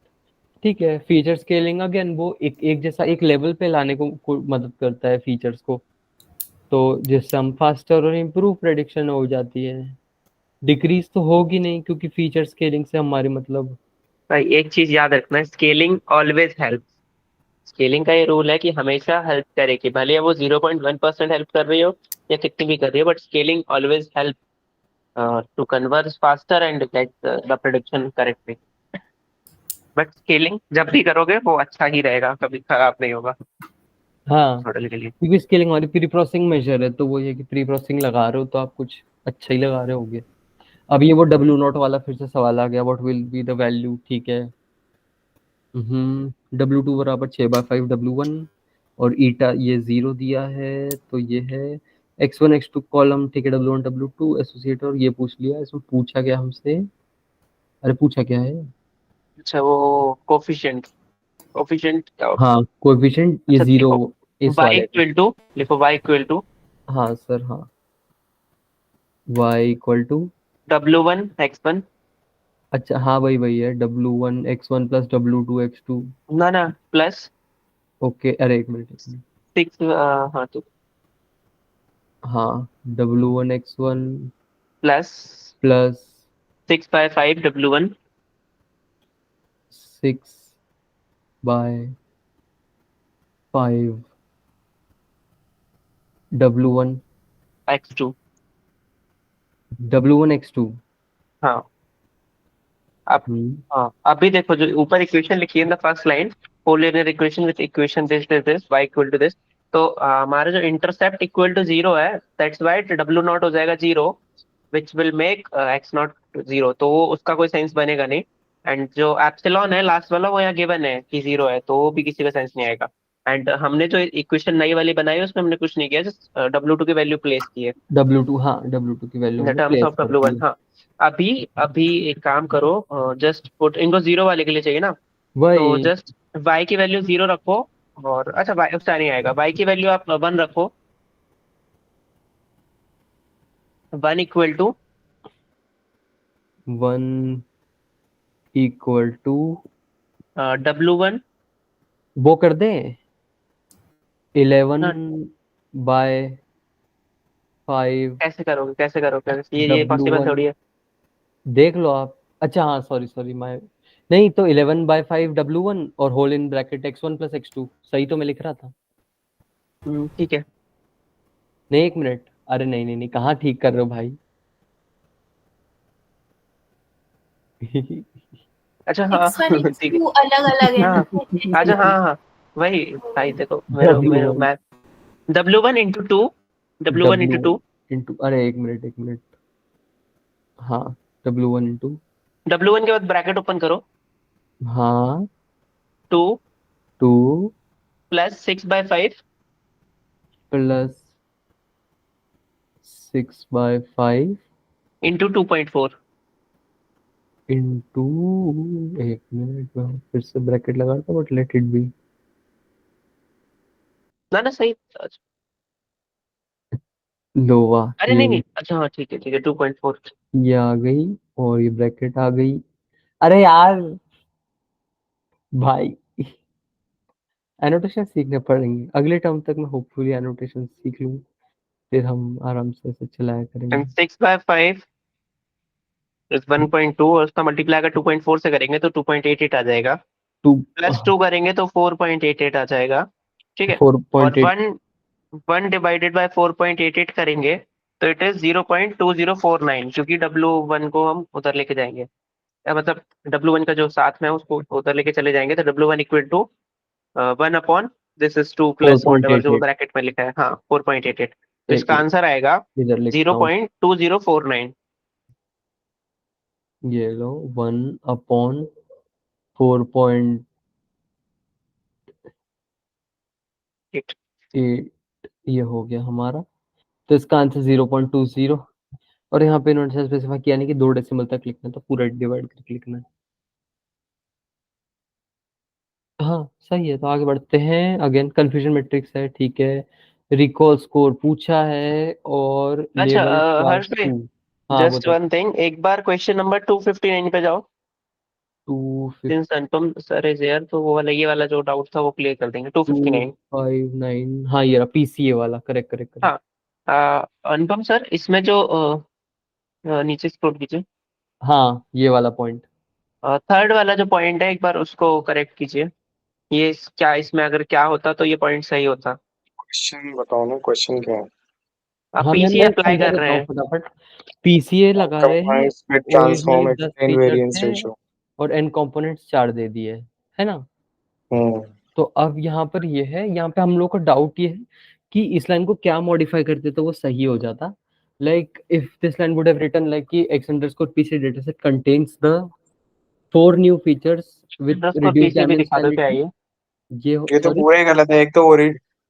Speaker 1: ठीक है, फीचर स्केलिंग अगेन वो एक जैसा एक लेवल पे लाने को मदद करता है फीचर्स को, तो जिससे हम फास्टर और इम्प्रूव प्रेडिक्शन हो जाती है। डिक्रीज तो होगी नहीं, क्योंकि फीचर स्केलिंग से हमारी मतलब
Speaker 3: भाई एक चीज याद रखना, स्केलिंग ऑलवेज हेल्प। स्केलिंग का ये रूल है कि हमेशा हेल्प करेगी, भले वो 0.1% हेल्प कर रही हो या कितनी भी कर रही हो, but scaling always help to converge faster and get the prediction correctly. But scaling जब भी करोगे वो अच्छा ही रहेगा, कभी खराब नहीं होगा
Speaker 1: हाँ,
Speaker 3: मॉडल के लिए।
Speaker 1: क्योंकि स्केलिंग हमारी प्री प्रोसेसिंग मेजर है, तो वो ये कि प्री प्रोसेसिंग लगा रहे हो तो आप कुछ अच्छा ही लगा रहे होगे। अब ये वो डब्ल्यू नॉट वाला फिर से सवाल आ गया, what will be the value, ठीक है। W2 बराबर 6/5 W1, और ईटा ये 0 दिया है, तो ये है x1 x2 कॉलम, ठीक है। W1 W2 एसोसिएट, और ये पूछ लिया, इसमें पूछा गया हमसे, अरे पूछा क्या है,
Speaker 3: अच्छा वो कोफिशिएंट, कोफिशिएंट
Speaker 1: हाँ कोएफिशिएंट, ये
Speaker 3: अच्छा
Speaker 1: 0
Speaker 3: लिखो,
Speaker 1: इस
Speaker 3: y
Speaker 1: वाले में।
Speaker 3: इक्वल टू, लिखो y इक्वल टू
Speaker 1: हाँ सर, हाँ y equal to,
Speaker 3: W1 x1,
Speaker 1: अच्छा हाँ वही है, W1 x1 plus W2 x2।
Speaker 3: ना ना प्लस
Speaker 1: ओके, अरे एक मिनट,
Speaker 3: 6, हाँ तो
Speaker 1: हाँ W1 x1
Speaker 3: plus
Speaker 1: plus
Speaker 3: 6/5 W1
Speaker 1: 6/5 W1
Speaker 3: x2।
Speaker 1: W1 x2।
Speaker 3: हाँ अब, हाँ अभी देखो जो ऊपर इक्वेशन लिखी है ना, first line, for linear equation with equation this this this y equal to this, तो हमारा जो इंटरसेप्ट इक्वल टू 0 है, दैट्स व्हाई W नॉट हो जाएगा 0, which will make x not 0, तो वो उसका कोई सेंस बनेगा नहीं। एंड जो एप्सिलॉन है लास्ट वाला, वो यहाँ गिवन है कि 0 है, तो वो भी किसी का सेंस नहीं आएगा। एंड हमने जो इक्वेशन नई वाली बनाई है उसमें हमने कुछ नहीं किया, जस्ट W2 की वैल्यू प्लेस की है
Speaker 1: W2, हाँ W2 की वैल्यू
Speaker 3: इन द
Speaker 1: हमने
Speaker 3: टर्म्स
Speaker 1: प्लेस
Speaker 3: ऑफ
Speaker 1: कर दी
Speaker 3: W1।
Speaker 1: है।
Speaker 3: हाँ अभी अभी एक काम करो, जस्ट पुट इनको 0 वाले के लिए चाहिए ना, तो
Speaker 1: वही,
Speaker 3: जस्ट y की वैल्यू 0 रखो, और अच्छा y उसका नहीं आएगा, y की वैल्यू आप 1 रखो, 1 equal to
Speaker 1: 1 equal to,
Speaker 3: W1,
Speaker 1: वो कर दें 11/5
Speaker 3: कैसे करोगे ये पॉसिबल
Speaker 1: W1,
Speaker 3: थोड़ी है।
Speaker 1: देख लो आप। अच्छा हाँ, सॉरी सॉरी, मैं नहीं तो 11/5 W1 और whole in bracket x1 plus x2, सही तो मैं लिख रहा था।
Speaker 3: ठीक है।
Speaker 1: नहीं एक मिनट, अरे नहीं नहीं नहीं, कहाँ ठीक कर रहे हो भाई।
Speaker 3: अच्छा हाँ
Speaker 5: x1
Speaker 3: ठीक है।
Speaker 5: x2 अलग अलग है
Speaker 3: हाँ
Speaker 5: ना, तो ऐसे
Speaker 3: अच्छा,
Speaker 5: ही
Speaker 3: हाँ हाँ वही भाई, देखो मेरे मेरे
Speaker 1: W1
Speaker 3: math, W1 into two, W1 into
Speaker 1: W1
Speaker 3: two,
Speaker 1: into, अरे एक मिनट, हाँ W1 इंटू,
Speaker 3: W1 के बाद ब्रैकेट ओपन करो,
Speaker 1: हाँ
Speaker 3: 2
Speaker 1: 2
Speaker 3: प्लस 6/5
Speaker 1: प्लस 6/5
Speaker 3: इंटू 2.4।
Speaker 1: इंटू, एक मिनट में फिर से ब्रैकेट लगाता, बट लेट इट बी।
Speaker 3: ना ना सही,
Speaker 1: लोवा,
Speaker 3: अरे नहीं नहीं, अच्छा हाँ ठीक है 2.4।
Speaker 1: ये आ गई, और ये ब्रैकेट आ गई। अरे यार भाई, एनोटेशन सीखने पड़ेंगे अगले टर्म तक, मैं होपफुली एनोटेशन सीख लूँ, फिर हम आराम से इसे चलाया
Speaker 3: एंड
Speaker 1: करेंगे।
Speaker 3: 6/5 इज 1.2, और उसका मल्टीप्लाई अगर 2.4 से करेंगे तो 2.88 आ जाएगा,
Speaker 1: टू,
Speaker 3: प्लस 2 करेंगे तो 4.88 आ जाएगा, ठीक है।
Speaker 1: फोर
Speaker 3: और
Speaker 1: पॉइंट एट
Speaker 3: 1 डिवाइडेड बाय 4.88 करेंगे तो इट इज 0.2049, क्योंकि W1 को हम उधर लेके जाएंगे, मतलब W1 का जो साथ में है उसको उधर लेके चले जाएंगे, तो W1 equal to 1 upon this is 2
Speaker 1: four
Speaker 3: plus
Speaker 1: point
Speaker 3: whatever
Speaker 1: eight
Speaker 3: जो
Speaker 1: एट
Speaker 3: ब्रैकेट में लिखा है, हाँ 4.88, तो
Speaker 1: एक
Speaker 3: इसका
Speaker 1: मिनट,
Speaker 3: आंसर आएगा
Speaker 1: इधर लिखता हूँ,
Speaker 3: 0.2049।
Speaker 1: ये लो 1/4.8, ये हो गया हमारा। तो इसका आंसर 0.20, और यहाँ पे इन्होंने स्पेसिफाई किया नहीं कि 2 डेसिमल तक लिखना है, तो पूरा डिवाइड करके लिखना है। हाँ सही है, तो आगे बढ़ते हैं। अगेन कंफ्यूजन मैट्रिक्स है, ठीक है। रिकॉल स्कोर पूछा है, और
Speaker 3: अच्छा
Speaker 1: लेवल क्लास
Speaker 3: हर्ष भाई,
Speaker 1: 2। हाँ
Speaker 3: जस्ट
Speaker 1: बताइए।
Speaker 3: वन थिंग, एक बार क्वेश्चन नंबर 259 पे जाओ।
Speaker 1: 250
Speaker 3: since Anupam sir is here, तो वो वाला, ये वाला जो डाउट था वो क्लियर कर देंगे। 259।
Speaker 1: 259, हाँ ये रहा पीसीए वाला, करेक्ट करेक्ट करेक्ट।
Speaker 3: हाँ, अनुपम सर इसमें जो नीचे स्क्रॉल कीजिए,
Speaker 1: हाँ ये वाला पॉइंट।
Speaker 3: थर्ड वाला जो पॉइंट है एक बार उसको करेक्ट कीजिए। ये क्या, इसमें अगर क्या होता तो ये पॉइंट सही होता।
Speaker 4: क्वेश्चन बताओ ना, क्वेश्चन क्या है?
Speaker 3: आप
Speaker 1: हाँ
Speaker 3: पीसी
Speaker 1: मैं
Speaker 3: अप्लाई
Speaker 1: समझा
Speaker 3: कर रहे
Speaker 1: देता हूँ
Speaker 3: हैं।
Speaker 1: फटाफट। पीसीए लगाए हैं,
Speaker 4: combined split
Speaker 1: originally
Speaker 4: transform
Speaker 1: 10
Speaker 4: explain
Speaker 1: features
Speaker 4: variance
Speaker 1: हैं
Speaker 4: रेशियो।
Speaker 1: और एन कंपोनेंट्स 4 दे दिए है ना।
Speaker 4: हम्म
Speaker 1: तो अब यहाँ पर ये है, यहाँ पे हम लोग का डाउट ये है कि इस लाइन को क्या मॉडिफाई करते तो वो सही हो जाता। Like if this line would have written like कि x underscore PC dataset contains the 4 new features with
Speaker 3: underscore
Speaker 1: reduced
Speaker 3: PC भी दिखा दो क्या
Speaker 1: डायमेंशनलिटी।
Speaker 3: ये।
Speaker 1: ये
Speaker 4: ये तो
Speaker 1: सॉरी,
Speaker 4: पूरा ही गलत है। एक तो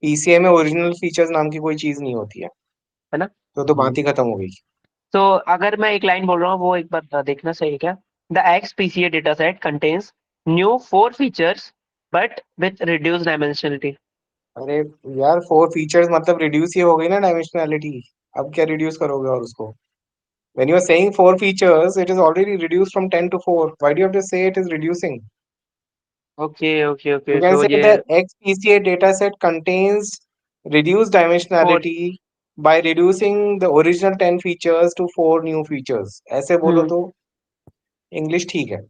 Speaker 4: पीसीए में ओरिजिनल फीचर्स नाम की कोई चीज नहीं होती है,
Speaker 3: है ना।
Speaker 4: तो बात ही खत्म हो गई।
Speaker 3: तो अगर मैं एक लाइन बोल रहा हूँ वो एक बार देखना सही है क्या। The x PCA data set contains new 4 features but with reduced dimensionality.
Speaker 4: अरे यार, 4 फीचर्स मतलब रिड्यूस ही हो गई ना डायमेंशनैलिटी। अब क्या रिड्यूस करोगे और उसको? When you are saying 4 features, it is already reduced from 10 to 4. Why do you have to say it is reducing?
Speaker 3: Okay okay
Speaker 4: You
Speaker 3: okay,
Speaker 4: can
Speaker 3: तो
Speaker 4: say
Speaker 3: ये
Speaker 4: the XPCA dataset contains reduced
Speaker 3: 4।
Speaker 4: dimensionality by reducing the original 10 features to 4 new features. ऐसे बोलो तो English ठीक है।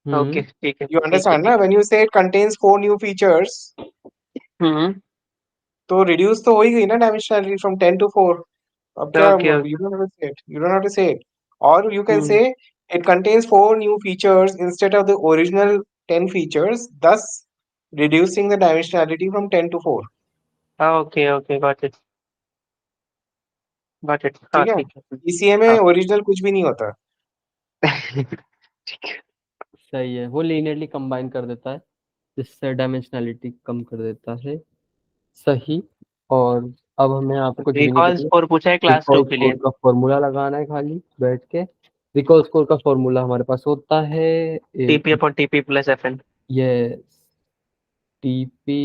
Speaker 3: ओके ठीक है
Speaker 4: You
Speaker 3: ठीक है
Speaker 4: understand ना?
Speaker 3: ठीक
Speaker 4: When you say it contains 4 new features,
Speaker 3: है।
Speaker 4: तो reduce तो हो ही गई ना dimensionality from 10 to 4. अब क्या,
Speaker 3: okay
Speaker 4: you don't have to say it. You don't have to say it. Or you can
Speaker 3: okay
Speaker 4: say it contains 4 new features instead of the original 10 features, thus reducing the dimensionality from 10 to 4.
Speaker 3: Okay okay, got it हाँ
Speaker 4: ठीक है?
Speaker 3: ठीक है।
Speaker 4: PCA में
Speaker 3: हाँ
Speaker 4: ओरिजिनल कुछ भी नहीं होता।
Speaker 3: ठीक है।
Speaker 1: सही है, वो लीनियरली कंबाइन कर देता है जिससे डायमेंशनलिटी कम कर देता है। सही। और अब हमें आप कुछ भी नहीं
Speaker 3: रिकॉल
Speaker 1: करना,
Speaker 3: स्कोर पूछा है क्लास 2
Speaker 1: रिकॉल
Speaker 3: के लिए।
Speaker 1: स्कोर का फॉर्मूला लगाना है खाली बैठ के। रिकॉल स्कोर का फॉर्मूला हमारे पास होता है
Speaker 3: टीपी अपॉन टीपी प्लस एफएन।
Speaker 1: ये टीपी,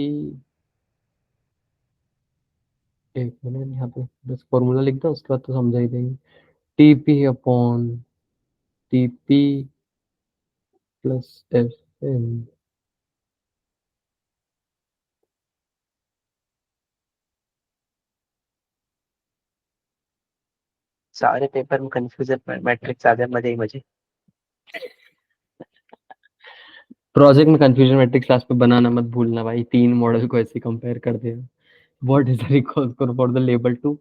Speaker 1: एक मिनट यहाँ पे बस फॉर्मूला लिख दो उसके बाद तो समझा ही देंगे। TP upon TP plus F N.
Speaker 3: सारे पेपर में कंफ्यूजन मैट्रिक्स आ गए, मजे ही मजे।
Speaker 1: प्रोजेक्ट में कंफ्यूजन मैट्रिक्स क्लास पे बनाना मत भूलना भाई, 3 मॉडल को ऐसे कंपेयर कर दे। What is the recall score for the label 2।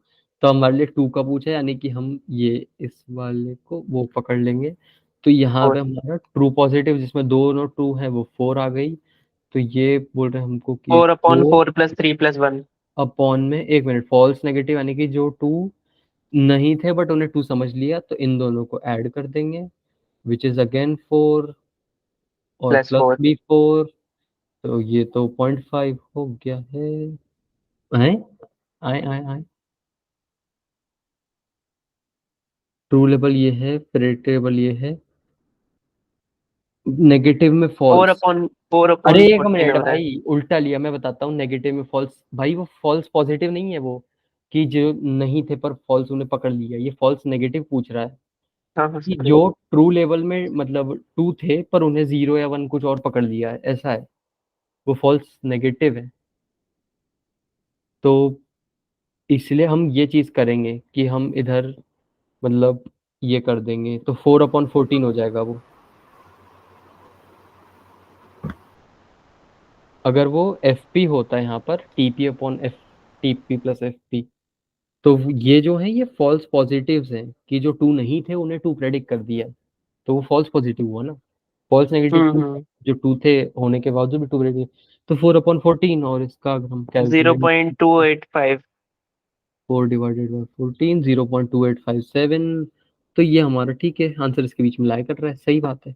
Speaker 1: तो हमारे लिए 2 का पूछा है, यानी कि हम ये इस वाले को वो पकड़ लेंगे। तो यहाँ पे हमारा ट्रू पॉजिटिव जिसमें दोनों ट्रू है वो 4 आ गई। तो ये बोल रहे हैं हमको कि 4
Speaker 3: 4/4 प्लस 3+1।
Speaker 1: अपॉन में, एक मिनट, फॉल्स नेगेटिव यानी कि जो 2 नहीं थे बट उन्हें 2 समझ लिया, तो इन दोनों को ऐड कर देंगे विच इज अगेन 4 और
Speaker 3: प्लस
Speaker 1: प्लस
Speaker 3: 4।
Speaker 1: भी 4। तो ये तो 0.5 हो गया है। आए आए आए आए, ट्रू लेवल ये है, प्रेडिक्टेबल ये है, नेगेटिव में
Speaker 3: फोर
Speaker 1: फॉल्स।
Speaker 3: अपॉन फोर
Speaker 1: अरे
Speaker 3: अपॉन
Speaker 1: एक
Speaker 3: फोर्टीन
Speaker 1: मिनट
Speaker 3: होता है।
Speaker 1: भाई, उल्टा लिया, मैं बताता हूँ। नेगेटिव में फॉल्स भाई, वो फॉल्स पॉजिटिव नहीं है वो, कि जो नहीं थे पर फॉल्स उन्हें पकड़ लिया। ये फॉल्स नेगेटिव पूछ रहा है
Speaker 3: हाँ हाँ
Speaker 1: कि
Speaker 3: समझ
Speaker 1: जो ट्रू लेवल में मतलब 2 थे पर उन्हें 0 या 1 कुछ और पकड़ लिया है, ऐसा है। वो फॉल्स नेगेटिव है। तो इसलिए हम ये चीज करेंगे कि हम इधर मतलब ये कर देंगे, तो 4/14 हो जाएगा वो। अगर वो एफ पी होता है यहाँ पर, TP upon F, TP plus F P, तो ये जो है ये फॉल्स पॉजिटिव्स हैं कि जो 2 नहीं थे उन्हें 2 प्रेडिक्ट कर दिया। तो वो फॉल्स पॉजिटिव हुआ ना। फॉल्स नेगेटिव तो
Speaker 3: हम्म।
Speaker 1: जो 2 थे होने के बावजूद भी 2 प्रेडिक्ट। तो 4/14, और इसका अगर हम
Speaker 3: zero
Speaker 1: calculate,
Speaker 3: point two eight five
Speaker 1: 4 divided by 14, 0.2857। तो ये हमारा ठीक है आंसर, इसके बीच में लाई कर रहा है, सही बात है।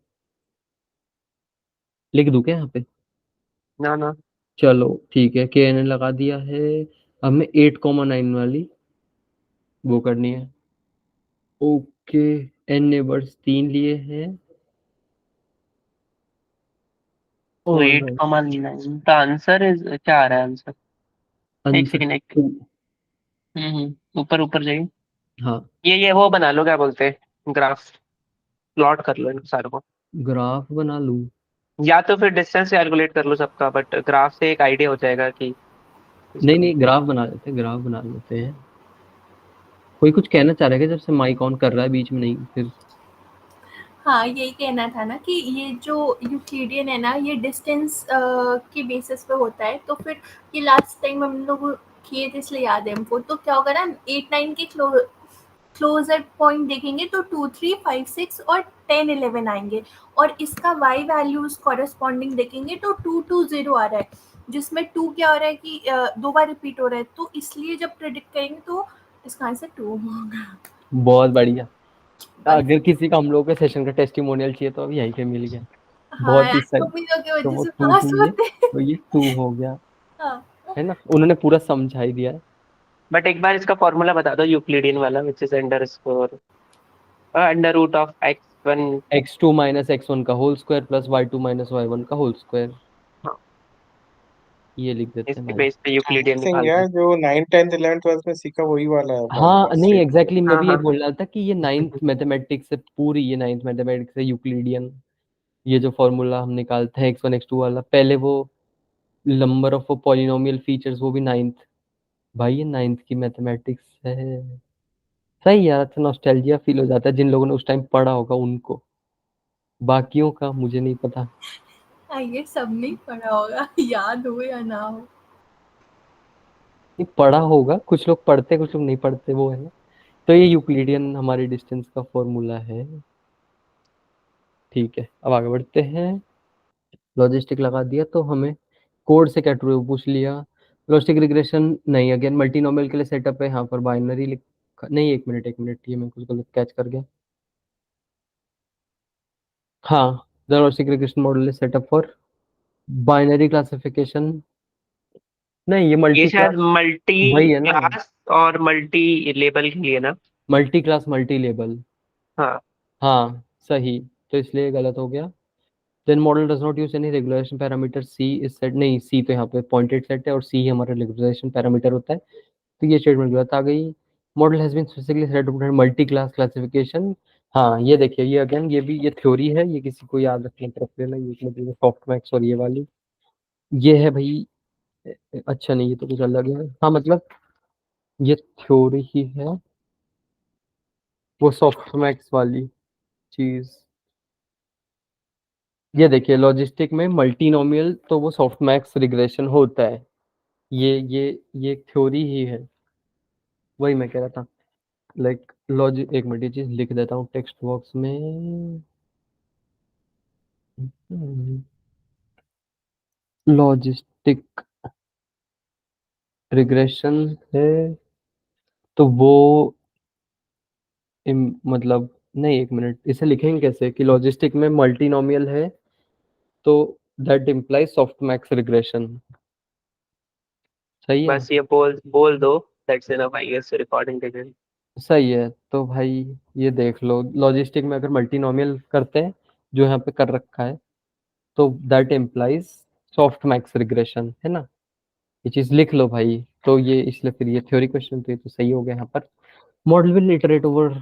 Speaker 1: लिख दूं क्या यहाँ पे?
Speaker 3: ना ना।
Speaker 1: चलो ठीक है, के एन एन लगा दिया है। अब हमें 8,9 वाली वो करनी है। ओके, एन नेबर्स 3 लिए हैं।
Speaker 3: Wait
Speaker 1: alright,
Speaker 3: comma 9, the answer is, क्या आ रहा है आंसर। एक
Speaker 1: आंसर
Speaker 3: सेकंड एक।
Speaker 1: 2।
Speaker 3: ऊपर ऊपर जाइए।
Speaker 1: हाँ
Speaker 3: ये वो बना लो, क्या बोलते हैं, ग्राफ प्लॉट कर लो इन सारों को।
Speaker 1: ग्राफ बना लूं?
Speaker 3: या तो फिर डिस्टेंस कैलकुलेट कर लो सबका, बट ग्राफ से एक आइडिया हो जाएगा कि
Speaker 1: नहीं नहीं, ग्राफ बना लेते हैं, ग्राफ बना लेते हैं। कोई कुछ कहना चाह रहा है क्या जब से माइक ऑन कर रहा है बीच में? नहीं फिर
Speaker 5: हाँ, यही कहना था ना कि ये जो यूक्लिडियन है ना, ये डिस्टेंस के बेसिस पे होता है। तो फिर ये लास्ट टाइम हम लोग किए थे इसलिए याद है हमको। तो क्या होगा ना, 8-9 के क्लोजर पॉइंट देखेंगे तो 2, 3, 5, 6 और 10, 11 आएंगे। और इसका y वैल्यूज कॉरेस्पॉन्डिंग देखेंगे तो 2, 2, 0 आ रहा है, जिसमें 2 क्या हो रहा है कि 2 बार रिपीट हो रहा है। तो इसलिए जब प्रेडिक्ट करेंगे तो इसका आंसर 2 होगा।
Speaker 1: बहुत बढ़िया।
Speaker 5: बस।
Speaker 1: अगर किसी को हम लोग के सेशन का टेस्टिमोनियल चाहिए तो अब यहीं पे मिल गया।
Speaker 5: हाँ
Speaker 1: बहुत
Speaker 5: यार,
Speaker 1: ही सही।
Speaker 5: तुम ही लोग की
Speaker 1: तो
Speaker 5: वजह
Speaker 1: वो
Speaker 5: से
Speaker 1: टू
Speaker 5: पास
Speaker 1: टू ये,
Speaker 5: होते हैं।
Speaker 1: तो ये टू हो गया,
Speaker 5: हाँ।
Speaker 1: है ना? उन्होंने पूरा समझा ही दिया है।
Speaker 3: बट एक बार इसका फॉर्मूला बता दो यूक्लिडियन वाला, which is underscore under root of x1।
Speaker 1: x2 minus x1 का whole square plus y2 minus y1 का होल स्क्वायर।
Speaker 3: हाँ,
Speaker 1: ये लिख देते हैं
Speaker 3: इसके
Speaker 1: भाई।
Speaker 3: बेस पे यूक्लिडियन
Speaker 4: थिंग
Speaker 3: निकालना
Speaker 4: यार
Speaker 3: है।
Speaker 4: जो 9th 10th 11th 12th में सीखा वही वाला है
Speaker 1: हाँ
Speaker 4: फॉर्मूला
Speaker 1: नहीं,
Speaker 4: सेम।
Speaker 1: एग्जैक्टली मैं
Speaker 3: हाँ
Speaker 1: भी ये
Speaker 3: हाँ।
Speaker 1: बोल रहा था कि ये नाइन्थ मैथमेटिक्स से, पूरी ये नाइन्थ मैथमेटिक्स से यूक्लिडियन, ये जो फॉर्मूला हम निकालते हैं x1 x2 वाला, पहले वो नंबर ऑफ पॉलिनोमियल फीचर्स, वो भी नाइन्थ। भाई ये नाइन्थ की मैथमेटिक्स है। सही यार, अच्छा नॉस्टैल्जिया फील हो जाता है जिन लोगों ने उस टाइम पढ़ा होगा उनको, बाकियों का मुझे नहीं पता।
Speaker 5: ये सब नहीं पढ़ा होगा, याद हो या ना हो।
Speaker 1: नहीं पढ़ा होगा, कुछ लोग पढ़ते कुछ लोग नहीं पढ़ते, वो है। तो ये यूक्लिडियन हमारी डिस्टेंस का फॉर्मूला है। ठीक है, अब आगे बढ़ते हैं। लॉजिस्टिक लगा दिया तो हमें कोड से क्या ट्रू पूछ लिया। लॉजिस्टिक रिग्रेशन नहीं, अगेन मल्टीनोमियल के लिए सेटअप है, यहाँ पर बाइनरी लिखा नहीं। एक मिनट एक मिनट, ये मैं कुछ गलत कैच कर गया। हाँ, the logistic regression model is setup for binary classification. नहीं, ये
Speaker 3: ये
Speaker 1: मल्टी क्लास
Speaker 3: शायद मल्टी
Speaker 1: वही है ना,
Speaker 3: क्लास और मल्टी लेबल के लिए ना।
Speaker 1: Multi class multi label.
Speaker 3: हाँ,
Speaker 1: हाँ सही, तो इसलिए गलत हो गया। Then model does not use any regulation parameter, C is set, नहीं सी तो यहाँ पे पॉइंटेड सेट है और सी हमारा रेगुलेशन पैरामीटर होता है, तो ये स्टेटमेंट गलत आ गई। Model has been specifically set to multi class classification. हाँ ये देखिए, ये अगेन ये भी ये थ्योरी है, ये किसी को याद रखने की तरफ लेना, ये मतलब सॉफ्ट मैक्स और ये वाली, ये है भाई। अच्छा नहीं, ये तो कुछ अलग है। हाँ मतलब ये थ्योरी ही है, वो सॉफ्ट मैक्स वाली चीज। ये देखिए, लॉजिस्टिक में मल्टीनोमियल तो वो सॉफ्ट मैक्स रिग्रेशन होता है। ये एक थ्योरी ही है, वही मैं कह रहा था। लाइक लॉजिक, एक मिनट ये चीज लिख देता हूँ टेक्स्ट बॉक्स में। लॉजिस्टिक रिग्रेशन है तो वो मतलब, नहीं एक मिनट, इसे लिखेंगे कैसे कि लॉजिस्टिक में मल्टीनोमियल है तो that implies softmax regression. सही है।
Speaker 3: बस ये बोल बोल दो, that's enough I guess recording के लिए।
Speaker 1: सही है, तो भाई ये देख लो, लॉजिस्टिक में अगर मल्टीनोमियल करते हैं जो यहाँ पे कर रखा है, तो that implies softmax regression, है ना? ये चीज लिख लो भाई। तो ये इसलिए फिर ये थ्योरी क्वेश्चन, तो ये तो सही हो गया यहाँ पर। मॉडल विल इटरेट ओवर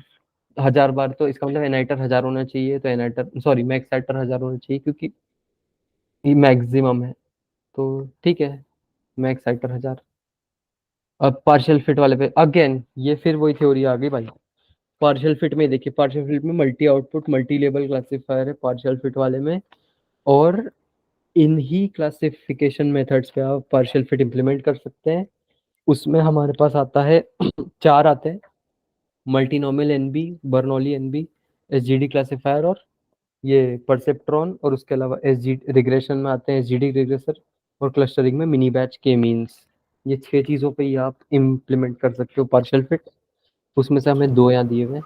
Speaker 1: 1000 बार, तो इसका मतलब एनाइटर 1000 होना चाहिए, तो एनाइटर सॉरी मैक्स आइटर 1000 होना चाहिए क्योंकि ये मैक्सिमम है। तो ठीक है, मैक्स आइटर 1000। अब पार्शियल फिट वाले पे अगेन ये फिर वही थ्योरी आ गई भाई। पार्शियल फिट में देखिए, पार्शियल फिट में multi output multi level classifier है पार्शियल फिट वाले में, और इन्हीं क्लासिफिकेशन मेथड्स पे आप पार्शियल फिट इंप्लीमेंट कर सकते हैं। उसमें हमारे पास आता है चार आते हैं, multinomial NB, Bernoulli NB, SGD classifier और ये परसेप्ट्रॉन, और उसके अलावा एसजी रिग्रेशन में आते हैं एसजीडी रिग्रेसर, और क्लस्टरिंग में मिनी बैच के मीन्स। ये छह चीजों पे ही आप इम्प्लीमेंट कर सकते हो पार्शियल फिट। उसमें से हमें दो यहाँ दिए हुए हैं,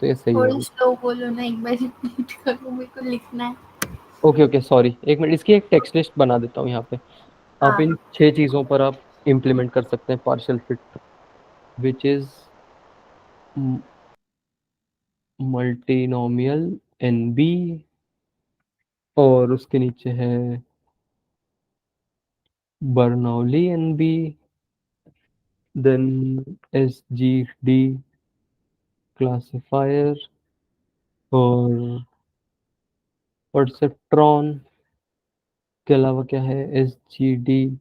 Speaker 1: तो ये सही
Speaker 5: थोड़ा
Speaker 1: होगी।
Speaker 5: स्लो बोलो ना, एक बार रिपीट करो, मेरे को लिखना है।
Speaker 1: ओके ओके सॉरी, एक मिनट, इसकी एक टेक्स्ट लिस्ट बना देता हूँ यहाँ पे। आप
Speaker 5: हाँ।
Speaker 1: इन छह चीजों पर आप इम्प्लीमेंट कर सकते हैं partial fit, which is multinomial NB, और उसके नीचे है Bernoulli NB, then SGD classifier, और और से ट्रॉन के अलावा क्या है, SGD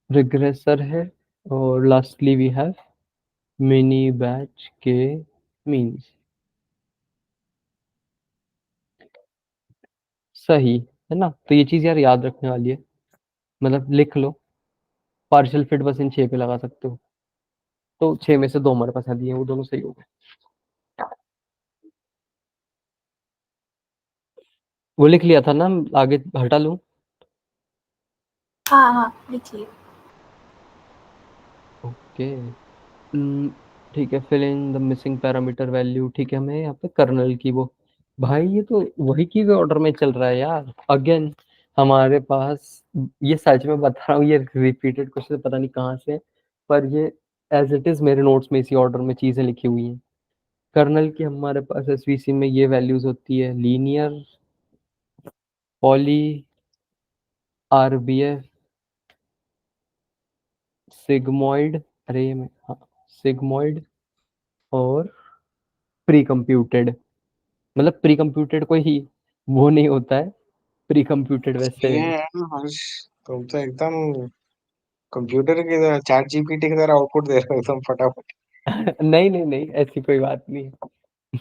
Speaker 1: रिग्रेसर है, और lastly we have mini batch K means. सही है ना? तो ये चीज यार याद रखने वाली है, मतलब लिख लो। पार्शियल फिट बस इन 6 पे लगा सकते हो, तो 6 में से 2 हमारे पास दिए हैं, वो दोनों सही हो गए। वो लिख लिया था ना, आगे हटा लूं?
Speaker 5: हाँ लिखिए।
Speaker 1: ओके। ठीक है, fill in the missing parameter value. ठीक है, हमें यहाँ पे कर्नल की वो, भाई ये तो वही की ऑर्डर में चल रहा है यार। अगेन हमारे पास, ये सच में बता रहा हूँ, ये रिपीटेड क्वेश्चन पता नहीं कहाँ से है, पर ये एज इट इज मेरे नोट्स में इसी ऑर्डर में चीजें लिखी हुई हैं। कर्नल की हमारे पास एसवीसी में ये वैल्यूज होती है: लीनियर, पॉली, आरबीएफ, सिग्मॉइड, अरे हाँ, सिग्मॉइड, और प्री कंप्यूटेड। मतलब प्री कंप्यूटेड कोई ही वो नहीं होता है, प्री कंप्यूटेड वैसे।
Speaker 4: ये है ना हर्ष, तुम तो एकदम कंप्यूटर की तरह, चैट जीपीटी की तरह आउटपुट दे रहे हो एकदम फटाफट।
Speaker 1: नहीं नहीं नहीं, ऐसी कोई बात नहीं है।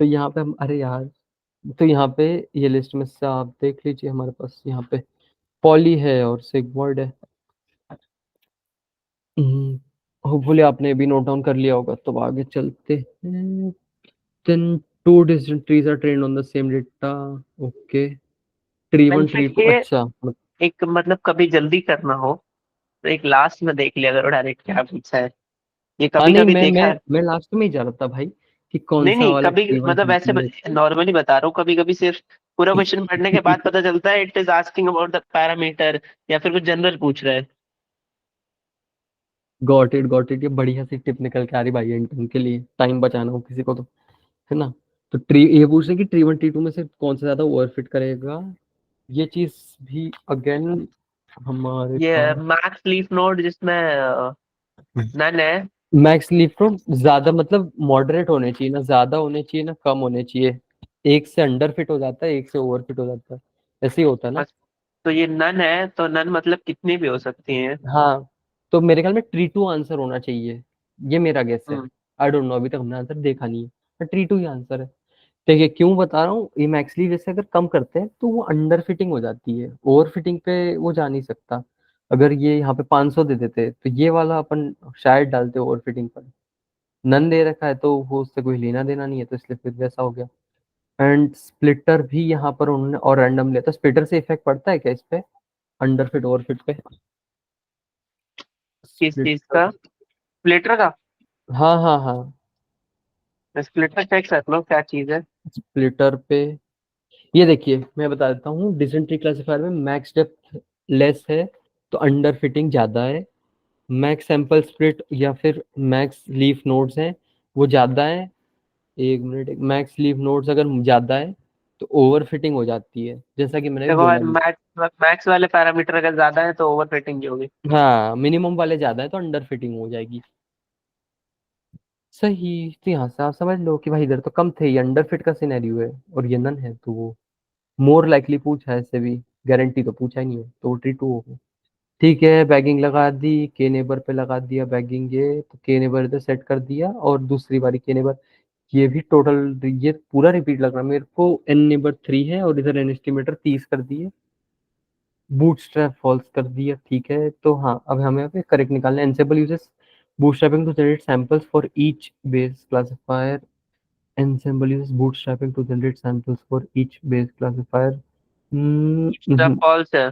Speaker 1: तो यहाँ पे हम, अरे यार, तो यहाँ पे ये लिस्ट में से आप देख लीजिए, हमारे पास यहाँ पे पॉली है और सिगमॉइड है। होपफुली आपने भी नोट डाउन कर लिया होगा, तो आगे चलते हैं। then two distant trees are trained on the same data. okay, tree 1 tree 2,
Speaker 3: ये
Speaker 1: अच्छा।
Speaker 3: एक मतलब कभी जल्दी करना हो तो एक लास्ट में देख लिया करो डायरेक्ट क्या पूछा है। ये
Speaker 1: हाँ
Speaker 3: कभी
Speaker 1: नहीं,
Speaker 3: कभी
Speaker 1: मैं
Speaker 3: देखा
Speaker 1: मैं
Speaker 3: है।
Speaker 1: मैं लास्ट में ही जा रहा था भाई, कि कौन
Speaker 3: नहीं
Speaker 1: सा
Speaker 3: नहीं,
Speaker 1: वाला
Speaker 3: कभी
Speaker 1: tree 1
Speaker 3: मतलब
Speaker 1: tree
Speaker 3: ऐसे
Speaker 1: 2 है।
Speaker 3: नॉर्मली बता रहा हूँ, कभी कभी सिर्फ पूरा क्वेश्चन पढ़ने के बाद पता चलता है it is asking about the parameter या फिर कुछ जनरल पूछ रहा है।
Speaker 1: गॉट इट, ये बढ़िया सी टिप निकल के आ रही भाई, इंटर्न के लिए टाइम बचाना हो किसी को तो, है ना? तो ट्री, ये पूछ रहे कि ट्री 1 ट्री 2 में से कौन सा ज्यादा ओवरफिट करेगा। ये चीज भी अगेन हमारे
Speaker 3: ये
Speaker 1: पास,
Speaker 3: मैक्स लीफ नोड जिसमें नन है।
Speaker 1: मैक्स लीफ फ्रॉम ज्यादा मतलब मॉडरेट होने चाहिए ना, ज्यादा होने चाहिए ना कम होने चाहिए। एक से अंडर फिट हो जाता है, एक से ओवर फिट हो जाता है, ऐसे ही होता है ना?
Speaker 3: बस, तो ये नन है तो नन मतलब कितनी भी हो सकती हैं।
Speaker 1: हाँ, तो मेरे ख्याल में ट्री 2 आंसर होना चाहिए, ये मेरा गेस है।
Speaker 3: हम्म,
Speaker 1: आई डोंट नो, अभी तक हमने आंसर देखा नहीं है, पर ट्री 2 ही आंसर है। देखिए क्यों बता रहा हूँ, ये मैक्स लीफ जैसे अगर कम करते हैं तो वो अंडर फिटिंग हो जाती है, ओवर फिटिंग पे वो जा नहीं सकता। अगर ये यहाँ पे 500 दे देते तो ये वाला अपन शायद डालते ओवर फिटिंग पर। नन दे रखा है तो वो उससे कोई लेना देना नहीं है, तो इसलिए फिर वैसा हो गया। एंड स्प्लिटर भी यहाँ पर उन्होंने और रैंडम लिया, तो स्प्लिटर से इफेक्ट पड़ता है क्या इस पे, अंडर फिट ओवर फिट पे?
Speaker 3: किस चीज
Speaker 1: स्प्लिटर,
Speaker 3: का? स्प्लिटर का?
Speaker 1: हाँ हाँ हाँ,
Speaker 3: स्प्लिटर चेक कर लो क्या चीज है।
Speaker 1: स्प्लिटर पे ये देखिए, मैं बता देता हूँ, डिसेंट्री क्लासिफायर में मैक्स डेप्थ लेस है तो अंडर फिटिंग ज्यादा है, मैक्स सैंपल स्प्लिट या फिर मैक्स लीफ नोड्स हैं वो ज्यादा है। एक मिनट, मैक्स लीफ नोड्स अगर ज्यादा है तो ओवर फिटिंग हो जाती है, जैसा कि मैंने
Speaker 3: देखो
Speaker 1: बोला
Speaker 3: भाई,
Speaker 1: भी।
Speaker 3: मैक्स वाले पैरामीटर अगर ज्यादा है तो ओवर फिटिंग की होगी।
Speaker 1: हाँ, मिनिमम वाले ज्यादा है तो अंडर फिटिंग हो जाएगी। सही, तो यहाँ से आप समझ लो कि भाई इधर तो कम थे, ये अंडर फिट का सिनेरियो है, और ये नन है, तो वो मोर लाइकली पूछा है, ऐसे भी गारंटी तो पूछा ही नहीं है, तो वो ट्री 2 होगा। ठीक है, बैगिंग लगा दी, के नेबर पे लगा दिया बैगिंग, ये तो के नेबर इधर सेट कर दिया, और दूसरी बारी के नेबर, ये भी टोटल, ये पूरा रिपीट लग रहा है मेरे को। एन नेबर 3 है और इधर एन एस्टिमेटर 30 कर दिए, बूटस्ट्रैप फॉल्स कर दिया। ठीक है, तो हाँ, अब हमें यहाँ पे करेक्ट निकालना है। एनसेबल uses bootstrapping to generate samples for each base classifier. Ensemble uses bootstrapping to generate samples for each base classifier.
Speaker 3: सब फॉल्स है।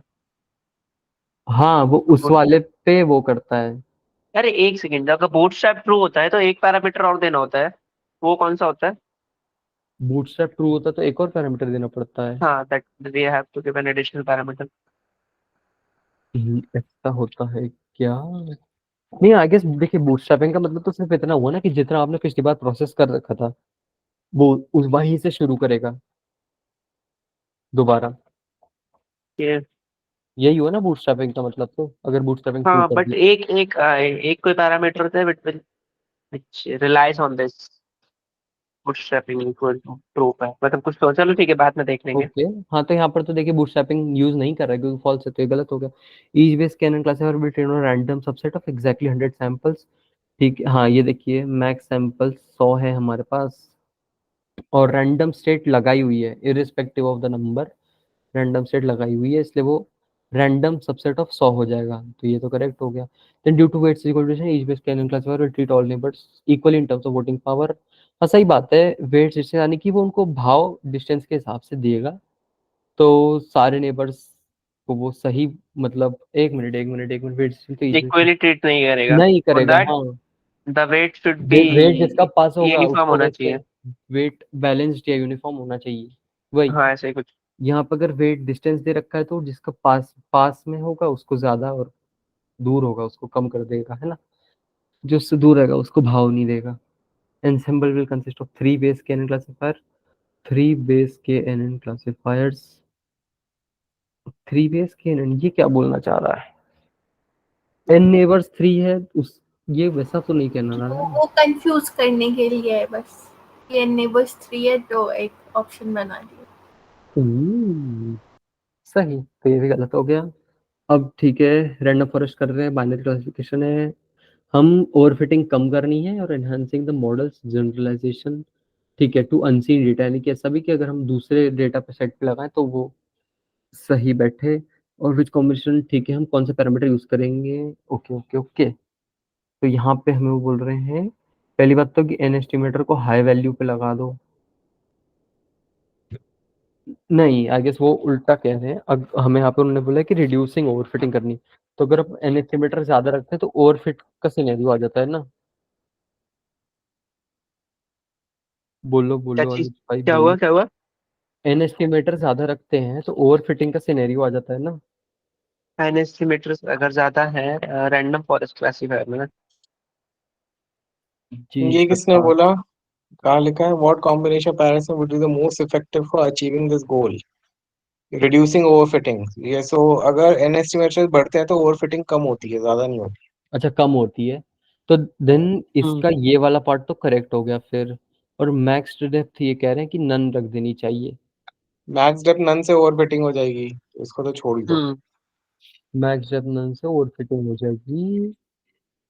Speaker 1: हाँ, वो उस वाले पे वो करता है।
Speaker 3: अरे एक सेकंड, अगर बूटस्ट्रैप ट्रू होता है तो एक पैरामीटर और देना होता है, वो कौन सा होता है?
Speaker 1: बूटस्ट्रैप ट्रू होता तो एक और पैरामीटर देना पड़ता है।
Speaker 3: हाँ, that we have to give an additional parameter.
Speaker 1: ऐसा होता है क्या? नहीं, आई गेस देखिए, बूटस्ट्रैपिंग का मतलब तो सिर्फ इतना हुआ ना कि जितना आपने पिछली बार प्रोसेस कर रखा था वो उस वहीं से शुरू करेगा दोबारा।
Speaker 3: ये
Speaker 1: यही हुआ ना बूटस्ट्रैपिंग का मतलब, तो अगर बूटस्ट्रैपिंग शुरू
Speaker 3: हाँ,
Speaker 1: कर
Speaker 3: बट
Speaker 1: दी।
Speaker 3: एक कोई पैरामीटर होता है which relies on this. Bootstrapping equal to proof है, मतलब कुछ तो चलो ठीक है, बाद में देख लेंगे।
Speaker 1: ओके हाँ, तो यहाँ पर तो देखिए बूटस्ट्रैपिंग यूज नहीं कर रहा है क्योंकि फॉल्स है, तो ये गलत हो गया। Each base can classifier will train on random subset of exactly 100 samples. ठीक है हाँ, ये देखिए मैक्स सैंपल्स 100 है हमारे पास, और रैंडम स्टेट लगाई हुई है irrespective of the number, random state लगाई हुई है, इसलिए वो रैंडम सबसेट ऑफ 100 हो जाएगा, तो ये तो करेक्ट हो गया। Then due to weights equal each base can classifier will treat all neighbours equally in terms of voting power. हाँ सही बात है, वेट्स इससे यानी कि वो उनको भाव डिस्टेंस के हिसाब से दिएगा, तो सारे नेबर्स को वो सही, मतलब एक मिनट वेट तो
Speaker 3: इक्वली ट्रीट नहीं करेगा,
Speaker 1: नहीं
Speaker 3: फॉर
Speaker 1: करेगा
Speaker 3: दैट
Speaker 1: हाँ।
Speaker 3: The weight should be
Speaker 1: weight जिसका पास होगा
Speaker 3: यूनिफॉर्म
Speaker 1: उसको
Speaker 3: होना
Speaker 1: वैसे
Speaker 3: चाहिए।
Speaker 1: वेट बैलेंस्ड या यूनिफॉर्म होना चाहिए वही।
Speaker 3: हाँ ऐसे ही कुछ।
Speaker 1: यहाँ पर अगर वेट डिस्टेंस दे रखा है तो जिसका पास पास में होगा उसको ज्यादा, और दूर होगा उसको कम कर देगा, है ना। जो उससे दूर रहेगा उसको भाव नहीं देगा। ensemble will consist of 3 base KNN classifier, 3 base KNN classifiers, 3 base KNN, ये क्या बोलना चाह रहा है। n neighbors 3 है उस, ये वैसा तो नहीं कहना रहा है।
Speaker 5: वो कंफ्यूज करने के लिए है बस, ये नेबर्स 3 है तो एक ऑप्शन बना दिया।
Speaker 1: सही, तो ये भी गलत हो गया। अब ठीक है, रैंडम फॉरेस्ट कर रहे हैं, बाइनरी क्लासिफिकेशन है, हम ओवरफिटिंग कम करनी है और एनहांसिंग द मॉडल्स जनरलाइजेशन। ठीक है, टू अनसीन डेटा, यानी कि ऐसा भी कि अगर हम दूसरे डेटा पे सेट पे लगाएं तो वो सही बैठे। और विच कॉम्बिनेशन, ठीक है, हम कौन सा पैरामीटर यूज करेंगे। ओके ओके ओके, तो यहाँ पे हमें वो बोल रहे हैं, पहली बात तो कि एन एस्टिमेटर को हाई वैल्यू पे लगा दो। नहीं, आई गेस वो उल्टा कह रहे हैं, अब हमें यहाँ पे उन्होंने बोला है कि रिड्यूसिंग ओवरफिटिंग करनी, तो अगर आप एन एस्टिमेटर ज्यादा रखते हैं तो ओवरफिट का सिनेरियो आ जाता है ना। बोलो
Speaker 3: क्या
Speaker 1: बोलो
Speaker 3: चीज,
Speaker 1: अनुज भाई
Speaker 3: क्या हुआ
Speaker 1: बोलो।
Speaker 3: क्या हुआ?
Speaker 1: एन एस्टिमेटर ज्यादा रखते हैं तो ओवरफिटिंग का सिनेरियो आ जाता है ना।
Speaker 3: एन एस्टिमेटर्स अगर ज्यादा है रैंडम फॉरेस्ट क्लासिफायर में ना।
Speaker 1: जी
Speaker 4: ये किसने
Speaker 1: सरकार।
Speaker 4: बोला? कहाँ लिखा है? What combination of parameters would be the most effective for achieving this goal, reducing overfitting. ये सो अगर एन एस्टिमेशन बढ़ते हैं तो ओवरफिटिंग कम होती है, ज्यादा नहीं होती।
Speaker 1: अच्छा कम होती है, तो देन
Speaker 3: हम्म
Speaker 1: इसका ये वाला पार्ट तो करेक्ट हो गया फिर। और मैक्स डेप्थ ये कह रहे हैं कि नन रख देनी चाहिए।
Speaker 4: मैक्स डेप्थ नन से ओवरफिटिंग हो जाएगी, तो इसको तो छोड़ ही दो।
Speaker 3: हम्म
Speaker 1: मैक्स डेप्थ नन से ओवर फिटिंग हो जाएगी।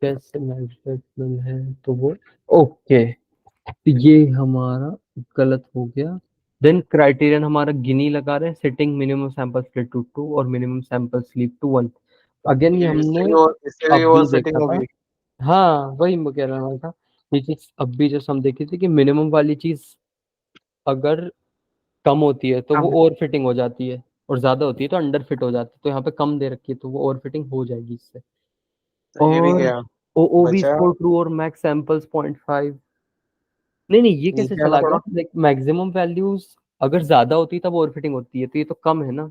Speaker 1: कैसे मैक्स डेप्थ नन है तो वो, ओके, तो ये हमारा गलत हो गया। देन क्राइटेरियन हमारा गिनी लगा रहे हैं, setting minimum sample split to 2 और minimum sample leaf to 1। Again ये हमने
Speaker 4: इससे भी
Speaker 1: अभी
Speaker 4: ओवरफिटिंग
Speaker 1: देखा था।
Speaker 4: होगी।
Speaker 1: हाँ वही मैं कह रहा था, ये चीज अब भी जैसे हम देखे थे कि मिनिमम वाली चीज अगर कम होती है तो वो
Speaker 3: हाँ,
Speaker 1: ओवर फिटिंग हो जाती है, और ज्यादा होती है तो अंडर फिट हो जाती है, तो यहाँ पे कम दे रखी है तो वो ओवर फिटिंग हो जाएगी इससे।
Speaker 4: तो ये भी
Speaker 1: और
Speaker 4: गया।
Speaker 1: ओबी
Speaker 4: बचा
Speaker 1: स्कोर ट्रू और मैक्स सैंपल्स 0.5। नहीं नहीं, ये कैसे
Speaker 4: नीचे आना
Speaker 1: चला गया,
Speaker 4: थोड़ा।
Speaker 1: लाइक मैक्सिमम वैल्यूज अगर ज्यादा होती है तब ओवर फिटिंग होती है, तो ये तो कम है ना।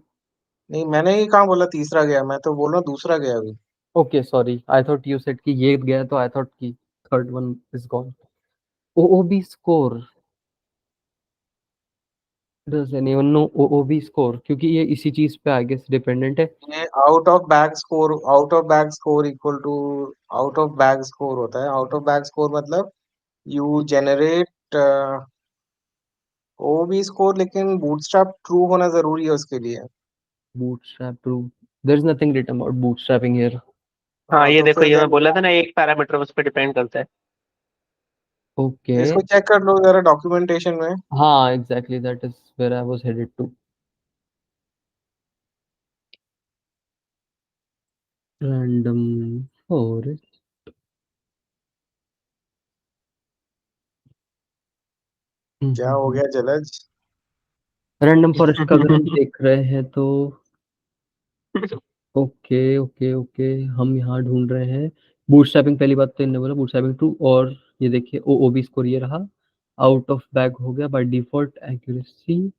Speaker 4: नहीं, मैंने ही कहाँ बोला तीसरा गया, मैं तो बोल रहा हूँ दूसरा गया अभी।
Speaker 1: Okay sorry, I thought you said कि ये गया, तो आई थॉट कि third one is gone. OOB score, does anyone know OOB score, क्योंकि ये इसी चीज पे आई गेस डिपेंडेंट है।
Speaker 4: ये out of bag score equal to out of bag score होता है। आउट ऑफ बैग स्कोर मतलब you generate O B score, लेकिन बूटस्ट्रैप ट्रू होना जरूरी है उसके लिए।
Speaker 1: Bootstrap true, there is nothing written about bootstrapping here.
Speaker 3: हाँ ये
Speaker 4: तो
Speaker 3: देखो,
Speaker 4: फिर
Speaker 3: ये मैं
Speaker 4: देन
Speaker 3: बोला था ना, एक पैरामीटर उस पर डिपेंड करता है।
Speaker 1: ओके,
Speaker 4: इसको चेक कर लो जरा डॉक्यूमेंटेशन में।
Speaker 1: हाँ exactly that is where I was headed to. Random forest,
Speaker 4: क्या हो गया जलज?
Speaker 1: रैंडम फॉरेस्ट का अगर हम देख रहे हैं तो ओके ओके ओके, हम यहाँ ढूंढ रहे हैं बूटस्ट्रैपिंग, पहली बात तो इन्होंने बोला बूटस्ट्रैपिंग ट्रू, और ये देखिए ओओबी स्कोर ये रहा, आउट ऑफ बैग हो गया बाय डिफॉल्ट एक्यूरेसी।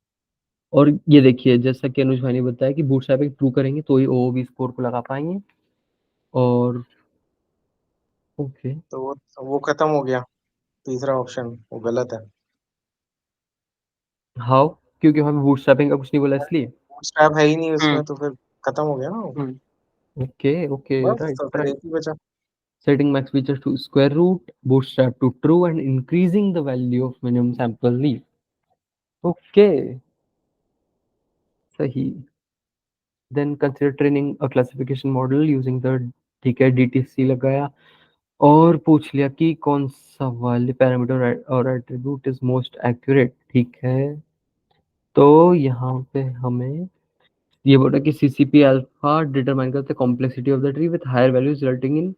Speaker 1: और ये देखिए जैसा कि अनुज भाई ने बताया कि बूटस्ट्रैपिंग ट्रू करेंगे तो ही ओओबी स्कोर को लगा पाएंगे। और ओके,
Speaker 4: तो वो खत्म हो गया, तीसरा ऑप्शन वो गलत है।
Speaker 1: हाउ, क्योंकि हमें बूटस्ट्रैपिंग का कुछ नहीं बोला इसलिए।
Speaker 4: बूटस्ट्रैप है ही नहीं
Speaker 3: हम्म
Speaker 4: उसमें, तो फिर खत्म हो गया ना वो।
Speaker 1: ओके ओके,
Speaker 4: बस
Speaker 1: राइट
Speaker 4: तो फिर
Speaker 1: राइट।
Speaker 4: एक ही बचा।
Speaker 1: setting max features to square root, bootstrap to true, and increasing the value of minimum sample leaf. Okay, सही. Then consider training a classification model using the ठीक है DTC लगाया और पूछ लिया कि कौन सा वाले पैरामीटर और एट्रीब्यूट इज मोस्ट एक्यूरेट. ठीक है, तो यहाँ पे हमें ये बोला कि CCP अल्फा डिटरमाइन करते हैं complexity of the tree with higher values resulting in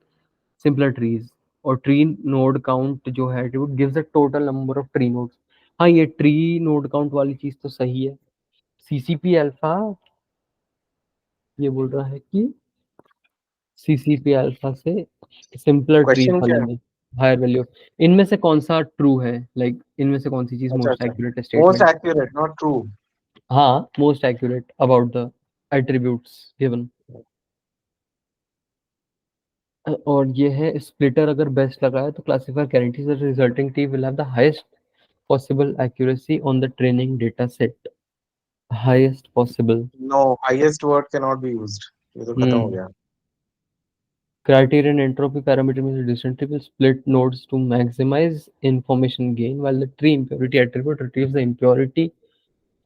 Speaker 1: simpler trees, और ट्री नोड काउंट जो है attribute gives the total number of tree nodes. हाँ, ये ट्री नोड काउंट वाली चीज तो सही है. CCP अल्फा ये बोल रहा है कि CCP अल्फा से सिंपलर ट्रीज
Speaker 4: क्वेश्चन क्या
Speaker 1: वाले
Speaker 4: है?
Speaker 1: में हायर वैल्यू. इनमें से कौन सा ट्रू है, लाइक इनमें से कौन सी चीज
Speaker 4: अच्छा
Speaker 1: मोस्ट
Speaker 4: अच्छा,
Speaker 1: accurate
Speaker 4: most
Speaker 1: statement.
Speaker 4: Accurate not true.
Speaker 1: हाँ, most accurate about the attributes given. और ये है स्प्लिटर अगर बेस्ट लगाया तो classifier guarantees the resulting tree will have the highest possible accuracy on the training data set. Highest possible.
Speaker 4: No, highest word can not be used. ये तो खत्म हो गया.
Speaker 1: Criterion entropy parameter means the distant tree will split nodes to maximize information gain, while the tree impurity attribute retrieves the impurity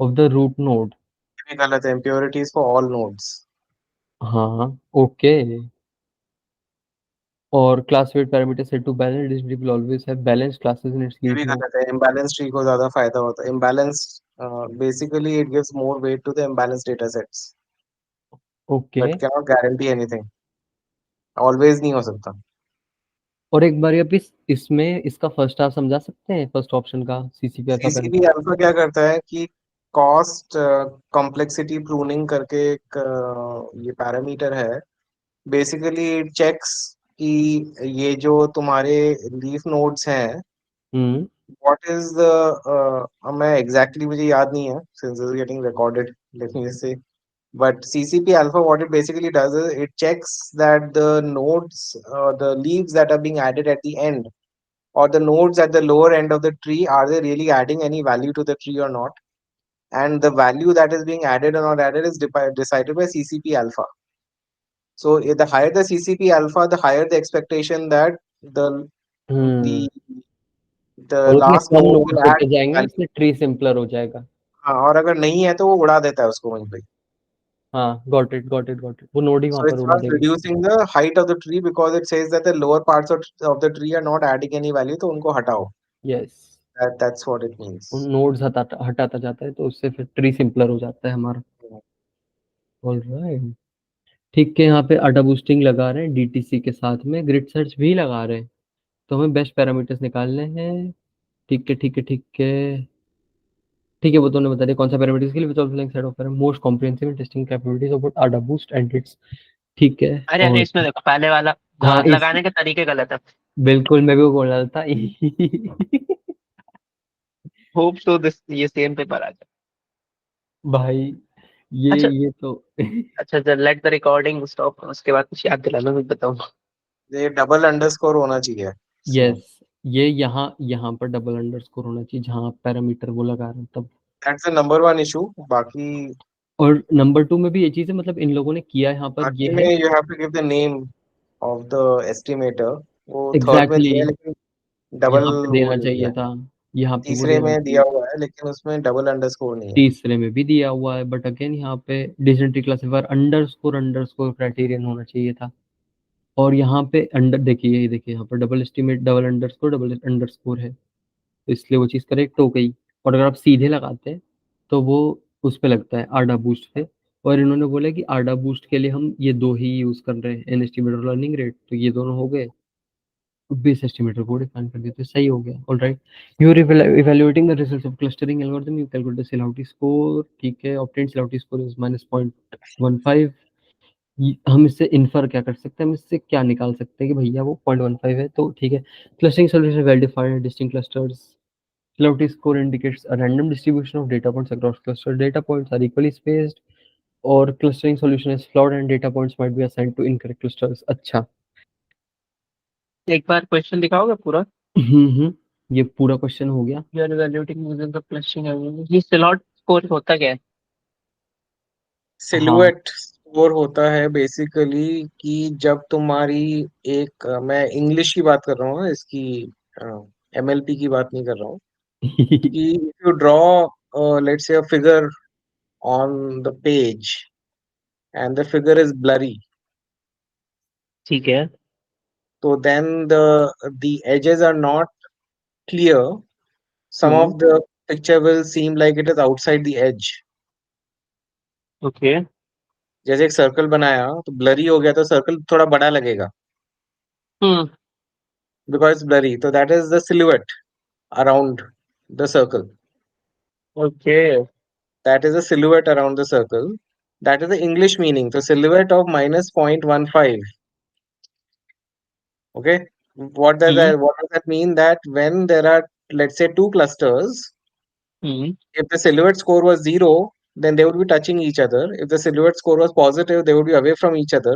Speaker 1: of the root node.
Speaker 4: ये भी गलत है. impurities for all nodes.
Speaker 1: हाँ, ओके. और class weight parameter set to balance, this tree will always have balanced classes in its
Speaker 4: ये
Speaker 1: leaf
Speaker 4: भी
Speaker 1: node.
Speaker 4: गलत है. इम्बैलेंस ट्री को ज्यादा फायदा होता है. Imbalance basically it gives more weight to the imbalanced data sets,
Speaker 1: okay.
Speaker 4: but cannot guarantee anything. Always नहीं हो सकता.
Speaker 1: और एक बार आप इसमें इसका फर्स्ट आप समझा सकते हैं, फर्स्ट ऑप्शन का CCP alpha parameter.
Speaker 4: CCP alpha क्या करता है कि कॉस्ट कॉम्प्लेक्सिटी प्रूनिंग करके एक ये पैरामीटर है. बेसिकली इट चेक्स कि ये जो तुम्हारे लीफ नोड्स हैं, what is the मैं exactly मुझे याद नहीं है since this is getting recorded, let me just say. But CCP alpha, what it basically does is it checks that the nodes, the leaves that are being added at the end, or the nodes at the lower end of the tree, are they really adding any value to the tree or not? And the value that is being added or not added is decided by CCP alpha. So the higher the CCP alpha, the higher the expectation that the the the
Speaker 1: और उसमें
Speaker 4: last
Speaker 1: come
Speaker 4: node
Speaker 1: nodes
Speaker 4: will add
Speaker 1: होते जाएंगे,
Speaker 4: value.
Speaker 1: इसलिए ट्री सिंपलर हो जाएगा.
Speaker 4: हाँ, और अगर नहीं है तो वो उड़ा देता है उसको वहीं पे.
Speaker 1: हाँ, got it got it got it. वो नोड ही वहां
Speaker 4: So
Speaker 1: पर
Speaker 4: it
Speaker 1: उड़ा
Speaker 4: starts
Speaker 1: देगा.
Speaker 4: reducing the height of the tree because it says that the lower parts of the tree are not adding any value, तो उनको हटाओ.
Speaker 1: Yes.
Speaker 4: That's what it means.
Speaker 1: Nodes हटाता जाता है तो उससे फिर ट्री सिंपलर हो जाता है हमारा. ऑलराइट. ठीक है, यहाँ पे अडा बूस्टिंग लगा रहे हैं DTC के साथ में, ग्रिड सर्च भी लगा रहे हैं, तो हमें बेस्ट पैरामीटर्स निकालने हैं. ठीक है ठीक है ठीक है ठीक है. वो तो ने बता दिया कौन सा पैरामीटर्स के लिए which of the set of most comprehensive testing capabilities of AdaBoost and its. ठीक है.
Speaker 3: अरे
Speaker 1: और
Speaker 3: इसमें देखो पहले वाला
Speaker 1: हाँ,
Speaker 3: लगाने के तरीके गलत है.
Speaker 1: बिल्कुल मैं भी वो बोल रहा था.
Speaker 3: होप तो दिस ये सेम पेपर आ जाए.
Speaker 1: भाई ये
Speaker 3: अच्छा
Speaker 1: ये तो
Speaker 3: अच्छा, लेट द रिकॉर्डिंग स्टॉप, उसके बाद कुछ याद दिलाना, मैं बताऊंगा.
Speaker 4: ये डबल अंडरस्कोर होना चाहिए.
Speaker 1: यस, ये यहाँ यहाँ पर डबल अंडरस्कोर होना चाहिए जहाँ आप पैरामीटर वो लगा रहे हैं तब.
Speaker 4: That's the number one issue. बाकी
Speaker 1: और नंबर 2 में भी ये चीज है, मतलब इन लोगों ने किया यहाँ पर ये
Speaker 4: में
Speaker 1: है.
Speaker 4: you have to give the name of the estimator. वो थर्ड में
Speaker 1: एग्जैक्टली
Speaker 4: दिया है लेकिन डबल
Speaker 1: यहाँ पे देना
Speaker 4: वो
Speaker 1: चाहिए
Speaker 4: दिया.
Speaker 1: था. यहाँ पे वो
Speaker 4: तीसरे
Speaker 1: देना
Speaker 4: में दिया हुआ है लेकिन उसमें डबल अंडरस्कोर नहीं है.
Speaker 1: तीसरे में भी दिया हुआ है, बट अगेन यहाँ पे dysentery classifier underscore underscore criterion होना चाहिए था. और यहाँ पे अंडर देखिए, ये देखिए यहाँ पर डबल एस्टिमेट डबल अंडरस्कोर है, तो इसलिए वो चीज़ करेक्ट हो गई. और अगर आप सीधे लगाते हैं तो वो उस पे लगता है आडा बूस्ट पे. और इन्होंने बोला कि आडा बूस्ट के लिए हम ये दो ही यूज कर रहे हैं, एन एस्टिमेट और लर्निंग रेट, तो ये दोनों हो गए. बेस एस्टिमेटर को डिफाइन कर दिया तो सही हो गया. All right. You are evaluating the results of clustering algorithm, you calculate the silhouette score. ठीक है, ऑब्टेन्ड सिलाउटी स्कोर इज -0.15. हम इससे इन्फर क्या कर सकते हैं, हम इससे क्या निकाल सकते हैं कि भैया वो 0.15 है, तो ठीक है. Clustering solution well defined distinct clusters. Cloudy score indicates a random distribution of data points across cluster. Data points are equally spaced, or clustering solution is flawed and data points might be assigned to incorrect clusters. अच्छा.
Speaker 3: एक बार क्वेश्चन दिखाओगे पूरा.
Speaker 1: ये पूरा क्वेश्चन हो गया.
Speaker 3: You are evaluating using the clustering. ये सिलॉट स्कोर होता क्या है?
Speaker 4: Silhouette स्कोर होता है बेसिकली कि जब तुम्हारी एक मैं इंग्लिश की बात कर रहा हूँ, इसकी एमएलपी की बात नहीं कर रहा हूँ, कि if you draw let's say a figure on the page and the figure is blurry,
Speaker 3: ठीक है।
Speaker 4: so then the edges are not clear. Some
Speaker 3: hmm.
Speaker 4: of the picture will seem like it is outside the edge.
Speaker 3: Okay.
Speaker 4: जैसे एक सर्कल बनाया तो ब्लरी हो गया तो सर्कल थोड़ा बड़ा लगेगा
Speaker 3: हम्म।
Speaker 4: because it's blurry. So that is the silhouette around the circle.
Speaker 3: Okay.
Speaker 4: That is a silhouette around the circle. That is the English meaning. So silhouette of minus 0.15. Okay. What does that mean? That when there are, let's say, two clusters,
Speaker 3: hmm.
Speaker 4: if the silhouette score was 0, then they would be touching each other. If the silhouette score was positive, they would be away from each other.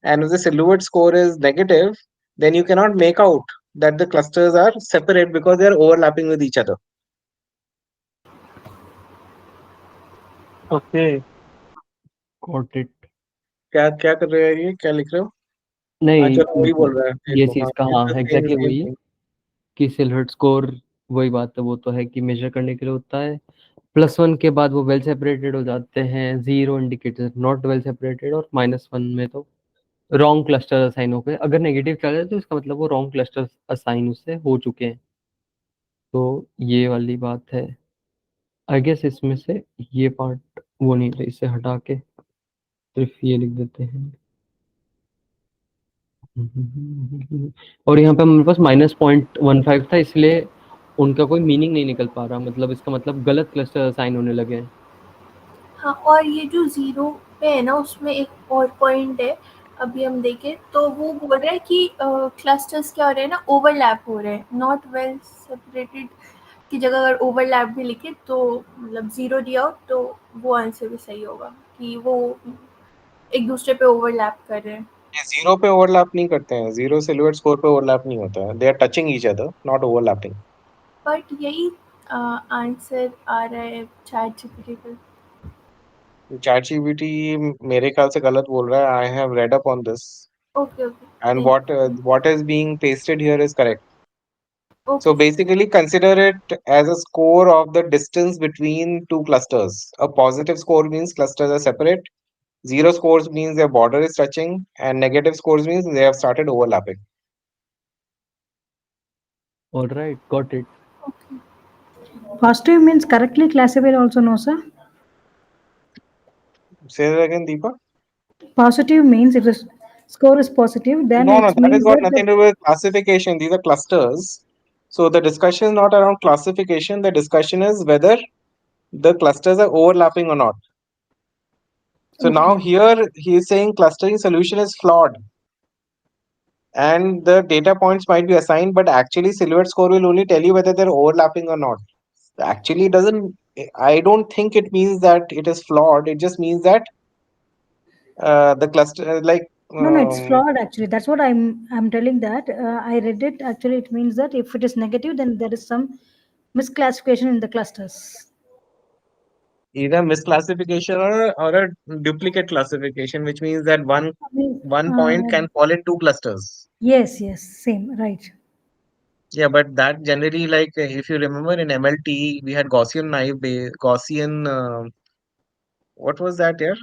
Speaker 4: And if the silhouette score is negative, then you cannot make out that the clusters are separate because they are overlapping with each other.
Speaker 3: Okay.
Speaker 1: Got it.
Speaker 4: क्या क्या कर रहे हैं ये? क्या लिख रहे हो?
Speaker 1: नहीं
Speaker 4: चलो वही बोल रहा है
Speaker 1: ये
Speaker 4: देखो।
Speaker 1: चीज का
Speaker 4: it's
Speaker 1: हाँ
Speaker 4: the same
Speaker 1: एग्जैक्टली वही है
Speaker 4: thing.
Speaker 1: कि सिलहट स्कोर वही बात है, वो तो है कि मेजर करने के लिए होता है। +1 के बाद वो वेल सेपरेटेड हो जाते हैं, 0 इंडिकेटर नॉट वेल सेपरेटेड, और -1 में तो रॉन्ग क्लस्टर असाइन हो गए। अगर नेगेटिव चल रहा है तो इसका मतलब वो रॉन्ग क्लस्टर असाइन उससे हो चुके हैं। तो ये वाली बात है। आई गेस इसमें से ये पार्ट वो नहीं था, इसे हटा के सिर्फ ये लिख देते हैं। और यहाँ पे मेरे पास -0.15 था, इसलिए उनका कोई मीनिंग नहीं निकल पा रहा, मतलब इसका मतलब गलत क्लस्टर असाइन होने लगे हैं।
Speaker 5: हाँ, और ये जो 0 पे है ना, उसमें एक और पॉइंट है, अभी हम देखें तो वो बोल रहा है कि क्लस्टर्स क्या हो रहे हैं ना, ओवरलैप हो रहे हैं, नॉट वेल सेपरेटेड की जगह अगर ओवरलैप भी लिखे तो मतलब 0 दिया हो तो वो आंसर भी सही होगा कि वो एक दूसरे पे ओवरलैप कर रहे हैं।
Speaker 4: ये जीरो पे ओवरलैप नहीं करते हैं, जीरो सिल्हूट स्कोर पे ओवरलैप नहीं होता है, they are touching each other not overlapping.
Speaker 5: But यही आंसर आ रहा है चैट जीपीटी पे।
Speaker 4: चैट जीपीटी मेरे ख्याल से गलत बोल रहा है। I have read up on this
Speaker 5: okay okay,
Speaker 4: and what is being pasted here is correct. So
Speaker 5: okay
Speaker 4: basically consider it as a score of the distance between two clusters. A positive score means clusters are separate, zero scores means their border is touching, and negative scores means they have started overlapping.
Speaker 1: Alright, got it.
Speaker 5: Okay.
Speaker 6: Positive means correctly classified also, no, sir?
Speaker 4: Say that again, Deepa.
Speaker 6: Positive means if the score is positive, then
Speaker 4: No,
Speaker 6: it
Speaker 4: that has
Speaker 6: means
Speaker 4: got
Speaker 6: that
Speaker 4: nothing to do with classification. These are clusters. So the discussion is not around classification. The discussion is whether the clusters are overlapping or not. So now
Speaker 6: Okay.
Speaker 4: here he is saying clustering solution is flawed. And the data points might be assigned, but actually silhouette score will only tell you whether they're overlapping or not. Actually doesn't, I don't think it means that it is flawed. It just means that the cluster
Speaker 6: No, it's flawed actually. That's what I'm telling that. I read it. Actually, it means that if it is negative, then there is some misclassification in the clusters.
Speaker 4: either misclassification or a duplicate classification, which means that one
Speaker 6: I mean,
Speaker 4: point can fall in two clusters.
Speaker 6: yes, same, right.
Speaker 4: Yeah, but that generally, like if you remember in MLT, we had Gaussian naive Gaussian what was that here?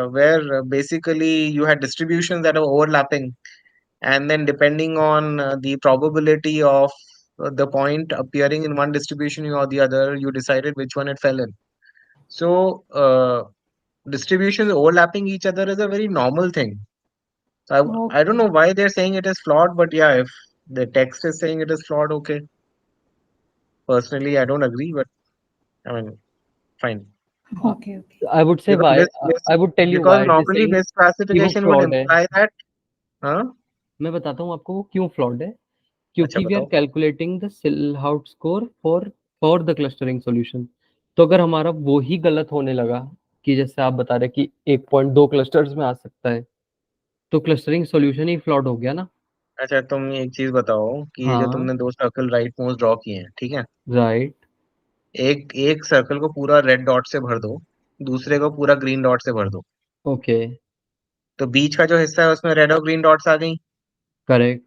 Speaker 4: Where basically you had distributions that are overlapping, and then depending on the probability of the point appearing in one distribution or the other, you decided which one it fell in. So distributions overlapping each other is a very normal thing. So I don't know why they're saying it is flawed, but yeah, if the text is saying it is flawed, okay. Personally, I don't agree, but I mean, fine.
Speaker 6: Okay.
Speaker 1: I would say why. I would tell you
Speaker 4: because
Speaker 1: why they're
Speaker 4: normally
Speaker 1: saying कि वो
Speaker 4: misclassification would
Speaker 1: फ्लॉड है।
Speaker 4: imply that. हाँ
Speaker 1: मैं बताता हूँ आपको वो क्यों फ्लॉड है।
Speaker 4: अच्छा
Speaker 1: क्योंकि वी आर
Speaker 4: बताओ।
Speaker 1: Calculating the silhouette score for the clustering solution. तो अगर हमारा वो ही गलत होने लगा कि जैसे आप बता रहे कि 1.2 क्लस्टर्स में आ सकता है, तो क्लस्टरिंग सॉल्यूशन ही फ्लॉड हो गया ना।
Speaker 4: अच्छा तुम एक चीज बताओ कि ये जो
Speaker 1: हाँ,
Speaker 4: तुमने दो सर्कल राइट मोस्ट ड्रॉ किए हैं, ठीक है,
Speaker 1: राइट।
Speaker 4: एक एक सर्कल को पूरा रेड डॉट से भर दो, दूसरे को पूरा ग्रीन डॉट से भर दो।
Speaker 1: ओके।
Speaker 4: तो बीच का जो हिस्सा है उसमें रेड और ग्रीन डॉट्स आ गई।
Speaker 1: करेक्ट।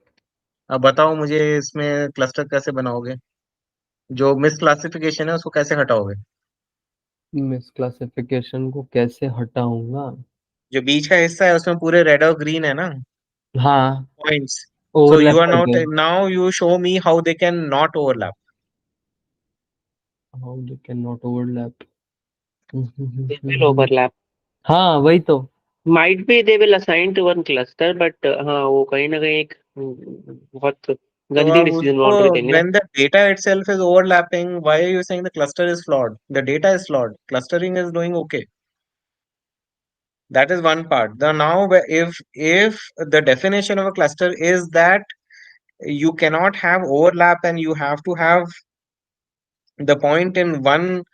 Speaker 4: अब बताओ मुझे इसमें क्लस्टर कैसे बनाओगे, जो मिस क्लासिफिकेशन है उसको कैसे हटाओगे?
Speaker 1: मिस क्लासिफिकेशन को कैसे हटाऊंगा?
Speaker 4: जो बीच का हिस्सा है उसमें पूरे रेड और ग्रीन है ना
Speaker 1: हाँ,
Speaker 4: points, so
Speaker 1: overlap
Speaker 4: you are
Speaker 1: कर
Speaker 4: not,
Speaker 1: गए।
Speaker 4: now you show me how they can not overlap.
Speaker 1: How they can not overlap.
Speaker 3: They will overlap.
Speaker 1: हाँ वही तो।
Speaker 3: Might be they will assign to one cluster, but हाँ वो कहीं ना कहीं एक बहुत
Speaker 4: तो
Speaker 3: गंदी
Speaker 4: अब
Speaker 3: डिसीजन
Speaker 4: उसको,
Speaker 3: बाउंड्री देंगे ना।
Speaker 4: when the data itself is overlapping, why are you saying the cluster is flawed? The data is flawed, clustering is doing okay. That is one part. The now if the definition of a cluster is that you cannot have overlap and you have to have the point in one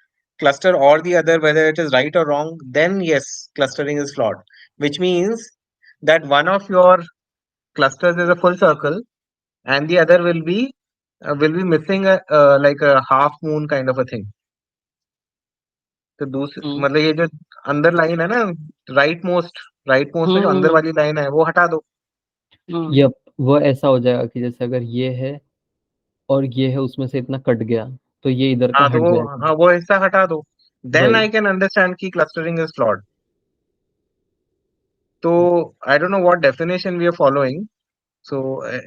Speaker 4: cluster or the other, whether it is right or wrong, then yes, clustering is flawed. Which means that one of your clusters is a full circle and the other will be missing a like a half moon kind of a thing. तो दूसरे मतलब ये जो अंदर लाइन है ना, राइट मोस्ट में जो अंदर वाली लाइन है वो हटा दो।
Speaker 1: यप, वो ऐसा हो जाएगा कि जैसे अगर ये है और ये है, उसमें से इतना कट गया तो ये इधर का
Speaker 4: हाँ तो
Speaker 1: हट
Speaker 4: वो,
Speaker 1: जाएगा।
Speaker 4: हाँ वो हिस्सा हटा दो, देन
Speaker 1: वही।
Speaker 4: आई कैन अंडरस्टैंड की क्लस्टरिंग इज फ्लॉड। तो I don't know what definition we are following. So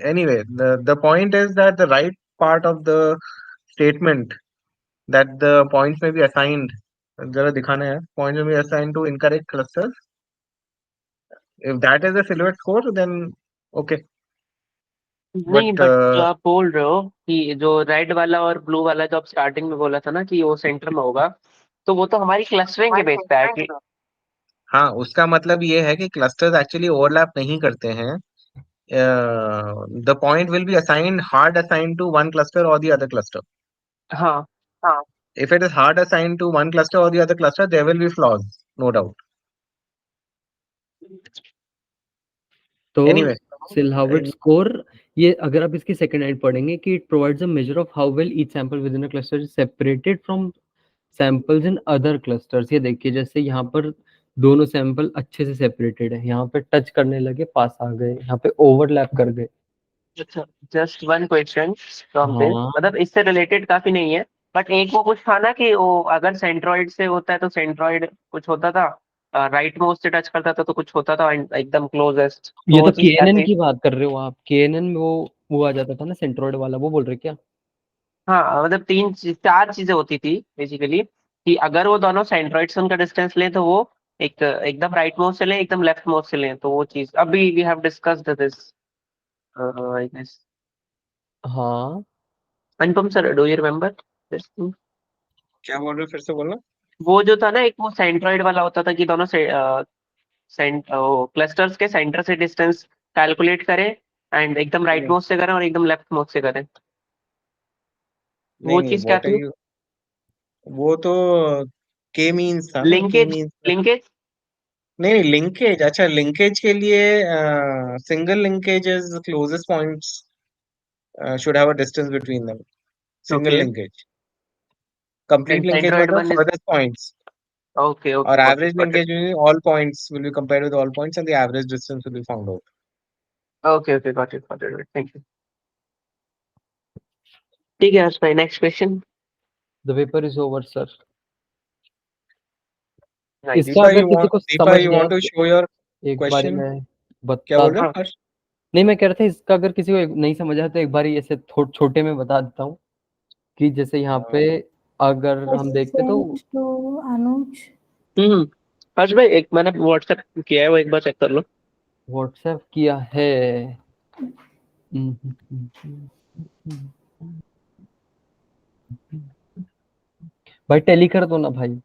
Speaker 4: anyway, the point is that the right part of the statement that the points may be assigned, जरा दिखाना है, points may be assigned to incorrect clusters. If that is the silhouette score, then okay.
Speaker 3: नहीं,
Speaker 4: But
Speaker 3: बट जो आप बोल रहे हो कि जो रेड वाला और ब्लू वाला जो आप स्टार्टिंग में बोला था ना कि वो सेंटर में होगा, तो वो तो हमारी क्लस्टरिंग के बेस पे है कि
Speaker 4: हाँ, उसका मतलब ये है कि clusters actually overlap नहीं करते हैं. The point will be hard assigned to one cluster or the other cluster.
Speaker 3: हाँ
Speaker 4: If it is hard assigned to one cluster or the other cluster, there will be flaws, no doubt.
Speaker 1: तो
Speaker 4: Anyway,
Speaker 1: सिलहावट स्कोर, ये अगर आप इसकी सेकंड लाइन पढ़ेंगे कि it provides a measure of how well each sample with in a cluster is separated from samples in other clusters. ये देखिए जैसे यहाँ पर दोनों सैंपल अच्छे से सेपरेटेड है, यहाँ पे टच करने लगे पास आ गए, यहाँ पे ओवरलैप कर गए।
Speaker 3: अच्छा, just one question from this,
Speaker 1: हाँ
Speaker 3: मतलब इससे रिलेटेड काफी नहीं है, बट एक वो कुछ था ना कि वो अगर सेंट्रॉइड से होता है तो सेंट्रॉइड कुछ होता था, राइट माउस से टच करता था तो कुछ होता था एकदम क्लोजेस्ट, तो
Speaker 1: ये
Speaker 3: वो
Speaker 1: तो
Speaker 3: चीज क्या
Speaker 1: केएनएन
Speaker 3: थी?
Speaker 1: की बात कर रहे हो आप, केएनएन में वो आ जाता था ना सेंट्रोइड वाला, वो बोल रहे क्या?
Speaker 3: हाँ मतलब चार चीजें होती थी बेसिकली, कि अगर वो दोनों सेंट्रॉइड से उनका डिस्टेंस लें तो वो एक एकदम राइट माउस से लें एकदम लेफ्ट माउस से लें, तो वो चीज अभी we have discussed this I guess.
Speaker 1: हाँ
Speaker 3: Anupam sir, do you remember this?
Speaker 4: क्या बोल रहे हो, फिर से बोलना।
Speaker 3: वो जो था ना, एक वो सेंट्रॉइड वाला होता था कि दोनों से क्लस्टर्स के सेंटर से डिस्टेंस कैलकुलेट करें एंड एकदम राइट माउस से करें और एकदम लेफ्ट माउस से करें,
Speaker 4: नहीं
Speaker 3: वो
Speaker 4: नहीं,
Speaker 3: चीज क्या
Speaker 4: व्हाट आर
Speaker 3: थी?
Speaker 4: यू, वो तो के मींस था ना, के
Speaker 3: लिंकेज,
Speaker 4: मींस।
Speaker 3: लिंकेज।
Speaker 4: नहीं नहीं, लिंकेज, अच्छा लिंकेज के लिए single linkage is closest points should have a distance between them. Single
Speaker 3: okay,
Speaker 4: linkage. Complete
Speaker 3: and
Speaker 4: linkage
Speaker 3: centroid
Speaker 4: मतलब
Speaker 3: one is
Speaker 4: furthest points.
Speaker 3: Okay
Speaker 4: Or
Speaker 3: okay, got it
Speaker 4: average
Speaker 3: got it.
Speaker 4: linkage meaning all points will be compared with all points and the average distance will be found out.
Speaker 3: Okay okay, got it, thank you. ठीक है हर्ष भाई, next question.
Speaker 1: The paper is over sir.
Speaker 3: Nice.
Speaker 1: इसका अगर किसी को समझ
Speaker 4: You
Speaker 1: नहीं आया
Speaker 4: want to
Speaker 1: तो
Speaker 4: show your
Speaker 1: एक बारी
Speaker 4: question?
Speaker 1: मैं
Speaker 4: क्या
Speaker 1: बता
Speaker 4: बोल रहे
Speaker 3: हाँ
Speaker 4: हो हर्ष?
Speaker 1: नहीं, मैं कह रहा था इसका अगर किसी को नहीं समझ आया तो एक बारी ऐसे छोटे में बता देता हूँ कि जैसे यहाँ पे अगर हम देखते तो
Speaker 6: Sent to Anuj.
Speaker 3: हर्ष भाई एक मैंने व्हाट्सएप किया है, वो एक बार चेक कर लो।
Speaker 1: व्हाट्सएप किया है। भाई टेली कर दो ना भाई।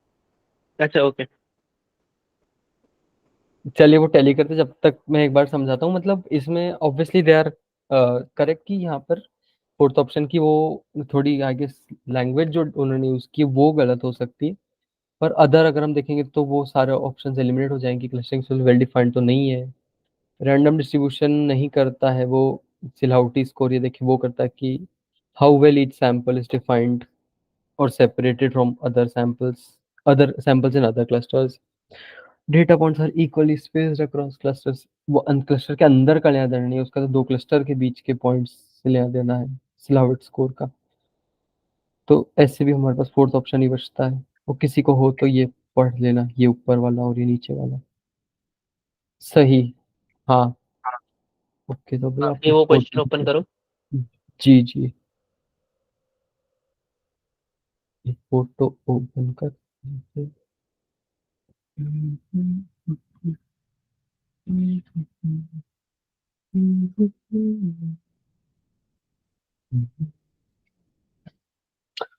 Speaker 3: अच्छा ओके।
Speaker 1: चलिए वो टेली करते, जब तक मैं एक बार समझाता हूँ। मतलब इसमें ऑब्वियसली दे आर करेक्ट कि यहाँ पर फोर्थ ऑप्शन की वो थोड़ी आगे लैंग्वेज जो उन्होंने यूज की वो गलत हो सकती है, पर अदर अगर हम देखेंगे तो वो सारे ऑप्शन एलिमिनेट हो जाएंगे। क्लस्टरिंग वेल डिफाइंड तो नहीं है, रैंडम डिस्ट्रीब्यूशन नहीं करता है वो। सिलहाउटी स्कोर ये देखिए वो करता है कि how well each sample is defined और separated from other samples in other clusters. Data points are equally spaced across clusters. वो क्लस्टर के अंदर का लेना देना नहीं है, उसका तो 2 क्लस्टर के बीच के पॉइंट्स से लेना देना है स्लावर्ट स्कोर का। तो ऐसे भी हमारे पास फोर्थ ऑप्शन ही बचता है, वो किसी को हो तो ये पढ़ लेना, ये ऊपर वाला और ये नीचे वाला। सही, हाँ। ओके, तो भाई
Speaker 3: ये
Speaker 1: आपने
Speaker 3: वो
Speaker 1: फोर्थ
Speaker 3: क्वेश्चन ओपन करो।
Speaker 1: जी जी, फोटो ओपन कर।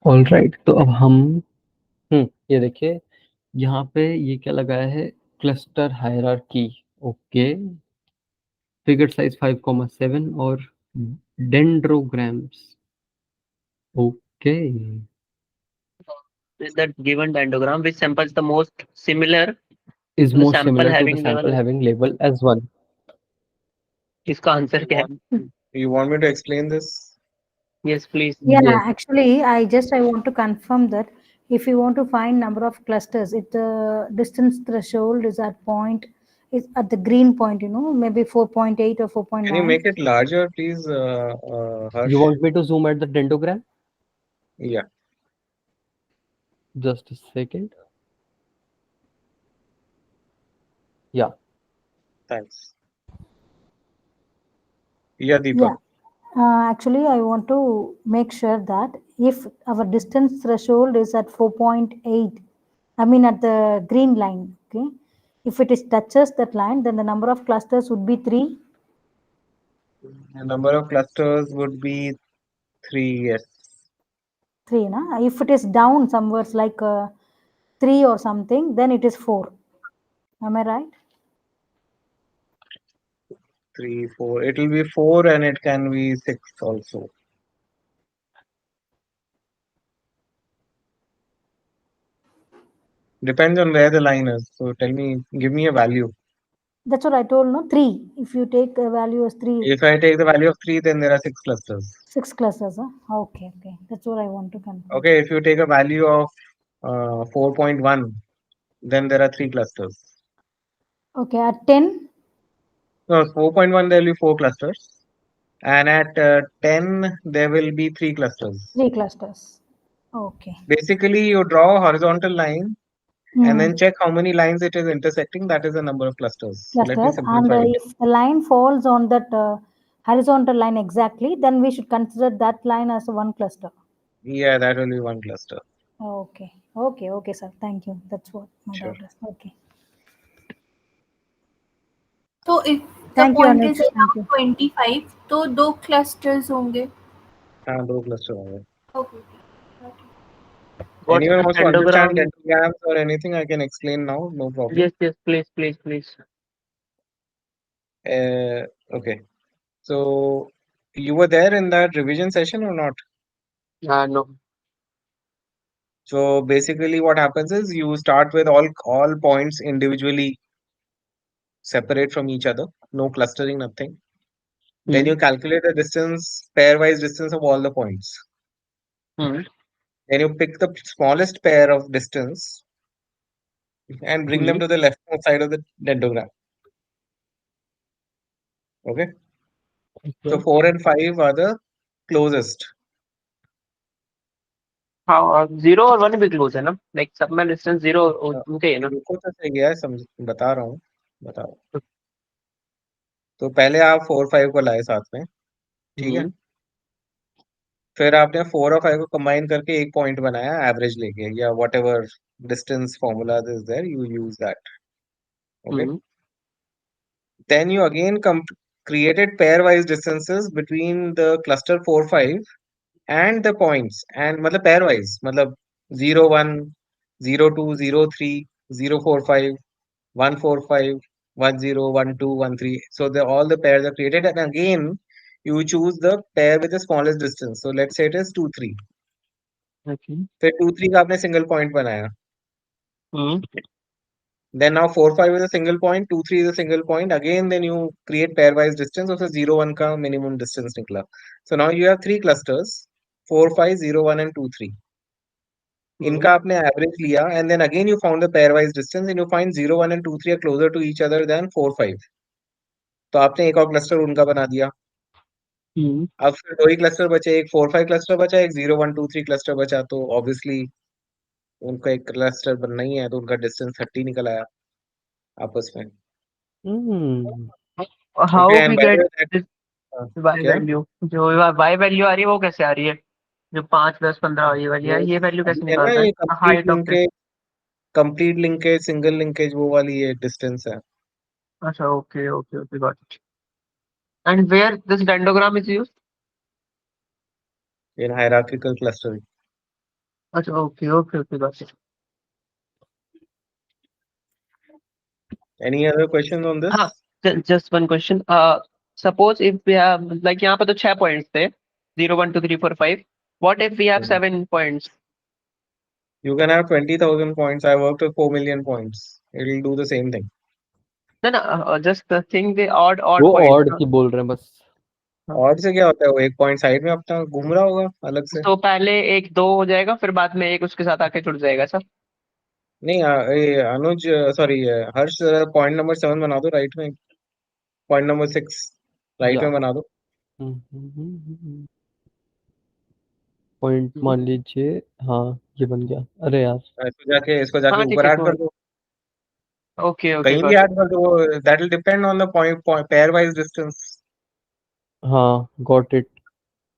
Speaker 1: ऑल राइट, तो अब हम ये देखिए यहाँ पे ये क्या लगाया है, cluster hierarchy. Okay, figure size 5,7 और dendrograms. Okay,
Speaker 3: That given dendrogram which samples the most similar
Speaker 1: is
Speaker 3: to the
Speaker 1: most
Speaker 3: sample
Speaker 1: similar to the
Speaker 3: having
Speaker 1: sample
Speaker 3: level.
Speaker 1: having label as 1.
Speaker 3: इसका आंसर क्या है?
Speaker 4: You want me to explain this?
Speaker 3: Yes, please.
Speaker 6: Yeah,
Speaker 1: Yes.
Speaker 6: actually, I want to confirm that if you want to find number of clusters, it the distance threshold is at the green point, maybe 4.8 or 4.9.
Speaker 4: Can you make it larger, please, Harsh?
Speaker 1: You want me to zoom at the dendrogram?
Speaker 4: Yeah,
Speaker 1: Just a second. Yeah.
Speaker 4: thanks. Yeah, Deepak.
Speaker 6: Yeah. Actually, I want to make sure that if our distance threshold is at 4.8, I mean at the green line, okay? If it is touches that line, then the number of clusters would be 3.
Speaker 4: The number of clusters would be 3, yes.
Speaker 6: 3, na? If it is down somewhere like 3 or something, then it is 4. Am I right?
Speaker 4: 3, 4. It will be 4 and it can be 6 also. Depends on where the line is. So tell me, give me a value.
Speaker 6: That's what I told, no? 3. If you take a value as 3,
Speaker 4: If I take the value of 3, then there are 6 clusters.
Speaker 6: 6 clusters, huh? Okay. That's what I want to confirm.
Speaker 4: Okay, if you take a value of 4.1, then there are 3 clusters.
Speaker 6: Okay, at 10,
Speaker 4: No, 4.1 there will be 4 clusters. And at 10, there will be 3 clusters.
Speaker 6: 3 clusters. Okay.
Speaker 4: Basically, you draw a horizontal line and
Speaker 6: Hmm.
Speaker 4: then check how many lines it is intersecting. That is the number of clusters. So let me
Speaker 6: Clusters, and
Speaker 4: simplify it.
Speaker 6: if the line falls on that horizontal line exactly, then we should consider that line as one cluster.
Speaker 4: Yeah, that will be one cluster.
Speaker 6: Okay, sir. Thank you. That's what my
Speaker 4: Sure.
Speaker 6: doubt is. Okay.
Speaker 5: तो if the
Speaker 6: Thank you,
Speaker 5: point
Speaker 6: Anuj.
Speaker 5: is
Speaker 6: Thank you.
Speaker 5: around 25, तो 2 clusters होंगे.
Speaker 4: हाँ, 2 cluster होंगे.
Speaker 5: Okay.
Speaker 3: What's
Speaker 4: Anyone
Speaker 3: the
Speaker 4: wants to understand
Speaker 3: dendrogram?
Speaker 4: dendrograms or anything, I can explain now. No problem.
Speaker 3: Yes, please.
Speaker 4: Okay. So you were there in that revision session or not?
Speaker 3: No.
Speaker 4: So basically what happens is you start with all points individually separate from each other, no clustering, nothing. Then you calculate the distance, pairwise distance of all the points.
Speaker 3: Hmm.
Speaker 4: Then you pick the smallest pair of distance and bring them to the leftmost side of the dendrogram. Okay. So 4 and 5 are the closest.
Speaker 3: हाँ, 0 और 1 भी क्लोज है ना, लाइक सब में डिस्टेंस 0 उनके है ना.
Speaker 4: रुको तो सही है, समझ बता रहा हूँ. तो पहले आप 4 5 को लाए साथ में, ठीक है. फिर आपने 4 और 5 को कंबाइन करके एक पॉइंट बनाया एवरेज लेके, या whatever distance formula is there, you use that. Okay. Then you again created pairwise distances between the cluster 4 5 and the points, and मतलब pairwise, मतलब 0 1 0 2 0 3 0 4 5 1 4 5 1 0 1 2 1 3. So all the pairs are created, and again you choose the pair with the smallest distance. So let's say it is 2 3. फिर 2 3 का आपने सिंगल पॉइंट बनाया. Then now 4 5 is a single point, 2 3 is a single point. Again, then you create pairwise distance. So 0 1 का minimum distance निकला. So now you have 3 clusters, 4 5 0 1 and 2 3. इनका आपने एवरेज लिया and then again you found the pairwise distance and you find 0 1 and 2 3 are closer to each other than 4 5। तो आपने एक और क्लस्टर उनका बना दिया। अब फिर 2 ही क्लस्टर बचे, एक 4 5 क्लस्टर बचा, एक 0 1 2 3 क्लस्टर बचा। तो ऑब्वियसली उनका एक क्लस्टर बनना ही है, तो उनका डिस्टेंस 30 निकल आया आपस में।
Speaker 3: How
Speaker 4: Okay, and
Speaker 3: we
Speaker 4: by the
Speaker 3: get
Speaker 4: way that
Speaker 3: this Y
Speaker 4: क्या
Speaker 3: वैल्यू? जो वाई वैल्यू आ रही है वो कैसे आ रही है? जो 5 10 15 ये वाली है, ये वैल्यू कैसे
Speaker 4: ये है ना,
Speaker 3: निकालना
Speaker 4: ये
Speaker 3: है? Height of this.
Speaker 4: Complete linkage single linkage वो वाली ये डिस्टेंस है।
Speaker 3: अच्छा, okay okay okay, got it. And where this dendrogram is used?
Speaker 4: In hierarchical clustering.
Speaker 3: अच्छा, okay okay okay, got it.
Speaker 4: Any other question on this?
Speaker 3: हाँ, just one question. Suppose if we have like यहाँ पे तो 6 पॉइंट्स थे, 0 1 2 3 4 5। What if we have 7 points?
Speaker 4: You can have 20,000 points. I worked with 4 million points. It'll do the same thing.
Speaker 3: No, no, just the thing, the odd
Speaker 1: वो
Speaker 3: points.
Speaker 1: ऑड की बोल रहे हैं बस।
Speaker 4: और से क्या होता है, वो एक पॉइंट साइड में अपना घूम रहा होगा अलग से।
Speaker 3: तो पहले एक 2 हो जाएगा, फिर बाद में एक उसके साथ आके जुड़ जाएगा सब।
Speaker 4: नहीं ये अनुज सॉरी हर्ष पॉइंट नंबर 7 बना दो राइट में, पॉइंट नंबर 6 राइट में बना दो।
Speaker 1: पॉइंट मान लीजिए, हाँ ये बन गया। अरे यार
Speaker 4: इसको जाके
Speaker 3: हाँ, ठीक
Speaker 4: ऊपर
Speaker 3: है,
Speaker 4: ऐड कर दो,
Speaker 3: ओके ओके,
Speaker 4: कहीं भी ऐड कर दो। That will depend on the point pair wise distance.
Speaker 1: हाँ गॉट इट।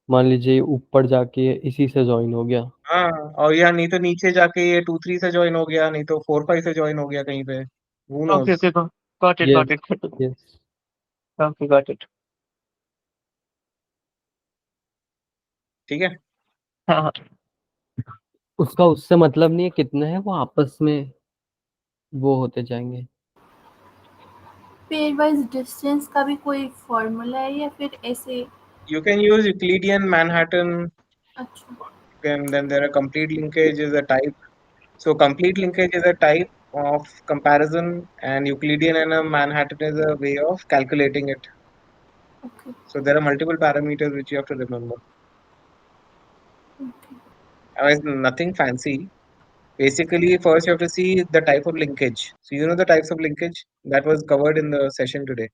Speaker 1: मान लीजिए ऊपर जाके इसी से ज्वाइन हो गया।
Speaker 4: हाँ, और या नहीं तो नीचे जाके ये 2 3 से ज्वाइन हो गया, नहीं तो 4 5 से ज्वाइन हो गया कहीं पे, who
Speaker 3: okay
Speaker 4: knows.
Speaker 3: Okay, got it
Speaker 1: yes
Speaker 3: got it,
Speaker 1: yes.
Speaker 3: Okay, got it.
Speaker 4: ठीक है।
Speaker 3: हाँ हाँ,
Speaker 1: उसका उससे मतलब नहीं है कितने हैं, वो आपस में वो होते जाएंगे।
Speaker 5: पेयर वाइज डिस्टेंस का भी कोई फॉर्मूला है या फिर ऐसे?
Speaker 4: You can use Euclidean Manhattan,
Speaker 5: अच्छा,
Speaker 4: and then there are complete linkage is a type. So complete linkage is a type of comparison, and Euclidean and a Manhattan is a way of calculating it.
Speaker 5: Okay
Speaker 4: So there are multiple parameters which you have to remember.
Speaker 5: Okay.
Speaker 4: Otherwise, nothing fancy. Basically, first you have to see the type of linkage. So you know the types of linkage that was covered in the session today.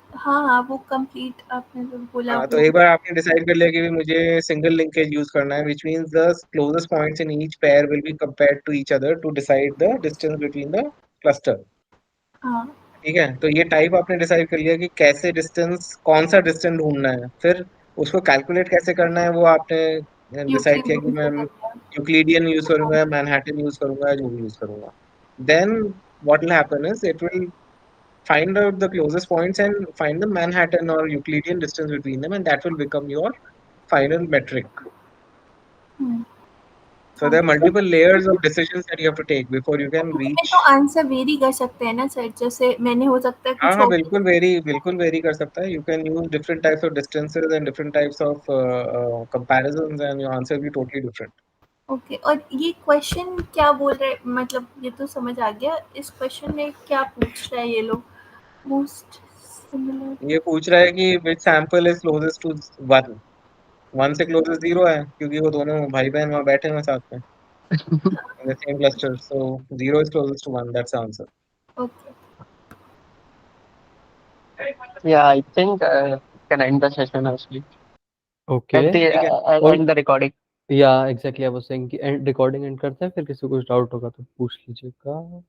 Speaker 5: हाँ हाँ, वो कंप्लीट आपने जो बोला
Speaker 4: हाँ, तो
Speaker 5: वो।
Speaker 4: एक बार आपने डिसाइड कर लिया कि भी मुझे सिंगल लिंकेज यूज करना है, which means the closest points in each pair will be compared to each other to decide the distance between the cluster.
Speaker 5: हाँ
Speaker 4: ठीक है, तो ये टाइप आपने डिसाइड कर लिया कि कैसे डिस्टेंस, कौन सा डिस्टेंस ढूंढना है, फिर उसको कैलकुलेट कैसे करना है वो आपने डिसाइड किया कि मैं यूक्लिडियन यूज करूंगा, मैनहट्टन यूज करूंगा, जो भी यूज करूंगा। Then what will happen is it will find out the closest points and find the Manhattan or Euclidean distance between them, and that will become your final metric. So there are multiple layers of decisions that you have to take before you can
Speaker 5: इसमें
Speaker 4: reach.
Speaker 5: तो आंसर वेरी कर सकते हैं ना सर, जैसे मैंने हो सकता है
Speaker 4: हाँ
Speaker 5: कुछ
Speaker 4: हाँ,
Speaker 5: और।
Speaker 4: बिल्कुल वेरी कर सकता है। You can use different types of distances and different types of comparisons, and your answer will be totally different.
Speaker 5: Okay, और ये क्वेश्चन क्या बोल रहे, मतलब ये तो समझ आ गया, इस क्वेश्चन में क्या पूछ रहा है ये लोग? Most similar.
Speaker 4: ये पूछ रहा है कि which sample is closest to 1. 1 से closest 0 है, क्योंकि वो दोनों भाई बहन वहाँ बैठे हैं साथ में in the same cluster. So 0 is closest to 1. That's the answer.
Speaker 5: Okay,
Speaker 3: yeah, I think can end the session actually.
Speaker 1: Okay
Speaker 4: ठीक है।
Speaker 3: End the recording.
Speaker 1: या एग्जैक्टली आई वाज सेइंग कि रिकॉर्डिंग एंड करते हैं, फिर किसी को कुछ डाउट होगा तो पूछ लीजिएगा।